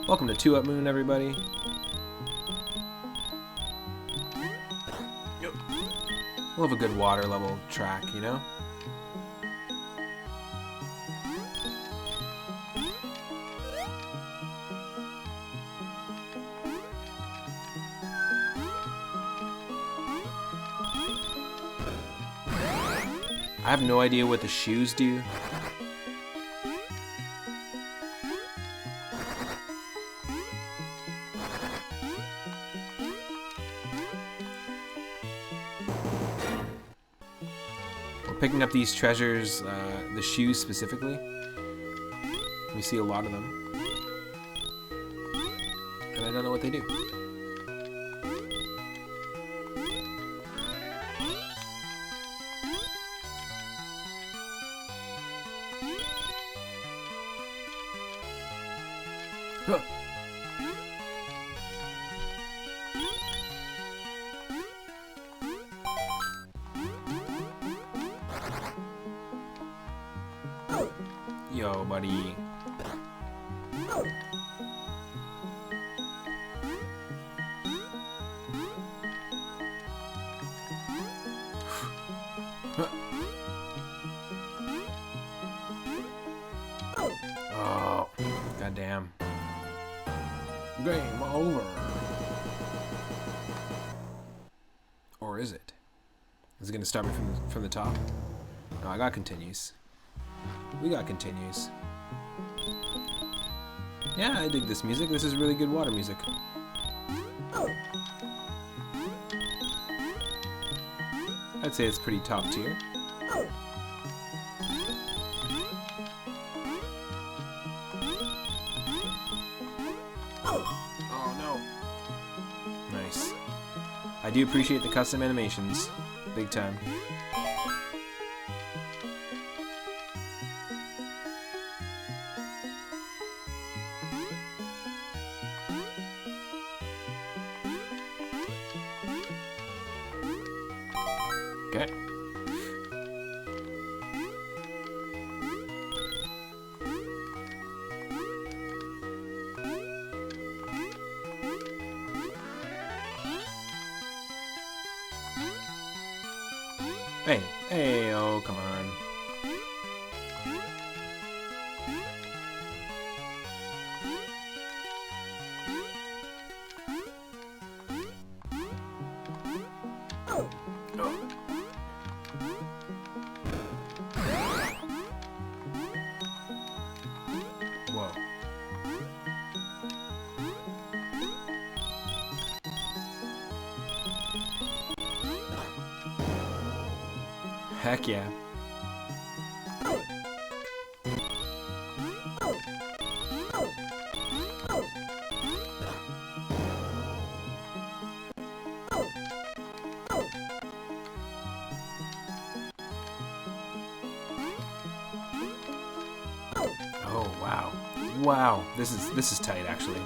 Welcome to 2 Up Moon, everybody. We'll have a good water level track, you know? I have no idea what the shoes do. Picking up these treasures, the shoes specifically. We see a lot of them. And I don't know what they do. Huh. Yo, buddy. Oh, goddamn. Game over. Or is it? Is it gonna start me from the top? No, I got continues. We got continues. Yeah, I dig this music. This is really good water music. I'd say it's pretty top tier. Oh no. Nice. I do appreciate the custom animations. Big time. Okay. Hey, hey, oh, come on. Oh. Whoa. Heck yeah. Oh wow. Wow. This is tight actually.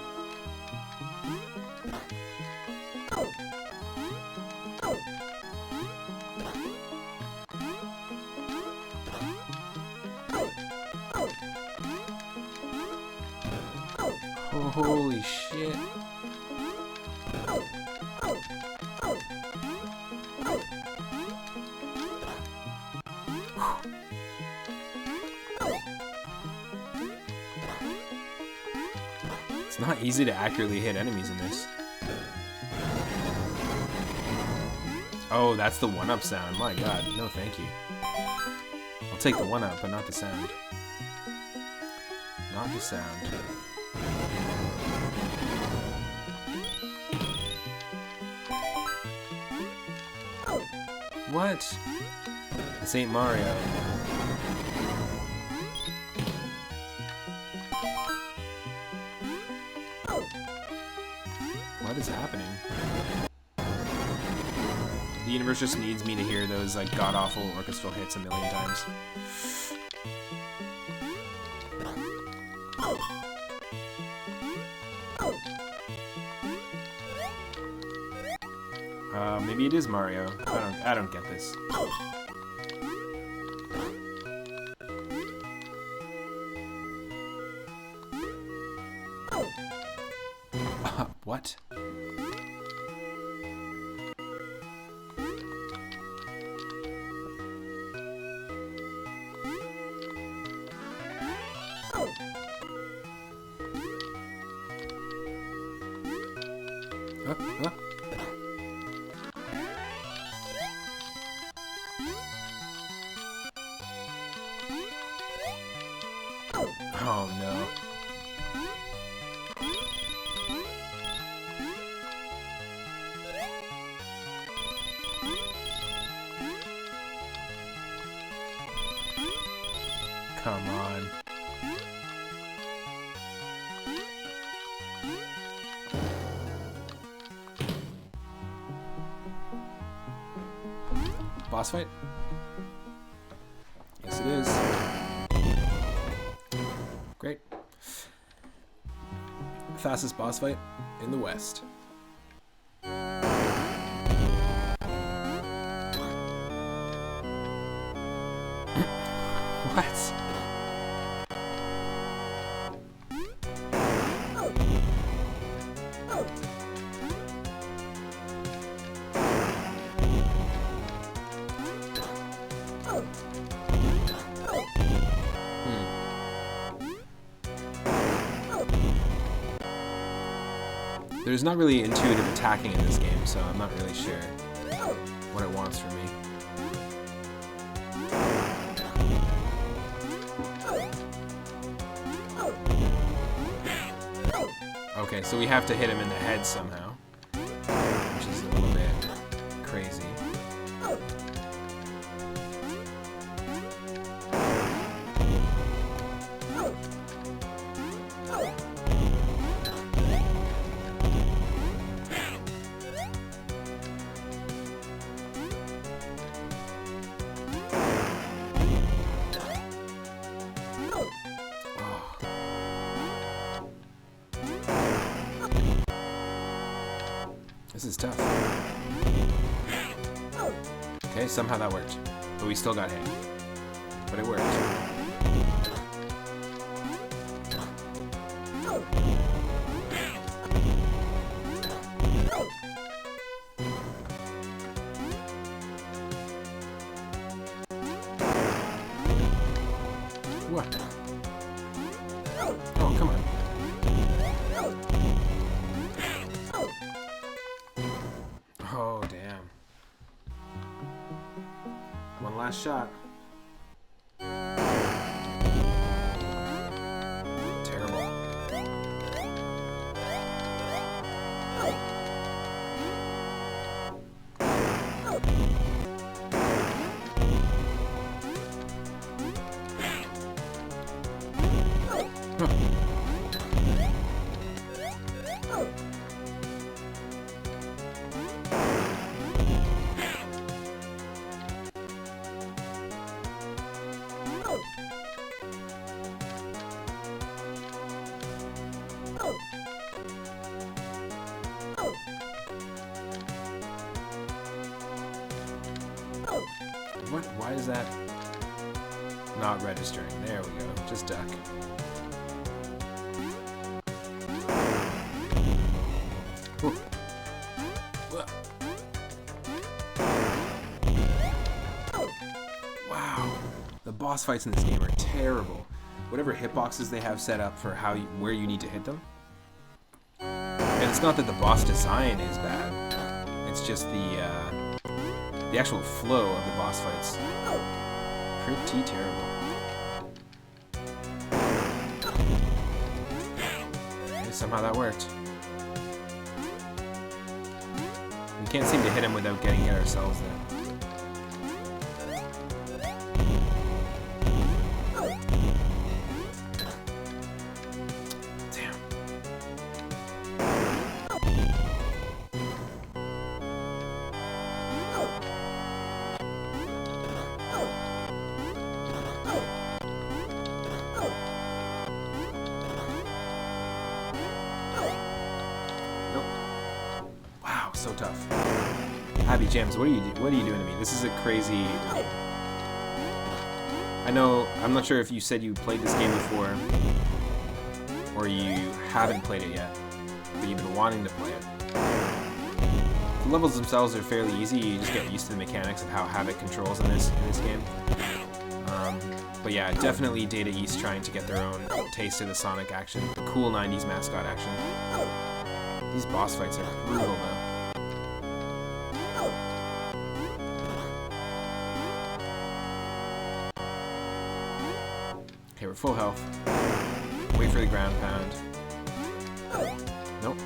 Oh, holy shit. It's not easy to accurately hit enemies in this. Oh, that's the one-up sound. My god, no thank you. I'll take the one-up, but not the sound. Not the sound. What? This ain't Mario. What is happening? The universe just needs me to hear those like god-awful orchestral hits a million times. Maybe it is Mario. I don't get this. What? Oh no. Come on. Boss fight? Yes, it is. Great. Fastest boss fight in the West. What? There's not really intuitive attacking in this game, so I'm not really sure what it wants from me. Okay, so we have to hit him in the head somehow, which is a little bit crazy. This is tough. Okay, somehow that worked. But we still got hit. But it worked. last shot. Terrible. What? Why is that not registering? There we go. Just duck. Ooh. Wow. The boss fights in this game are terrible. Whatever hitboxes they have set up for where you need to hit them. And it's not that the boss design is bad. It's just the actual flow of the boss fights. Pretty terrible. Okay, somehow that worked. We can't seem to hit him without getting hit ourselves though. So tough. Happy Jams, what are you doing to me? This is a crazy. I know. I'm not sure if you said you played this game before, or you haven't played it yet, but you've been wanting to play it. The levels themselves are fairly easy. You just get used to the mechanics of how Havoc controls in this game. But yeah, definitely Data East trying to get their own taste of the Sonic action, the cool '90s mascot action. These boss fights are brutal though. Okay, we're full health. Wait for the ground pound. Nope.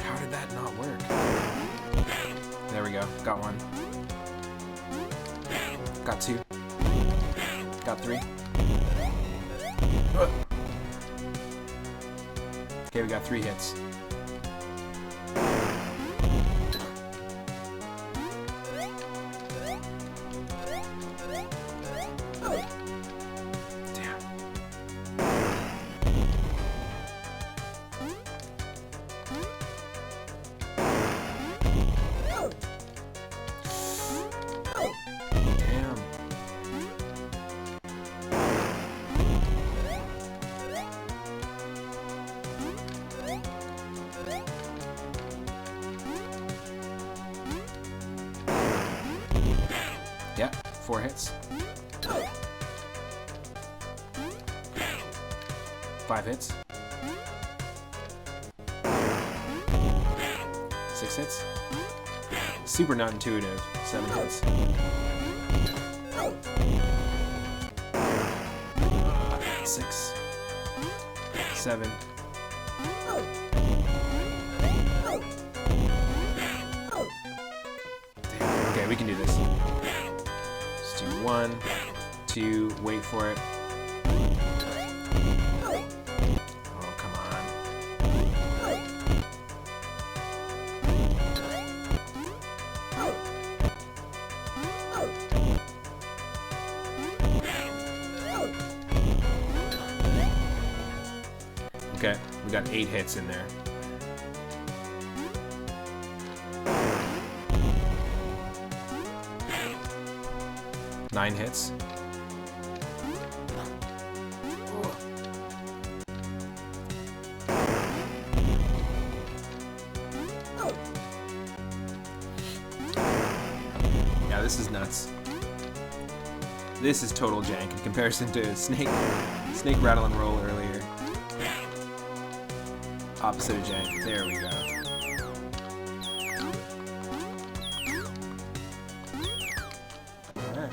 How did that not work? There we go. Got one. Got two. Got three. Okay, we got 3 hits. Yeah, 4 hits. 5 hits. 6 hits. Super not intuitive. 7 hits. 6. 7. Damn. Okay, we can do this. 1, 2, wait for it. Oh, come on. Okay, we got 8 hits in there. Nine hits. Yeah, this is nuts. This is total jank in comparison to Snake, Rattle, and Roll earlier. Opposite of jank. There we go. Alright.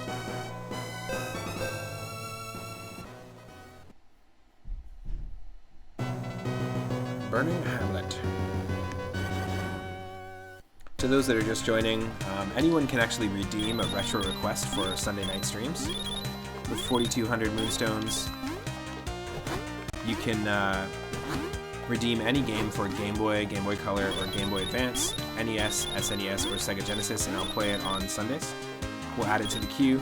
Burning Hamlet. To those that are just joining, anyone can actually redeem a retro request for Sunday night streams. With 4,200 moonstones, you can redeem any game for Game Boy, Game Boy Color, or Game Boy Advance, NES, SNES, or Sega Genesis, and I'll play it on Sundays. We'll add it to the queue.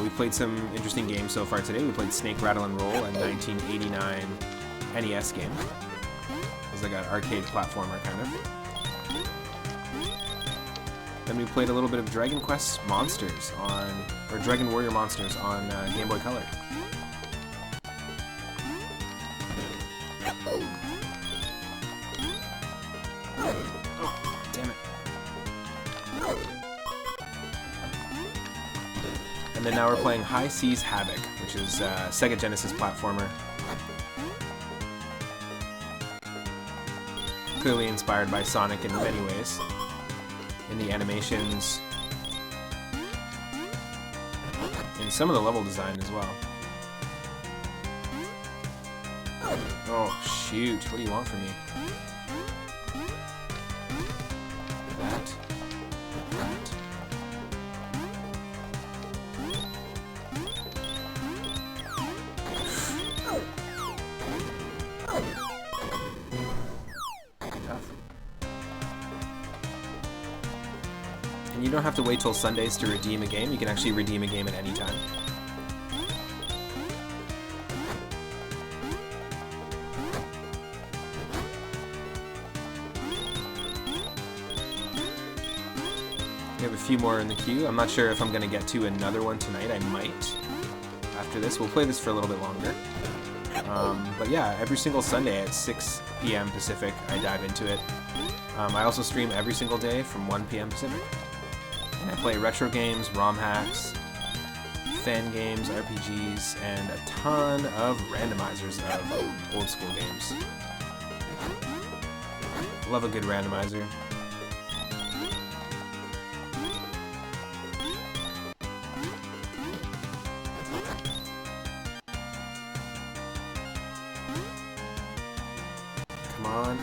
We played some interesting games so far today. We played Snake, Rattle, and Roll, a 1989 NES game. It was like an arcade platformer, kind of. Then we played a little bit of Dragon Quest Monsters or Dragon Warrior Monsters on Game Boy Color. Oh, damn it. And then now we're playing High Seas Havoc, which is a Sega Genesis platformer. Clearly inspired by Sonic in many ways. In the animations, in some of the level design as well. Oh shoot, what do you want from me? That. Tough. And you don't have to wait till Sundays to redeem a game. You can actually redeem a game at any time. We have a few more in the queue. I'm not sure if I'm going to get to another one tonight. I might. After this, we'll play this for a little bit longer. But yeah, every single Sunday at 6 p.m. Pacific, I dive into it. I also stream every single day from 1 p.m. Pacific. And I play retro games, ROM hacks, fan games, RPGs, and a ton of randomizers of old school games. Love a good randomizer. Come on.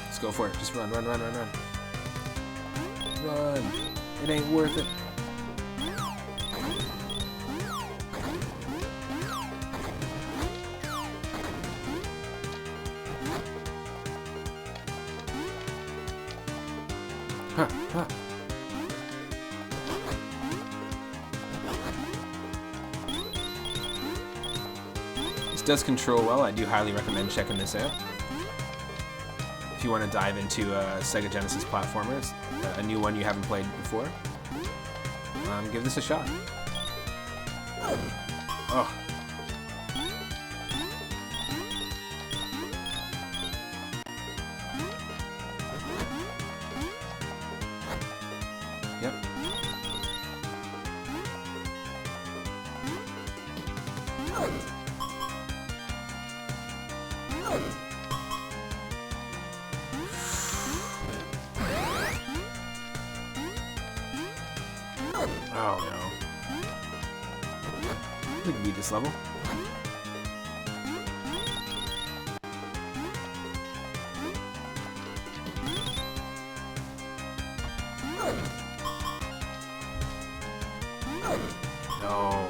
Let's go for it. Just run, run, run, run, run. Run. It ain't worth it. Huh, huh. This does control well. I do highly recommend checking this out. If you want to dive into a Sega Genesis platformer, a new one you haven't played before, give this a shot. Oh. Yep. Oh no. We can beat this level. No.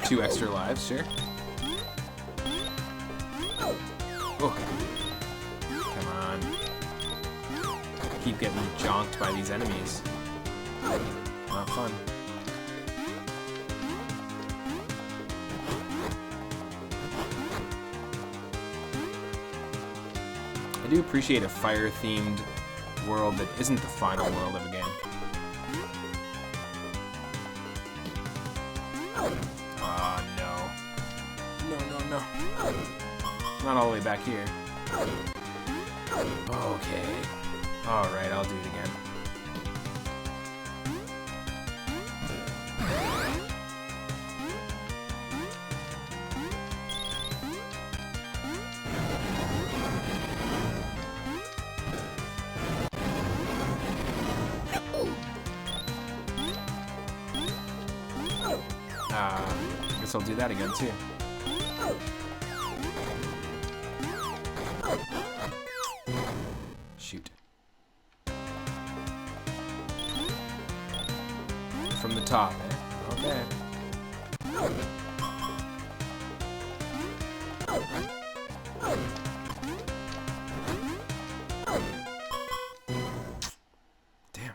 Two extra lives, sure. Oh. Come on. Keep getting jonked by these enemies. Not fun. I do appreciate a fire-themed world that isn't the final world of a game. Ah, no. No. Not all the way back here. Okay. Alright, I'll do it again. Guess I'll do that again too. Shoot. From the top, eh? Okay. Damn.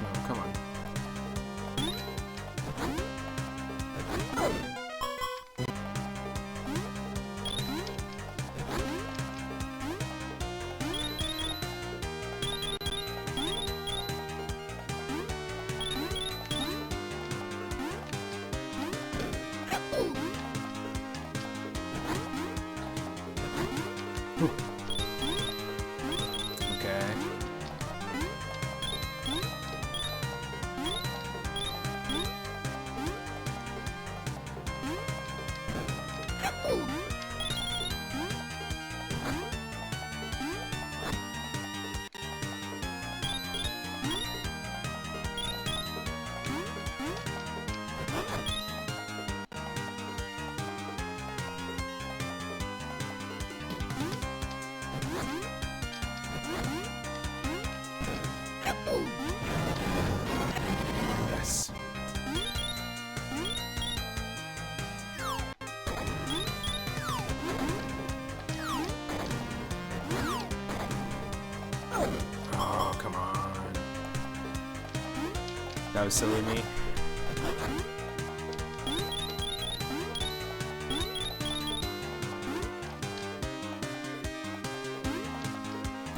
No, come on. Okay. Yes. Oh, come on. That was silly of me.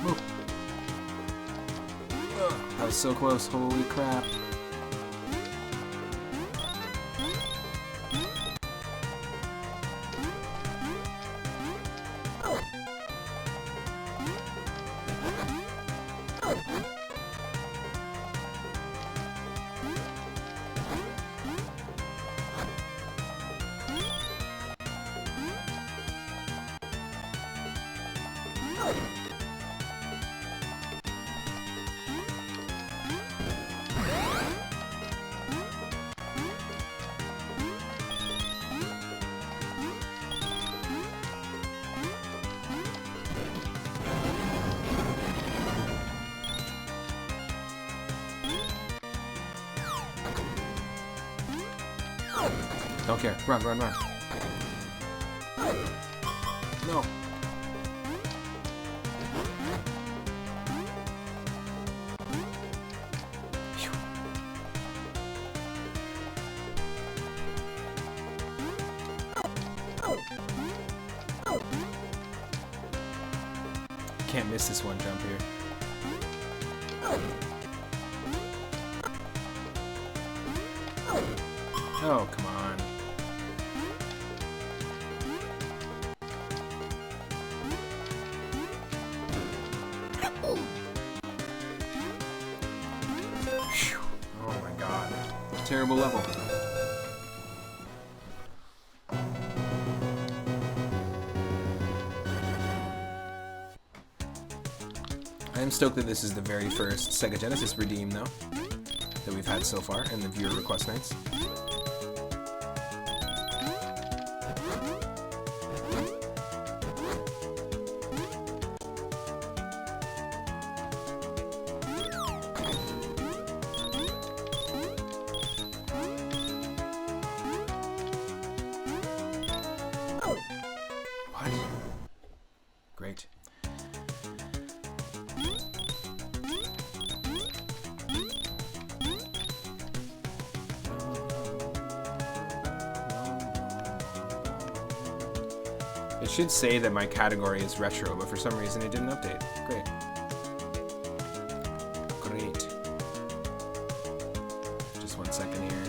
Whoa. That was so close, holy crap. Don't care. Run. No. Phew. Can't miss this one jump here. Oh, come on. Phew. Oh my god. Terrible level. I am stoked that this is the very first Sega Genesis redeem, though, that we've had so far in the viewer request nights. What? Great. It should say that my category is retro, but for some reason it didn't update. Great. Great. Just 1 second here.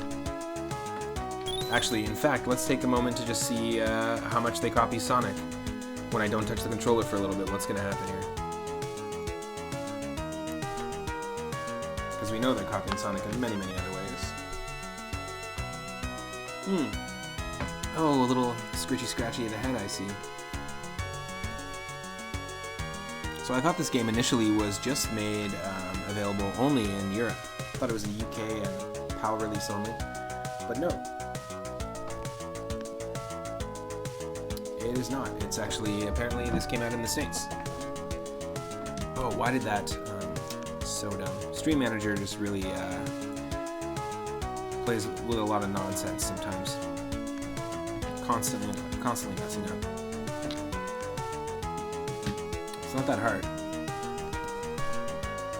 Actually, in fact, let's take a moment to just see how much they copy Sonic. When I don't touch the controller for a little bit, what's going to happen here? Because we know they're copying Sonic in many, many other ways. Oh, a little scritchy scratchy of the head, I see. So I thought this game initially was just made available only in Europe. I thought it was a UK and PAL release only, but no. It is not. It's actually, apparently this came out in the States. Oh, why did that? So dumb. Stream Manager just really plays with a lot of nonsense sometimes. Constantly messing up. It's not that hard.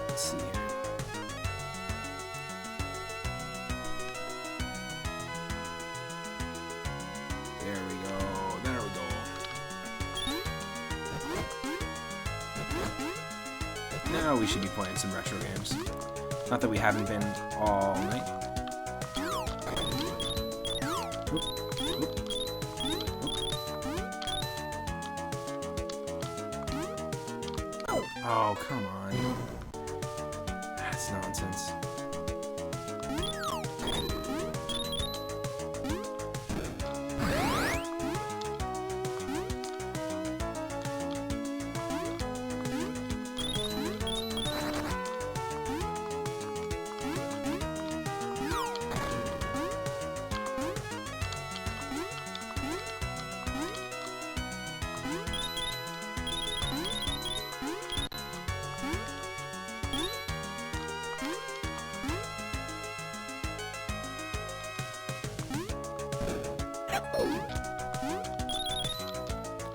Let's see here. There we go. There we go. Now we should be playing some retro games. Not that we haven't been all night. Oh, come on. That's nonsense.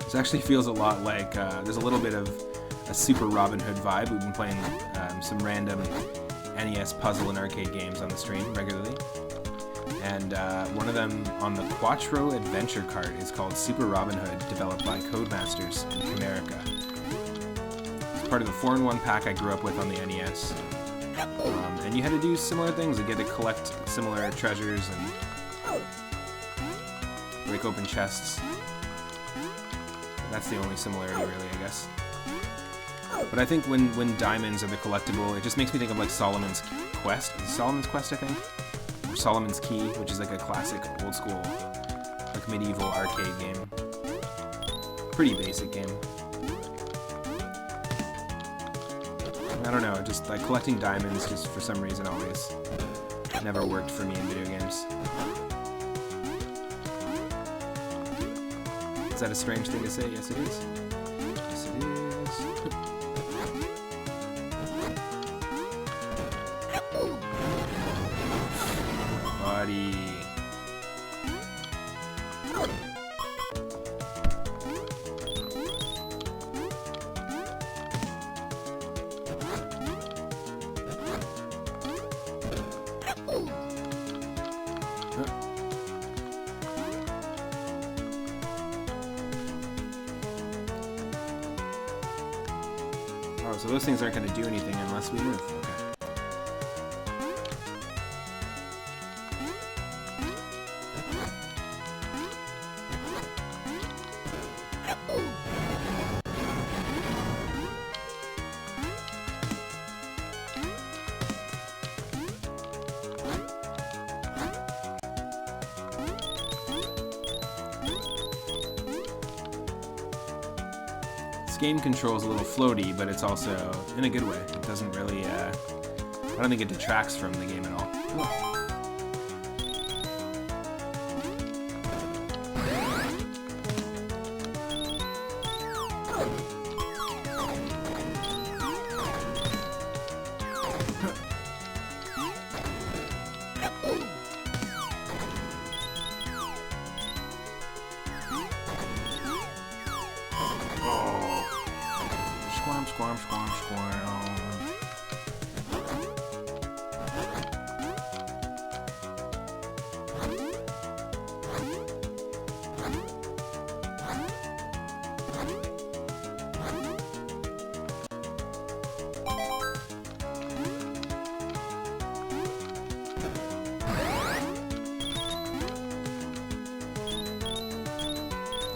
This actually feels a lot like, there's a little bit of a Super Robin Hood vibe. We've been playing some random NES puzzle and arcade games on the stream regularly. And one of them on the Quattro Adventure Cart is called Super Robin Hood, developed by Codemasters in America. It's part of the 4-in-1 pack I grew up with on the NES. And you had to do similar things. You get to collect similar treasures and break open chests. That's the only similarity, really, I guess. But I think when diamonds are the collectible, it just makes me think of like Solomon's Quest. Solomon's Quest, I think? Or Solomon's Key, which is like a classic, old school, like medieval arcade game. Pretty basic game. I don't know, just like collecting diamonds just for some reason always never worked for me in video games. Is that a strange thing to say? Yes, it is. Yes, it is. Buddy. Oh, so those things aren't going to do anything unless we move. Okay. Game control's a little floaty, but it's also in a good way. It doesn't really, I don't think it detracts from the game at all. Squirm, squirm, squirm, squirm.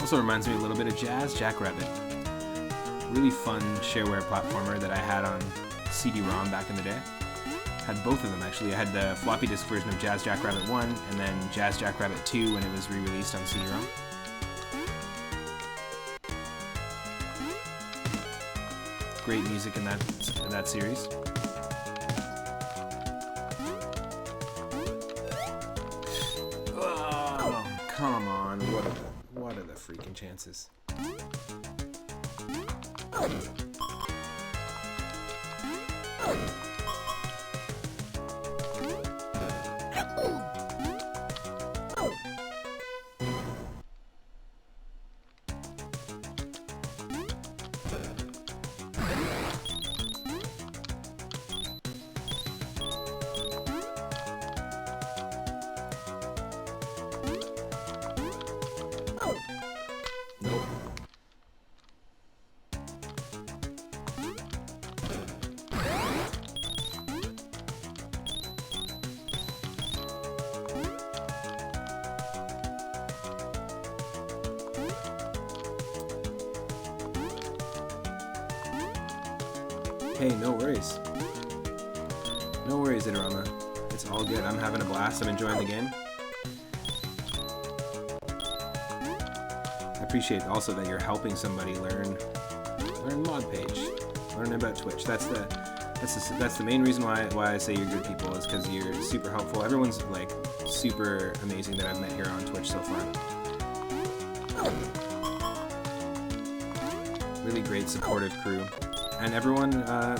Also reminds me a little bit of Jazz Jackrabbit. Really fun shareware platformer that I had on CD-ROM back in the day. Had both of them actually. I had the floppy disk version of Jazz Jackrabbit 1 and then Jazz Jackrabbit 2 when it was re-released on CD-ROM. Great music in that series. Oh, come on. What are the freaking chances? Hey, no worries. No worries, Itarama. It's all good. I'm having a blast. I'm enjoying the game. I appreciate also that you're helping somebody learn mod page, learn about Twitch. That's the main reason why I say you're good people, is because you're super helpful. Everyone's like super amazing that I've met here on Twitch so far. Really great supportive crew. And everyone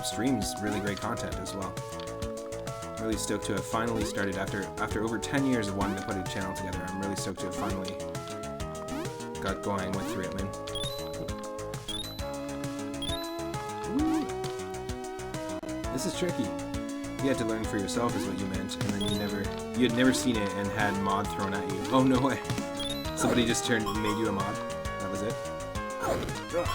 streams really great content as well. Really stoked to have finally started after over 10 years of wanting to put a channel together. I'm really stoked to have finally got going with through it, man. Woo. This is tricky. You had to learn for yourself is what you meant, and then you had never seen it and had mod thrown at you. Oh no way. Somebody just made you a mod. That was it. Ugh.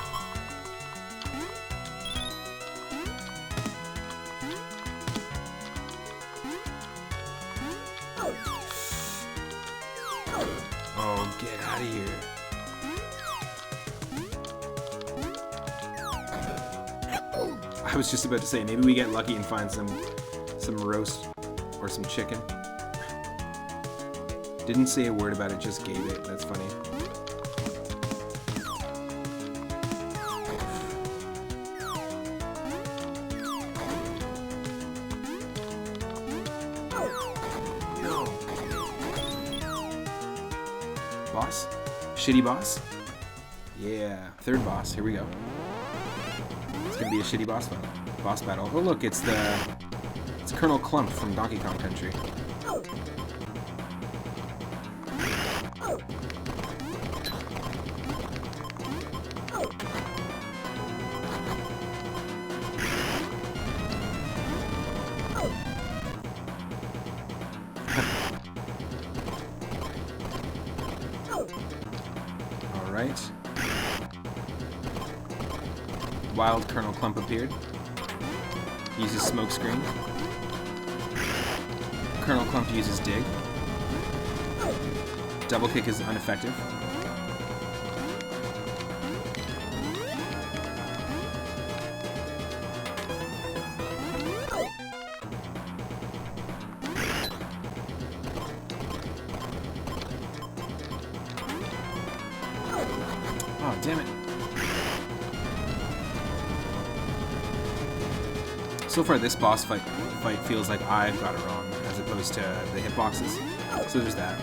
Oh, get out of here. I was just about to say, maybe we get lucky and find some roast or some chicken. Didn't say a word about it, just gave it. That's funny. Boss? Shitty boss? Yeah, third boss. Here we go. It's gonna be a shitty boss battle. Oh look, it's Colonel Clump from Donkey Kong Country. Alright. Wild Colonel Clump appeared. He uses smoke screen. Colonel Clump uses dig. Double kick is ineffective. Oh, damn it. So far, this boss fight feels like I've got it wrong, as opposed to the hitboxes. So there's that.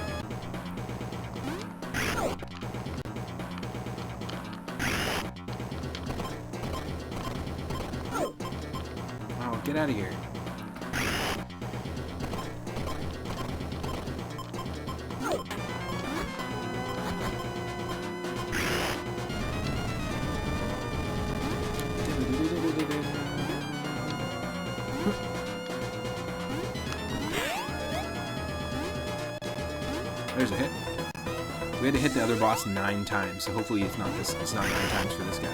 Oh, get out of here. There's a hit. We had to hit the other boss 9 times, so hopefully it's not 9 times for this guy.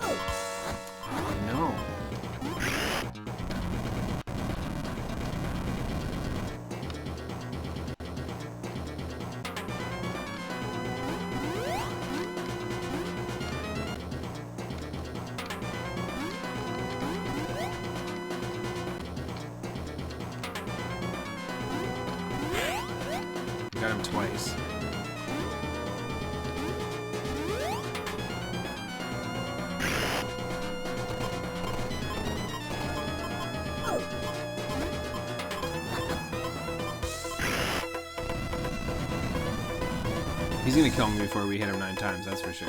Oh no. He's gonna kill me before we hit him 9 times, that's for sure.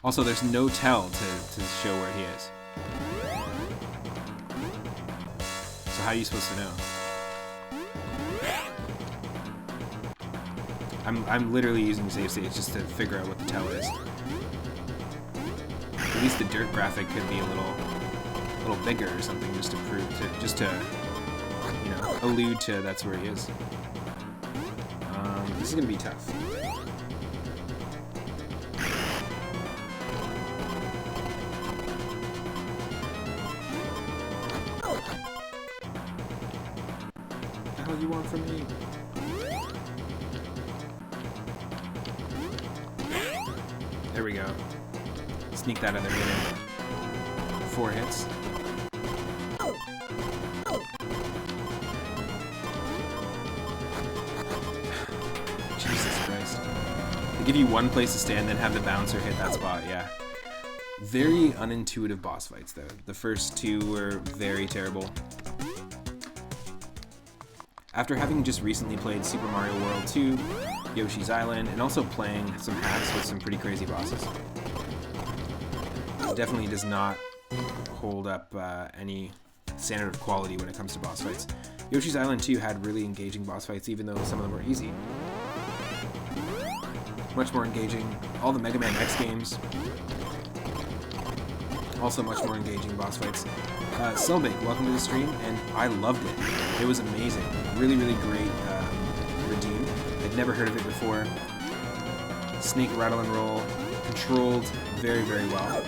Also, there's no tell to show where he is. So how are you supposed to know? I'm literally using save states just to figure out what the tell is. At least the dirt graphic could be a little bigger or something, just to prove you know, allude to that's where he is. This is gonna be tough. What the hell do you want from me? There we go. Sneak that other hit in. 4 hits. Jesus Christ. They give you one place to stand, then have the bouncer hit that spot, yeah. Very unintuitive boss fights, though. The first 2 were very terrible. After having just recently played Super Mario World 2, Yoshi's Island, and also playing some hacks with some pretty crazy bosses, it definitely does not hold up any standard of quality when it comes to boss fights. Yoshi's Island 2 had really engaging boss fights, even though some of them were easy. Much more engaging. All the Mega Man X games, also much more engaging boss fights. Selbake, welcome to the stream, and I loved it. It was amazing. Really, really great redeem. I'd never heard of it before. Snake, Rattle, and Roll. Controlled very, very well.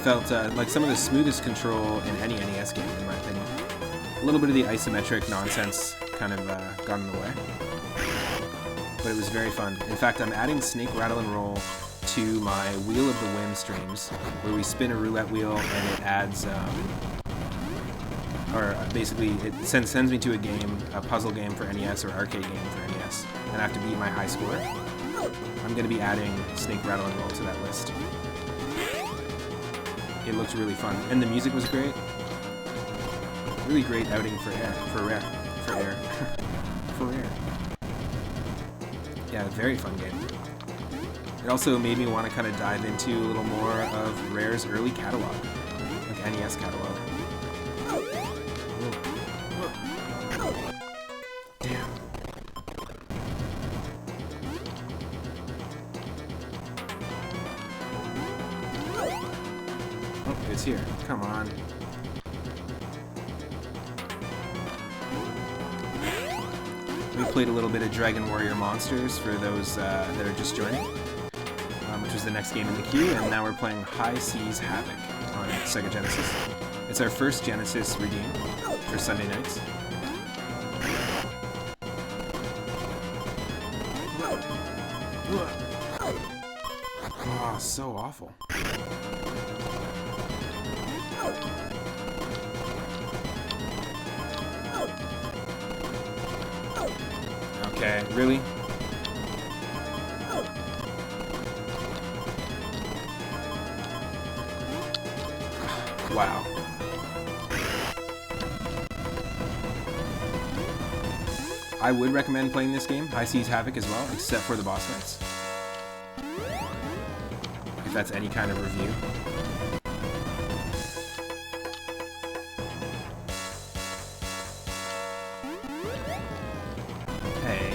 Felt like some of the smoothest control in any NES game, in my opinion. A little bit of the isometric nonsense kind of got in the way. But it was very fun. In fact, I'm adding Snake, Rattle, and Roll to my Wheel of the Whim streams, where we spin a roulette wheel and it adds, basically it sends me to a puzzle game for NES or arcade game for NES, and I have to beat my high score. I'm going to be adding Snake, Rattle, and Roll to that list. It looked really fun, and the music was great. Really great outing for Rare. Yeah, very fun game. It also made me want to kind of dive into a little more of Rare's early catalog, like NES catalog. Damn. Oh, it's here. Come on. We played a little bit of Dragon Warrior Monsters for those that are just joining, which was the next game in the queue, and now we're playing High Seas Havoc on Sega Genesis. It's our first Genesis redeem for Sunday nights. Oh, so awful. Okay, really? Wow. I would recommend playing this game, High Seas Havoc, as well, except for the boss fights. If that's any kind of review. Hey.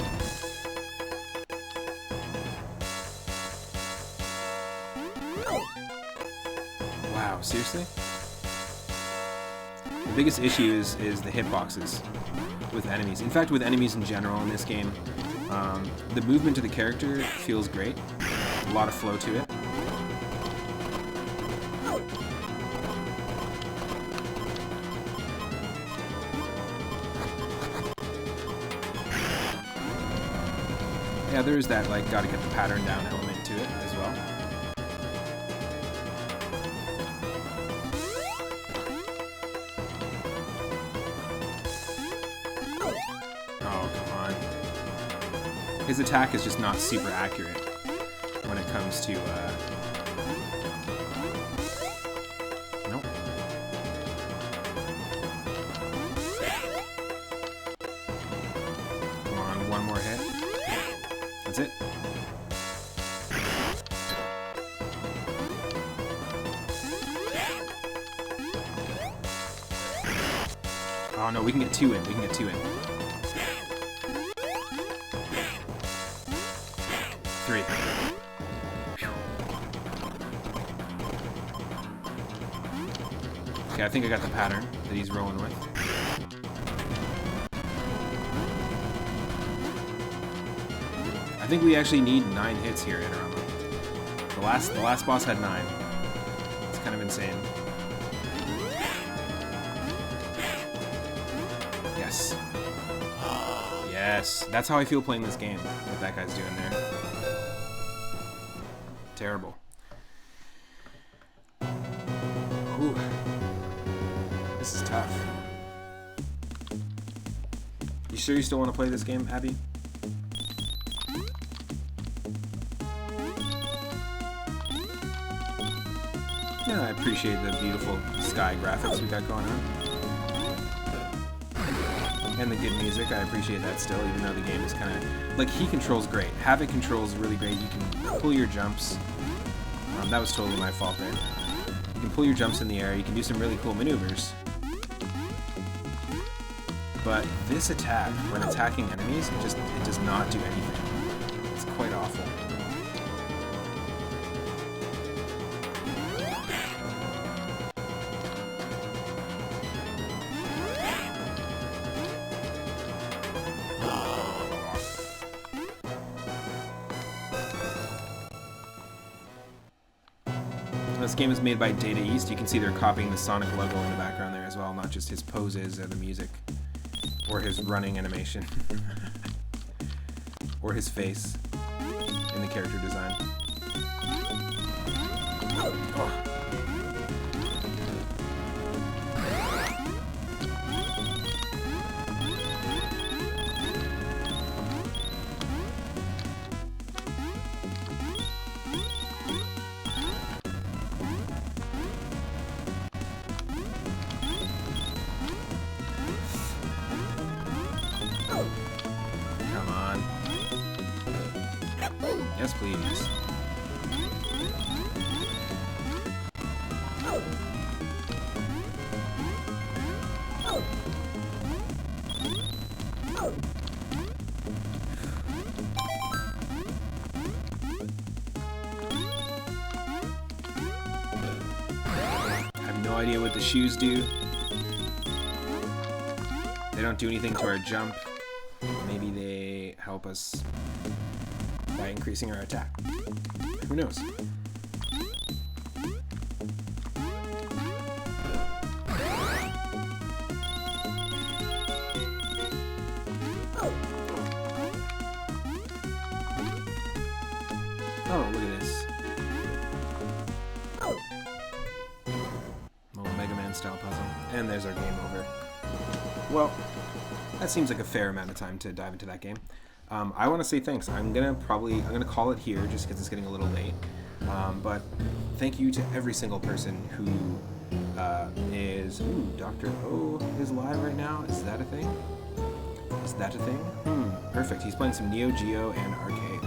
Wow, seriously? The biggest issue is the hitboxes with enemies. In fact, with enemies in general in this game, the movement of the character feels great. A lot of flow to it. Yeah, there is that, like, gotta get the pattern down element to it as well. Oh, come on. His attack is just not super accurate when it comes to, Nope. Come on, one more hit. That's it. Oh no, we can get 2 in. We can get 2 in. 3. Okay, I think I got the pattern that he's rolling with. I think we actually need 9 hits here, Idarama. The last boss had 9. It's kind of insane. Yes. Yes. That's how I feel playing this game. What that guy's doing there. Terrible. Ooh. This is tough. You sure you still want to play this game, Abby? Yeah, I appreciate the beautiful sky graphics we got going on. And the good music, I appreciate that still, even though the game is kind of... Like, he controls great. Havoc controls really great. You can pull your jumps. That was totally my fault there. You can pull your jumps in the air. You can do some really cool maneuvers. But this attack, when attacking enemies, it does not do anything. It's quite awful. This game is made by Data East. You can see they're copying the Sonic logo in the background there as well, not just his poses or the music, or his running animation, or his face in the character design. Oh. Come on. Yes, please. I have no idea what the shoes do. They don't do anything to our jump. Maybe they help us by increasing our attack. Who knows? Oh, look at this. Little Mega Man style puzzle. And there's our game over. Well, that seems like a fair amount of time to dive into that game. I want to say thanks. I'm gonna call it here just because it's getting a little late. But thank you to every single person who is. Ooh, Dr. O is live right now. Is that a thing? Is that a thing? Perfect. He's playing some Neo Geo and Arcade.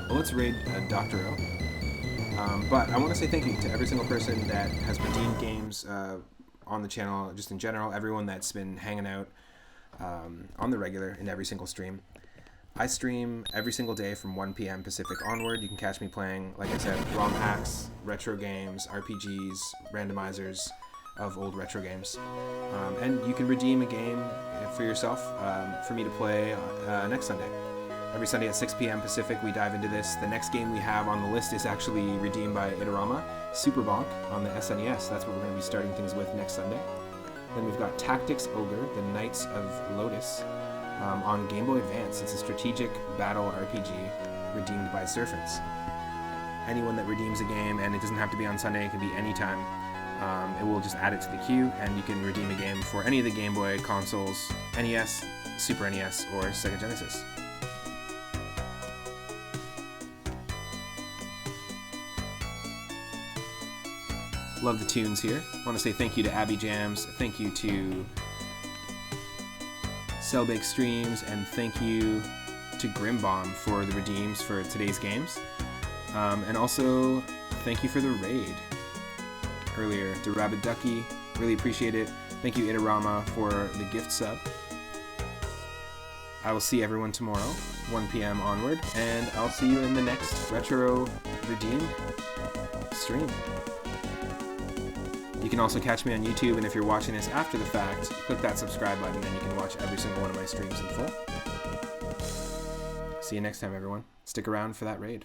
Well, let's raid Dr. O. But I want to say thank you to every single person that has redeemed games on the channel, just in general. Everyone that's been hanging out on the regular in every single stream. I stream every single day from 1 p.m. Pacific onward. You can catch me playing, like I said, ROM hacks, retro games, RPGs, randomizers of old retro games. And you can redeem a game for yourself for me to play next Sunday. Every Sunday at 6 p.m. Pacific, we dive into this. The next game we have on the list is actually redeemed by Idarama, Super Bonk on the SNES. That's what we're going to be starting things with next Sunday. Then we've got Tactics Ogre, the Knights of Lotus, on Game Boy Advance. It's a strategic battle RPG redeemed by Surfins. Anyone that redeems a game, and it doesn't have to be on Sunday, it can be any time, it will just add it to the queue, and you can redeem a game for any of the Game Boy consoles, NES, Super NES, or Sega Genesis. Love the tunes here. I want to say thank you to Abby Jams, thank you to Cellbake Streams, and thank you to Grimbomb for the redeems for today's games. And also, thank you for the raid earlier to Rabbit Ducky. Really appreciate it. Thank you, Itarama, for the gift sub. I will see everyone tomorrow, 1 p.m. onward, and I'll see you in the next Retro Redeem stream. You can also catch me on YouTube, and if you're watching this after the fact, click that subscribe button and you can watch every single one of my streams in full. See you next time, everyone. Stick around for that raid.